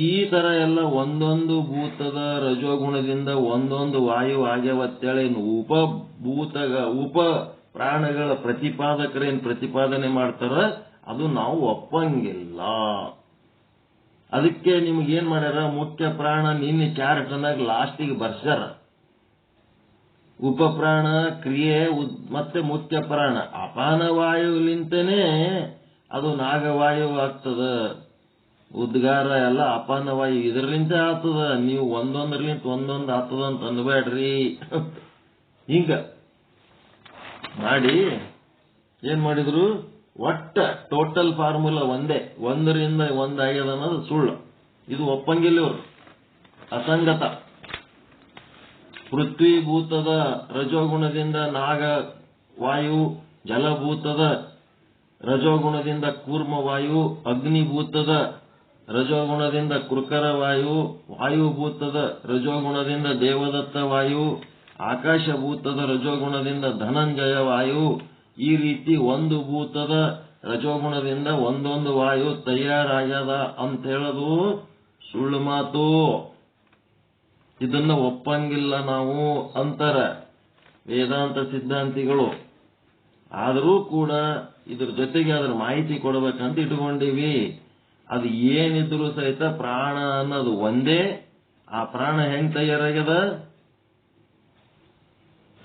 ಈ ತರ ಎಲ್ಲ ಒಂದೊಂದು ಭೂತದ ರಜೋಗುಣದಿಂದ ಒಂದೊಂದು ವಾಯು ಆಗ್ಯಾವತ್ತೇಳಿ ಉಪ ಪ್ರಾಣಗಳ ಪ್ರತಿಪಾದಕರೇನು ಪ್ರತಿಪಾದನೆ ಮಾಡ್ತಾರ, ಅದು ನಾವು ಒಪ್ಪಂಗಿಲ್ಲ. ಅದಕ್ಕೆ ನಿಮ್ಗೇನ್ ಮಾಡ್ಯಾರ? ಮುಖ್ಯ ಪ್ರಾಣ ನಿನ್ನೆ ಚಾರ್ಟ್ನಾಗ ಲಾಸ್ಟಿಗೆ ಬರ್ಸ್ಯಾರ. ಉಪಪ್ರಾಣ, ಕ್ರಿಯೆ ಮತ್ತೆ ಮುಖ್ಯ ಪ್ರಾಣ. ಅಪಾನ ವಾಯುಲಿಂತನೇ ಅದು ನಾಗವಾಯು ಆಗ್ತದ. ಉದ್ಗಾರ ಎಲ್ಲ ಅಪಾನ ವಾಯು ಇದರಲಿಂತ ಆಗ್ತದ. ನೀವು ಒಂದೊಂದರ್ಲಿಂತ ಒಂದೊಂದು ಆಗ್ತದ ಅಂತ ಅನ್ಬೇಡ್ರಿ. ಹಿಂಗ ಮಾಡಿ ಏನ್ ಮಾಡಿದ್ರು? ಒಟ್ಟ ಟೋಟಲ್ ಫಾರ್ಮುಲಾ ಒಂದೇ, 1ರಿಂದ 1 ಆಗ್ಯದ ಅನ್ನೋದು ಸುಳ್ಳು. ಇದು ಒಪ್ಪಂಗಿಲ್ಲ ಇವರು, ಅಸಂಗತ. ಪೃಥ್ವಿಭೂತದ ರಜೋಗುಣದಿಂದ ನಾಗವಾಯು, ಜಲಭೂತದ ರಜೋಗುಣದಿಂದ ಕೂರ್ಮವಾಯು, ಅಗ್ನಿಭೂತದ ರಜೋಗುಣದಿಂದ ಕೃಕರವಾಯು, ವಾಯುಭೂತದ ರಜೋಗುಣದಿಂದ ದೇವದತ್ತ ವಾಯು, ಆಕಾಶಭೂತದ ರಜೋಗುಣದಿಂದ ಧನಂಜಯ ವಾಯು. ಈ ರೀತಿ ಒಂದು ಭೂತದ ರಜೋಗುಣದಿಂದ ಒಂದೊಂದು ವಾಯು ತಯಾರಾಗ್ಯದ ಅಂತ ಹೇಳೋದು ಸುಳ್ಳು ಮಾತು. ಇದನ್ನ ಒಪ್ಪಂಗಿಲ್ಲ ನಾವು ಅಂತಾರ ವೇದಾಂತ ಸಿದ್ಧಾಂತಿಗಳು. ಆದರೂ ಕೂಡ ಇದ್ರ ಜೊತೆಗೆ ಅದ್ರ ಮಾಹಿತಿ ಕೊಡಬೇಕಂತ ಇಟ್ಕೊಂಡಿವಿ. ಅದು ಏನಿದ್ರು ಸಹಿತ ಪ್ರಾಣ ಅನ್ನೋದು ಒಂದೇ. ಆ ಪ್ರಾಣ ಹೆಂಗ್ ತಯಾರಾಗ್ಯದ?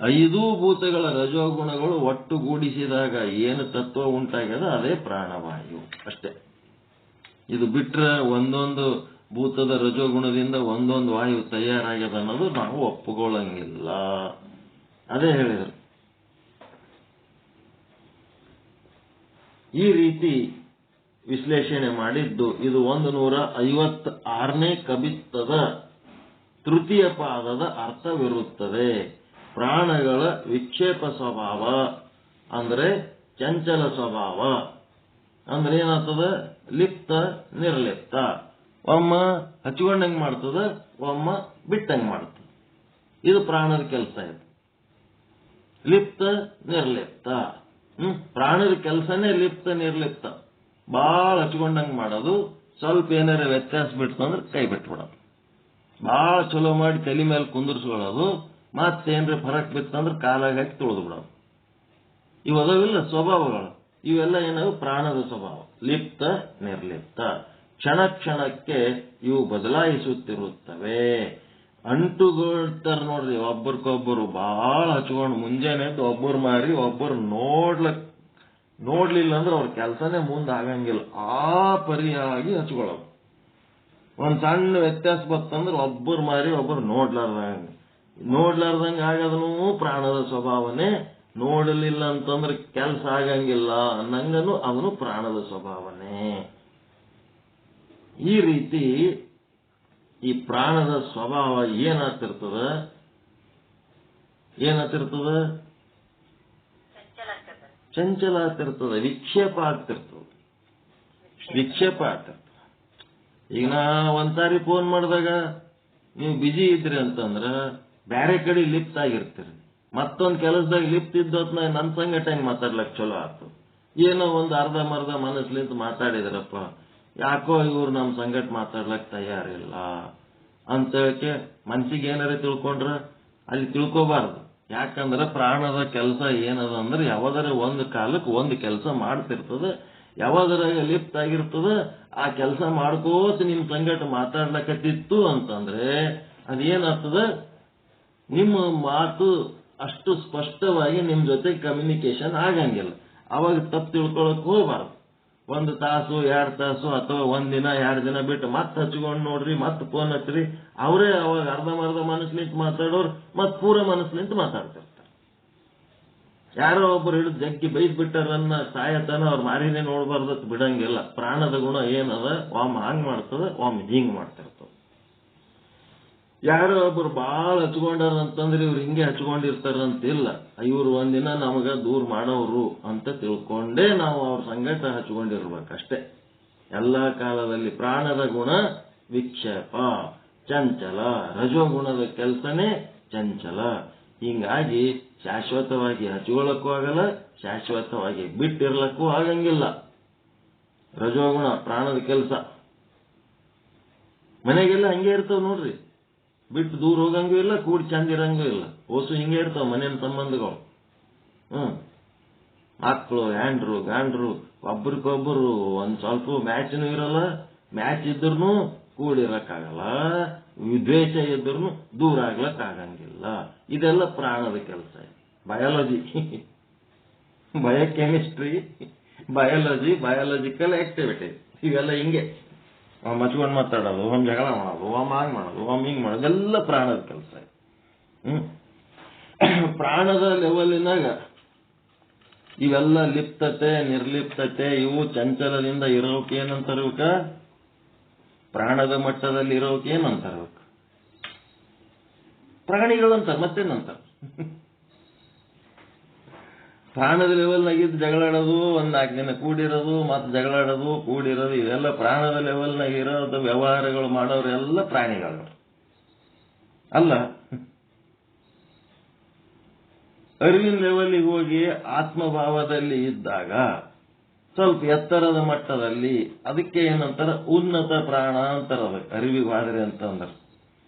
5 ಭೂತಗಳ ರಜೋಗುಣಗಳು ಒಟ್ಟುಗೂಡಿಸಿದಾಗ ಏನು ತತ್ವ ಉಂಟಾಗ್ಯದ ಅದೇ ಪ್ರಾಣವಾಯು ಅಷ್ಟೇ. ಇದು ಬಿಟ್ರೆ ಒಂದೊಂದು ಭೂತದ ರಜೋಗುಣದಿಂದ ಒಂದೊಂದು ವಾಯು ತಯಾರಾಗ್ಯದ ಅನ್ನೋದು ನಾವು ಒಪ್ಪುಕೊಳ್ಳಂಗಿಲ್ಲ. ಅದೇ ಹೇಳಿದರು. ಈ ರೀತಿ ವಿಶ್ಲೇಷಣೆ ಮಾಡಿದ್ದು ಇದು 156ನೇ ಕಬಿತ್ತದ ತೃತೀಯ ಪಾದದ ಅರ್ಥವಿರುತ್ತದೆ. ಪ್ರಾಣಗಳ ವಿಕ್ಷೇಪ ಸ್ವಭಾವ ಅಂದ್ರೆ ಚಂಚಲ ಸ್ವಭಾವ ಅಂದ್ರೆ ಏನಾಗ್ತದ? ಲಿಪ್ತ ನಿರ್ಲಿಪ್ತ. ಒಮ್ಮ ಹಚ್ಕೊಂಡಂಗ್ ಮಾಡ್ತದ, ಒಮ್ಮ ಬಿಟ್ಟಂಗ್ ಮಾಡ್ತದ. ಇದು ಪ್ರಾಣದ ಕೆಲಸ. ಇದು ಲಿಪ್ತ ನಿರ್ಲಿಪ್ತ. ಪ್ರಾಣದ ಕೆಲಸನೇ ಲಿಪ್ತ ನಿರ್ಲಿಪ್ತ. ಬಾಳ ಹಚ್ಕೊಂಡಂಗ್ ಮಾಡೋದು, ಸ್ವಲ್ಪ ಏನಾರ ವ್ಯತ್ಯಾಸ ಬಿಡ್ತಂದ್ರೆ ಕೈ ಬಿಟ್ಬಿಡೋದು. ಬಾಳ ಚಲೋ ಮಾಡಿ ತಲೆ ಮೇಲೆ ಕುಂದರ್ಸ್ಕೊಳ್ಳೋದು, ಮತ್ತೇನ್ರಿ ಫರಕ್ ಬಿತ್ತಂದ್ರೆ ಕಾಲಾಗ ಹಾಕಿ ತುಳಿದು ಬಿಡೋದು. ಇವು ಅದಾವಿಲ್ಲ ಸ್ವಭಾವಗಳು. ಇವೆಲ್ಲ ಏನವು ಪ್ರಾಣದ ಸ್ವಭಾವ. ಲಿಪ್ತ ನಿರ್ಲಿಪ್ತ, ಕ್ಷಣ ಕ್ಷಣಕ್ಕೆ ಇವು ಬದಲಾಯಿಸುತ್ತಿರುತ್ತವೆ. ಅಂಟುಗೊಳ್ತಾರ ನೋಡ್ರಿ, ಒಬ್ಬರಿಗೊಬ್ಬರು ಬಹಳ ಹಚ್ಕೊಂಡು ಮುಂಜಾನೆ ಒಬ್ಬರು ಮಾರಿ ಒಬ್ಬರು ನೋಡ್ಲಿಲ್ಲ ಅಂದ್ರೆ ಅವ್ರ ಕೆಲಸನೇ ಮುಂದೆ ಆಗಂಗಿಲ್ಲ. ಆ ಪರಿಯಾಗಿ ಹಚ್ಕೊಳ್ಳೋದು. ಒಂದ್ ಸಣ್ಣ ವ್ಯತ್ಯಾಸ ಬರ್ತಂದ್ರೆ ಒಬ್ಬರು ಮಾರಿ ಒಬ್ಬರು ನೋಡ್ಲಾರ್ದಂಗ ಆಗದನು ಪ್ರಾಣದ ಸ್ವಭಾವನೆ. ನೋಡಲಿಲ್ಲ ಅಂತಂದ್ರೆ ಕೆಲಸ ಆಗಂಗಿಲ್ಲ ಅನ್ನಂಗನು ಅವನು ಪ್ರಾಣದ ಸ್ವಭಾವನೆ. ಈ ರೀತಿ ಈ ಪ್ರಾಣದ ಸ್ವಭಾವ ಏನಾಗ್ತಿರ್ತದ, ಚಂಚಲ ಆಗ್ತಿರ್ತದೆ, ವಿಕ್ಷೇಪ ಆಗ್ತಿರ್ತದೆ. ಈಗ ನಾ ಒಂದ್ಸಾರಿ ಫೋನ್ ಮಾಡಿದಾಗ ನೀವು ಬಿಜಿ ಇದ್ರಿ ಅಂತಂದ್ರ ಬ್ಯಾರೆ ಕಡೆ ಲಿಪ್ತ್ ಆಗಿರ್ತೀರಿ. ಮತ್ತೊಂದ್ ಕೆಲಸದಾಗ ಲಿಪ್ತ್ ಇದ್ದೋತ್ನ ನನ್ನ ಸಂಗಟ ಹೆಂಗ್ ಮಾತಾಡ್ಲಕ್ ಚಲೋ ಆಯ್ತು. ಏನೋ ಒಂದು ಅರ್ಧ ಮರ್ಧ ಮನಸ್ಲಿಂತ ಮಾತಾಡಿದ್ರಪ್ಪ, ಯಾಕೋ ಇವ್ರು ನಮ್ ಸಂಗಟ ಮಾತಾಡ್ಲಕ್ ತಯಾರಿಲ್ಲ ಅಂತ ಹೇಳಕ್ಕೆ ಮನ್ಸಿಗೆ ಏನಾರ ತಿಳ್ಕೊಂಡ್ರ ಅಲ್ಲಿ ತಿಳ್ಕೋಬಾರ್ದು. ಯಾಕಂದ್ರೆ ಪ್ರಾಣದ ಕೆಲಸ ಏನದ ಅಂದ್ರೆ ಯಾವ್ದಾರ ಒಂದು ಕಾಲಕ್ಕೆ ಒಂದು ಕೆಲಸ ಮಾಡ್ತಿರ್ತದ. ಯಾವ್ದಾರಾಗ ಲಿಪ್ತ್ ಆಗಿರ್ತದ, ಆ ಕೆಲಸ ಮಾಡ್ಕೋತ ನಿಮ್ ಸಂಗಟ ಮಾತಾಡ್ಲಕತ್ತಿತ್ತು ಅಂತಂದ್ರೆ ಅದೇನಾಗ್ತದ, ನಿಮ್ಮ ಮಾತು ಅಷ್ಟು ಸ್ಪಷ್ಟವಾಗಿ ನಿಮ್ ಜೊತೆ ಕಮ್ಯುನಿಕೇಶನ್ ಆಗಂಗಿಲ್ಲ. ಅವಾಗ ತಪ್ಪು ತಿಳ್ಕೊಳಕ್ ಹೋಗ್ಬಾರ್ದು. 1 ತಾಸು 2 ತಾಸು ಅಥವಾ 1 ದಿನ 2 ದಿನ ಬಿಟ್ಟು ಮತ್ತೆ ಹಚ್ಕೊಂಡು ನೋಡ್ರಿ, ಮತ್ತೆ ಫೋನ್ ಹಚ್ಚ್ರಿ. ಅವರೇ ಅವಾಗ ಅರ್ಧಮರ್ಧ ಮನಸ್ಲಿಂತ ಮಾತಾಡೋರು ಮತ್ತೆ ಪೂರ ಮನಸ್ಲಿಂತ ಮಾತಾಡ್ತಿರ್ತಾರೆ. ಯಾರೋ ಒಬ್ಬರು ಹಿಡಿದು ಜಗ್ಗಿ ಬೈದ್ ಬಿಟ್ಟಾರನ್ನ ಸಾಯತನ ಅವ್ರ ಮಾರಿನೇ ನೋಡ್ಬಾರ್ದತ್ ಬಿಡಂಗಿಲ್ಲ. ಪ್ರಾಣದ ಗುಣ ಏನದ, ಒಮ್ಮೆ ಹಂಗ್ ಮಾಡ್ತದ, ಒಮ್ಮೆ ಹಿಂಗ್ ಮಾಡ್ತಿರ್ತದ. ಯಾರೋ ಒಬ್ರು ಬಾಳ ಹಚ್ಕೊಂಡಾರ ಅಂತಂದ್ರೆ ಇವ್ರು ಹಿಂಗೆ ಹಚ್ಕೊಂಡಿರ್ತಾರಂತಿಲ್ಲ. ಇವ್ರು ಒಂದಿನ ನಮಗ ದೂರ ಮಾಡೋರು ಅಂತ ತಿಳ್ಕೊಂಡೇ ನಾವು ಅವ್ರ ಸಂಗಟ ಹಚ್ಕೊಂಡಿರ್ಬೇಕಷ್ಟೇ. ಎಲ್ಲಾ ಕಾಲದಲ್ಲಿ ಪ್ರಾಣದ ಗುಣ ವಿಕ್ಷೇಪ, ಚಂಚಲ. ರಜೋಗುಣದ ಕೆಲಸನೇ ಚಂಚಲ. ಹಿಂಗಾಗಿ ಶಾಶ್ವತವಾಗಿ ಹಚ್ಕೊಳ್ಳಕ್ಕೂ ಆಗಲ್ಲ, ಶಾಶ್ವತವಾಗಿ ಬಿಟ್ಟಿರ್ಲಕ್ಕೂ ಆಗಂಗಿಲ್ಲ. ರಜೋಗುಣ ಪ್ರಾಣದ ಕೆಲಸ. ಮನೆಗೆಲ್ಲ ಹಂಗೆ ಇರ್ತಾವ ನೋಡ್ರಿ, ಬಿಟ್ಟು ದೂರ ಹೋಗಂಗೂ ಇಲ್ಲ, ಕೂಡಿ ಚಂದ ಇರಂಗೂ ಇಲ್ಲ. ಓಸು ಹಿಂಗೆ ಇರ್ತಾವ ಮನೇನ ಸಂಬಂಧಗಳು. ಮಕ್ಕಳು, ಹ್ಯಾಂಡ್ರು ಗಾಂಡ್ರು ಒಬ್ರಿಗೊಬ್ಬರು ಒಂದ್ ಸ್ವಲ್ಪ ಮ್ಯಾಚ್ನೂ ಇರಲ್ಲ. ಮ್ಯಾಚ್ ಇದ್ರೂ ಕೂಡಿರಕ್ಕಾಗಲ್ಲ, ದ್ವೇಷ ಇದ್ರೂ ದೂರ ಆಗ್ಲಕ್ ಆಗಂಗಿಲ್ಲ. ಇದೆಲ್ಲ ಪ್ರಾಣದ ಕೆಲಸ. ಬಯಾಲಜಿ, ಬಯೋಕೆಮಿಸ್ಟ್ರಿ, ಬಯಾಲಜಿಕಲ್ ಆಕ್ಟಿವಿಟಿ ಇವೆಲ್ಲ ಹಿಂಗೆ ಮಚ್ಕೊಂಡ್ ಮಾತಾಡೋದು, ಒಮ್ಮೆ ಜಗಳ ಮಾಡೋದು, ಒಮ್ಮೆ ಹಂಗ್ ಮಾಡೋದು, ಒಮ್ಮೆ ಹಿಂಗ್ ಮಾಡೋದು, ಎಲ್ಲ ಪ್ರಾಣದ ಕೆಲಸ. ಪ್ರಾಣದ ಲೆವೆಲಿನಾಗ ಇವೆಲ್ಲ ಲಿಪ್ತತೆ ನಿರ್ಲಿಪ್ತತೆ ಇವು ಚಂಚಲದಿಂದ ಇರೋಕೆ ಏನಂತಾರ, ಇವಕ್ಕ ಪ್ರಾಣದ ಮಟ್ಟದಲ್ಲಿ ಇರೋಕೆ ಏನಂತಾರ, ಇವಕ್ಕ ಪ್ರಾಣಿಗಳಂತಾರ. ಮತ್ತೇನಂತಾರ? ಪ್ರಾಣದ ಲೆವೆಲ್ನಾಗಿದ್ದು ಜಗಳಾಡೋದು, 1-4 ದಿನ ಕೂಡಿರೋದು, ಮತ್ತೆ ಜಗಳಾಡೋದು, ಕೂಡಿರೋದು, ಇವೆಲ್ಲ ಪ್ರಾಣದ ಲೆವೆಲ್ನಾಗ ಇರೋದು. ವ್ಯವಹಾರಗಳು ಮಾಡೋರೆಲ್ಲ ಪ್ರಾಣಿಗಳು ಅಲ್ಲ. ಅರಿವಿನ ಲೆವೆಲ್ಗೆ ಹೋಗಿ ಆತ್ಮಭಾವದಲ್ಲಿ ಇದ್ದಾಗ ಸ್ವಲ್ಪ ಎತ್ತರದ ಮಟ್ಟದಲ್ಲಿ ಅದಕ್ಕೆ ಏನಂತಾರ, ಉನ್ನತ ಪ್ರಾಣ ಅಂತಾರ. ಅದಕ್ಕೆ ಅರಿವಿಗೆ ಹೋದ್ರೆ ಅಂತಂದ್ರ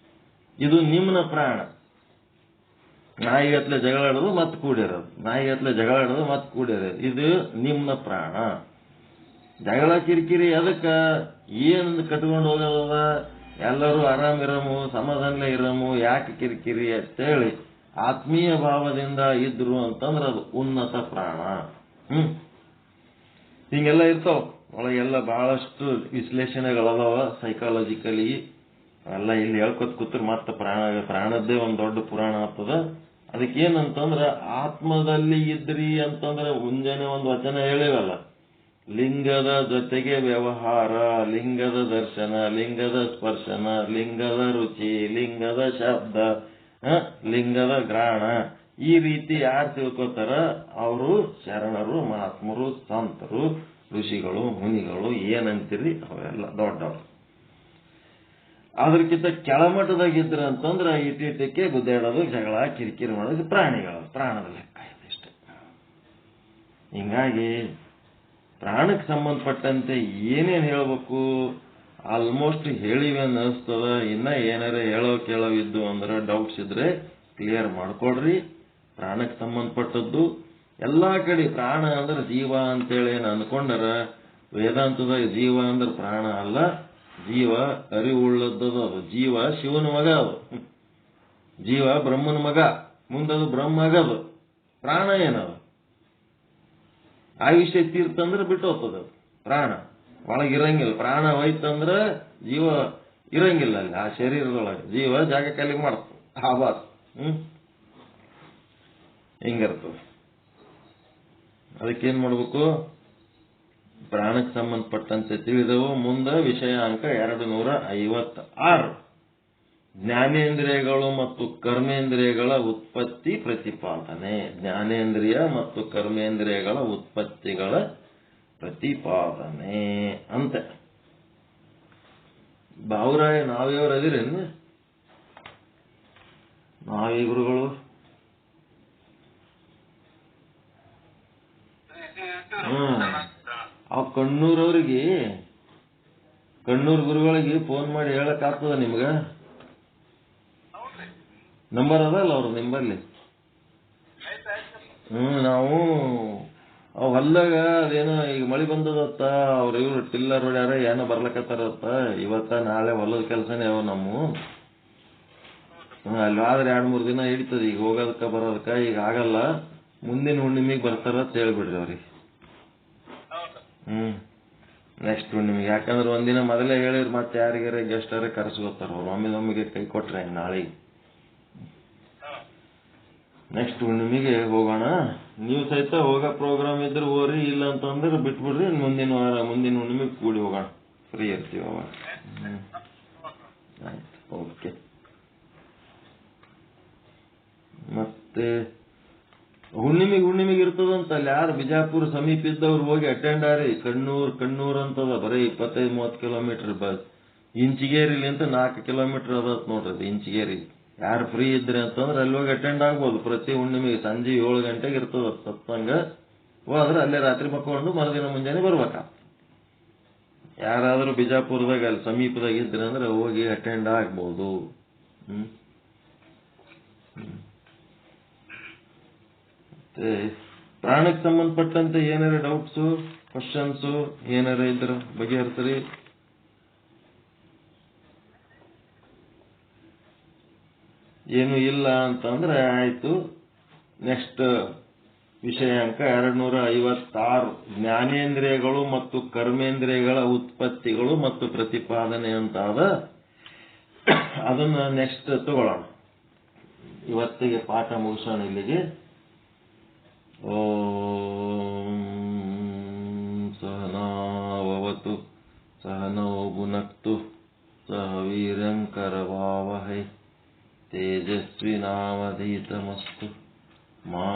ಇದು ನಿಮ್ನ ಪ್ರಾಣ. ನಾಯಿಗತ್ಲೆ ಜಗಳಾಡೋದು ಮತ್ತೆ ಕೂಡಿರೋದು, ನಾಯಿಗತ್ಲೆ ಜಗಳಾಡೋದು ಮತ್ತೆ ಕೂಡಿರೋದು, ಇದು ನಿಮ್ನ ಪ್ರಾಣ. ಜಗಳ ಕಿರಿಕಿರಿ ಅದಕ್ಕ ಏನ್ ಕಟ್ಕೊಂಡು ಹೋಗೋದ, ಎಲ್ಲರೂ ಆರಾಮಿರಮು, ಸಮಾಧಾನ ಇರಮು, ಯಾಕೆ ಕಿರಿಕಿರಿ ಅಂತೇಳಿ ಆತ್ಮೀಯ ಭಾವದಿಂದ ಇದ್ರು ಅಂತಂದ್ರ ಅದು ಉನ್ನತ ಪ್ರಾಣ. ಹಿಂಗೆಲ್ಲ ಇರ್ತಾವ ಒಳಗೆಲ್ಲ ಬಹಳಷ್ಟು ವಿಶ್ಲೇಷಣೆಗಳದಾವ ಸೈಕಾಲಜಿಕಲಿ. ಎಲ್ಲ ಇಲ್ಲಿ ಹೇಳ್ಕೊತ್ ಕೂತ್ರು ಮತ್ತೆ ಪ್ರಾಣದ್ದೇ ಒಂದ್ ದೊಡ್ಡ ಪುರಾಣ ಆಗ್ತದ. ಅದಕ್ಕೇನಂತಂದ್ರ ಆತ್ಮದಲ್ಲಿ ಇದ್ರಿ ಅಂತಂದ್ರೆ ಮುಂಜಾನೆ ಒಂದು ವಚನ ಹೇಳಿವಲ್ಲ, ಲಿಂಗದ ಜೊತೆಗೆ ವ್ಯವಹಾರ, ಲಿಂಗದ ದರ್ಶನ, ಲಿಂಗದ ಸ್ಪರ್ಶನ, ಲಿಂಗದ ರುಚಿ, ಲಿಂಗದ ಶಬ್ದ, ಲಿಂಗದ ಗ್ರಾಣ. ಈ ರೀತಿ ಯಾರು ತಿಳ್ಕೊತಾರ ಅವರು ಶರಣರು, ಮಹಾತ್ಮರು, ಸಂತರು, ಋಷಿಗಳು, ಮುನಿಗಳು, ಏನಂತೀರಿ ಅವೆಲ್ಲ ದೊಡ್ಡವರು. ಅದ್ರಕ್ಕಿಂತ ಕೆಳಮಟ್ಟದಾಗಿದ್ರ ಅಂತಂದ್ರ ಇಟ್ಟಿಟ್ಟಕ್ಕೆ ಗುದ್ದಾಡೋದು, ಜಗಳ ಕಿರಿಕಿರಿ ಮಾಡೋದು ಪ್ರಾಣಿಗಳು. ಪ್ರಾಣದ ಲೆಕ್ಕ ಇದಿಷ್ಟೆ. ಹಿಂಗಾಗಿ ಪ್ರಾಣಕ್ಕೆ ಸಂಬಂಧಪಟ್ಟಂತೆ ಏನೇನ್ ಹೇಳ್ಬೇಕು ಆಲ್ಮೋಸ್ಟ್ ಹೇಳಿವೆ ಅನ್ನಿಸ್ತದ. ಇನ್ನ ಏನಾರ ಕೇಳೋವಿದ್ದು ಅಂದ್ರೆ ಡೌಟ್ಸ್ ಇದ್ರೆ ಕ್ಲಿಯರ್ ಮಾಡ್ಕೊಡ್ರಿ. ಪ್ರಾಣಕ್ಕೆ ಸಂಬಂಧಪಟ್ಟದ್ದು ಎಲ್ಲಾ ಕಡೆ ಪ್ರಾಣ ಅಂದ್ರೆ ಜೀವ ಅಂತೇಳಿ ಏನು ಅನ್ಕೊಂಡರ ವೇದಾಂತದಾಗ ಜೀವ ಅಂದ್ರೆ ಪ್ರಾಣ ಅಲ್ಲ, ಜೀವ ಅರಿವುಳ್ಳದ್ದದು. ಅದು ಜೀವ ಶಿವನ ಮಗ, ಅದು ಜೀವ ಬ್ರಹ್ಮನ ಮಗ, ಮುಂದದು ಬ್ರಹ್ಮ ಆಗದು. ಪ್ರಾಣ ಏನದು? ಆಯುಷ್ಯ ತೀರ್ತಂದ್ರೆ ಬಿಟ್ಟು ಹೋಗ್ತದ ಪ್ರಾಣ, ಒಳಗಿರಂಗಿಲ್ಲ. ಪ್ರಾಣ ಹೋಯ್ತಂದ್ರ ಜೀವ ಇರಂಗಿಲ್ಲ ಅಲ್ಲಿ ಆ ಶರೀರದೊಳಗೆ, ಜೀವ ಜಾಗ ಖಾಲಿ ಮಾಡ್ತದೆ ಆವಾಸ್. ಹಿಂಗಿರ್ತದೆ. ಅದಕ್ಕೇನ್ ಮಾಡ್ಬೇಕು? ಪ್ರಾಣಕ್ಕೆ ಸಂಬಂಧಪಟ್ಟಂತೆ ತಿಳಿದವು. ಮುಂದೆ ವಿಷಯ ಅಂಕ 256. ಜ್ಞಾನೇಂದ್ರಿಯಗಳು ಮತ್ತು ಕರ್ಮೇಂದ್ರಿಯಗಳ ಉತ್ಪತ್ತಿ ಪ್ರತಿಪಾದನೆ. ಜ್ಞಾನೇಂದ್ರಿಯ ಮತ್ತು ಕರ್ಮೇಂದ್ರಿಯಗಳ ಉತ್ಪತ್ತಿಗಳ ಪ್ರತಿಪಾದನೆ ಅಂತೆ. ಬಾವುರಾಯ ನಾವಿಯವರು ಅದಿರೇನು? ನಾವೀ ಗುರುಗಳು ಆ ಕಣ್ಣೂರವ್ರಿಗೆ, ಕಣ್ಣೂರ್ ಗುರುಗಳಿಗೆ ಫೋನ್ ಮಾಡಿ ಹೇಳಕ್ ಆಗ್ತದ ನಿಮ್ಗ? ನಂಬರ್ ಅದಲ್ಲ ಅವ್ರ ನಿಂಬಲ್ಲಿ? ನಾವು ಹೊಲ್ದಾಗ ಅದೇನೋ ಈಗ ಮಳಿ ಬಂದದತ್ತ, ಇವ್ರು ಟಿಲ್ಲರ್ ಹೊಡ್ಯಾರ ಏನೋ ಬರ್ಲಕತ್ತಾರತ್ತ. ಇವತ್ತ ನಾಳೆ ಹೊಲದ ಕೆಲಸನೇ ಅವ ನಮ್ಮ. ಅಲ್ಲಿ ಆದ್ರೆ 2-3 ದಿನ ಹಿಡಿತದ ಈಗ ಹೋಗೋದಕ್ಕ ಬರೋದಕ್ಕ. ಈಗ ಆಗಲ್ಲ, ಮುಂದಿನ ಹುಣ್ಣಿಮೆಗೆ ಬರ್ತಾರ ಅಂತ ಹೇಳ್ಬಿಡ್ರಿ ಅವ್ರಿಗೆ. ನೆಕ್ಸ್ಟ್ ಹುಣ್ಣಿಮೆಗೆ. ಯಾಕಂದ್ರೆ ಒಂದಿನ ಮೊದಲೇ ಹೇಳಿರ್ ಮತ್ತೆ ಯಾರಿಗಾರ ಗೆಸ್ಟಾರ ಕರೆಸ್ಕೊತಾರ ಅವ್ರು. ಒಮ್ಮಿಗೆ ಕೈ ಕೊಟ್ರೆ ನಾಳೆಗೆ. ನೆಕ್ಸ್ಟ್ ಹುಣ್ಣಿಮೆಗೆ ಹೋಗೋಣ. ನೀವು ಸಹಿತ ಹೋಗೋ ಪ್ರೋಗ್ರಾಮ್ ಇದ್ರೆ ಹೋಗ್ರಿ, ಇಲ್ಲ ಅಂತಂದ್ರೆ ಬಿಟ್ಬಿಡ್ರಿ. ಮುಂದಿನ ವಾರ, ಮುಂದಿನ ಹುಣ್ಣಿಮೆಗೆ ಕೂಡಿ ಹೋಗೋಣ, ಫ್ರೀ ಇರ್ತೀವಿ ಅವಾಗ. ಆಯ್ತು, ಓಕೆ. ಮತ್ತೆ ಹುಣ್ಣಿಮೆಗೆ ಇರ್ತದಂತ ಅಲ್ಲಿ. ಯಾರು ಬಿಜಾಪುರ ಸಮೀಪ ಇದ್ದವ್ರು ಹೋಗಿ ಅಟೆಂಡ್ ಆರಿ. ಕಣ್ಣೂರ್ ಅಂತದ, ಬರೀ 25-30 ಕಿಲೋಮೀಟರ್. ಇಂಚಿಗೇರಿಲಿ ಅಂತ 4 ಕಿಲೋಮೀಟರ್ ಅದ ನೋಡ್ರಿ ಅದು ಇಂಚಿಗೇರಿ. ಯಾರು ಫ್ರೀ ಇದ್ರಿ ಅಂತಂದ್ರೆ ಅಲ್ಲಿ ಹೋಗಿ ಅಟೆಂಡ್ ಆಗ್ಬೋದು. ಪ್ರತಿ ಹುಣ್ಣಿಮೆಗೆ ಸಂಜೆ 7 ಗಂಟೆಗೆ ಇರ್ತದ ಸತ್ಸಂಗ. ಹೋದ್ರೆ ಅಲ್ಲೇ ರಾತ್ರಿ ಮಕ್ಕೊಂಡು ಮರುದಿನ ಮುಂಜಾನೆ ಬರ್ಬೇಕ. ಯಾರಾದ್ರೂ ಬಿಜಾಪುರದಾಗ ಅಲ್ಲಿ ಸಮೀಪದಾಗ ಇದ್ರಿ ಅಂದ್ರೆ ಹೋಗಿ ಅಟೆಂಡ್ ಆಗ್ಬೋದು. ಮತ್ತೆ ಪ್ರಾಣಕ್ಕೆ ಸಂಬಂಧಪಟ್ಟಂತೆ ಏನಾರ ಡೌಟ್ಸು, ಕ್ವಶನ್ಸು ಏನಾರ ಇದ್ರ ಬಗೆಹರಿಸ್ರಿ. ಏನು ಇಲ್ಲ ಅಂತಂದ್ರೆ ಆಯ್ತು. ನೆಕ್ಸ್ಟ್ ವಿಷಯ ಅಂಕ 256. ಜ್ಞಾನೇಂದ್ರಿಯಗಳು ಮತ್ತು ಕರ್ಮೇಂದ್ರಿಯಗಳ ಉತ್ಪತ್ತಿಗಳು ಮತ್ತು ಪ್ರತಿಪಾದನೆ ಅಂತಾದ. ಅದನ್ನ ನೆಕ್ಸ್ಟ್ ತಗೊಳ್ಳೋಣ. ಇವತ್ತಿಗೆ ಪಾಠ ಮುಗಿಸೋಣ ಇಲ್ಲಿಗೆ. ಓಂ ಸಹನಾವವತು ಸಹನೋ ಭುನಕ್ತು ಸಹ ವೀರ್ಯಂಕರವಾವಹೈ ತೇಜಸ್ವಿನಾವಧೀತಮಸ್ತು ಮಾ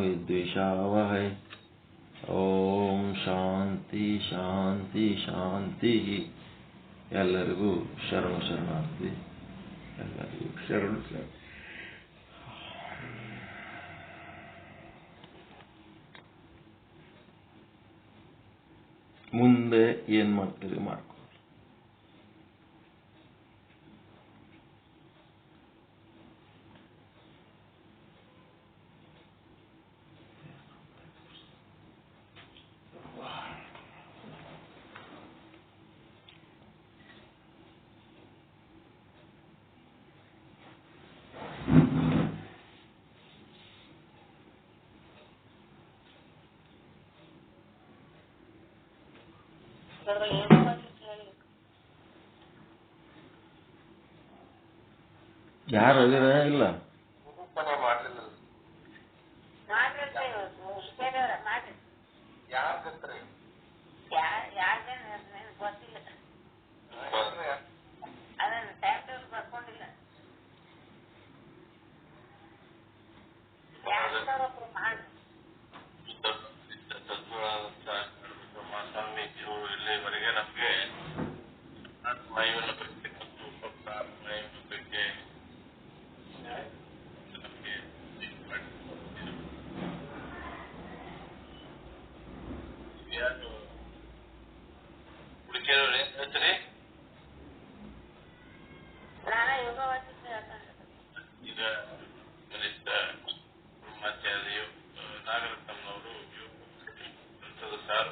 ವಿದ್ವಿಷಾವಹೈ. ಓಂ ಶಾಂತಿ ಶಾಂತಿ ಶಾಂತಿ. ಎಲ್ಲರಿಗೂ ಶರಣಾರ್ಥಿ. ಎಲ್ಲರಿಗೂ ಶರಣು. ಮುಂದೆ ಏನ್ ಮಾಡ್ತೀರಿ ಮಾಡ್ಕೊ. ಯಾರು ಅದಿರ ಇಲ್ಲ? ಇಲ್ಲಿವರೆಗೆ ನಮಗೆ ಹುಡುಕಿಯವ್ರು ಏನ್ ಹೇಳ್ತೀರಿ? ಈಗ ಕನಿಷ್ಠ ಬ್ರಹ್ಮಚಾರಿಯು ನಾಗರತ್ನ ಸರ್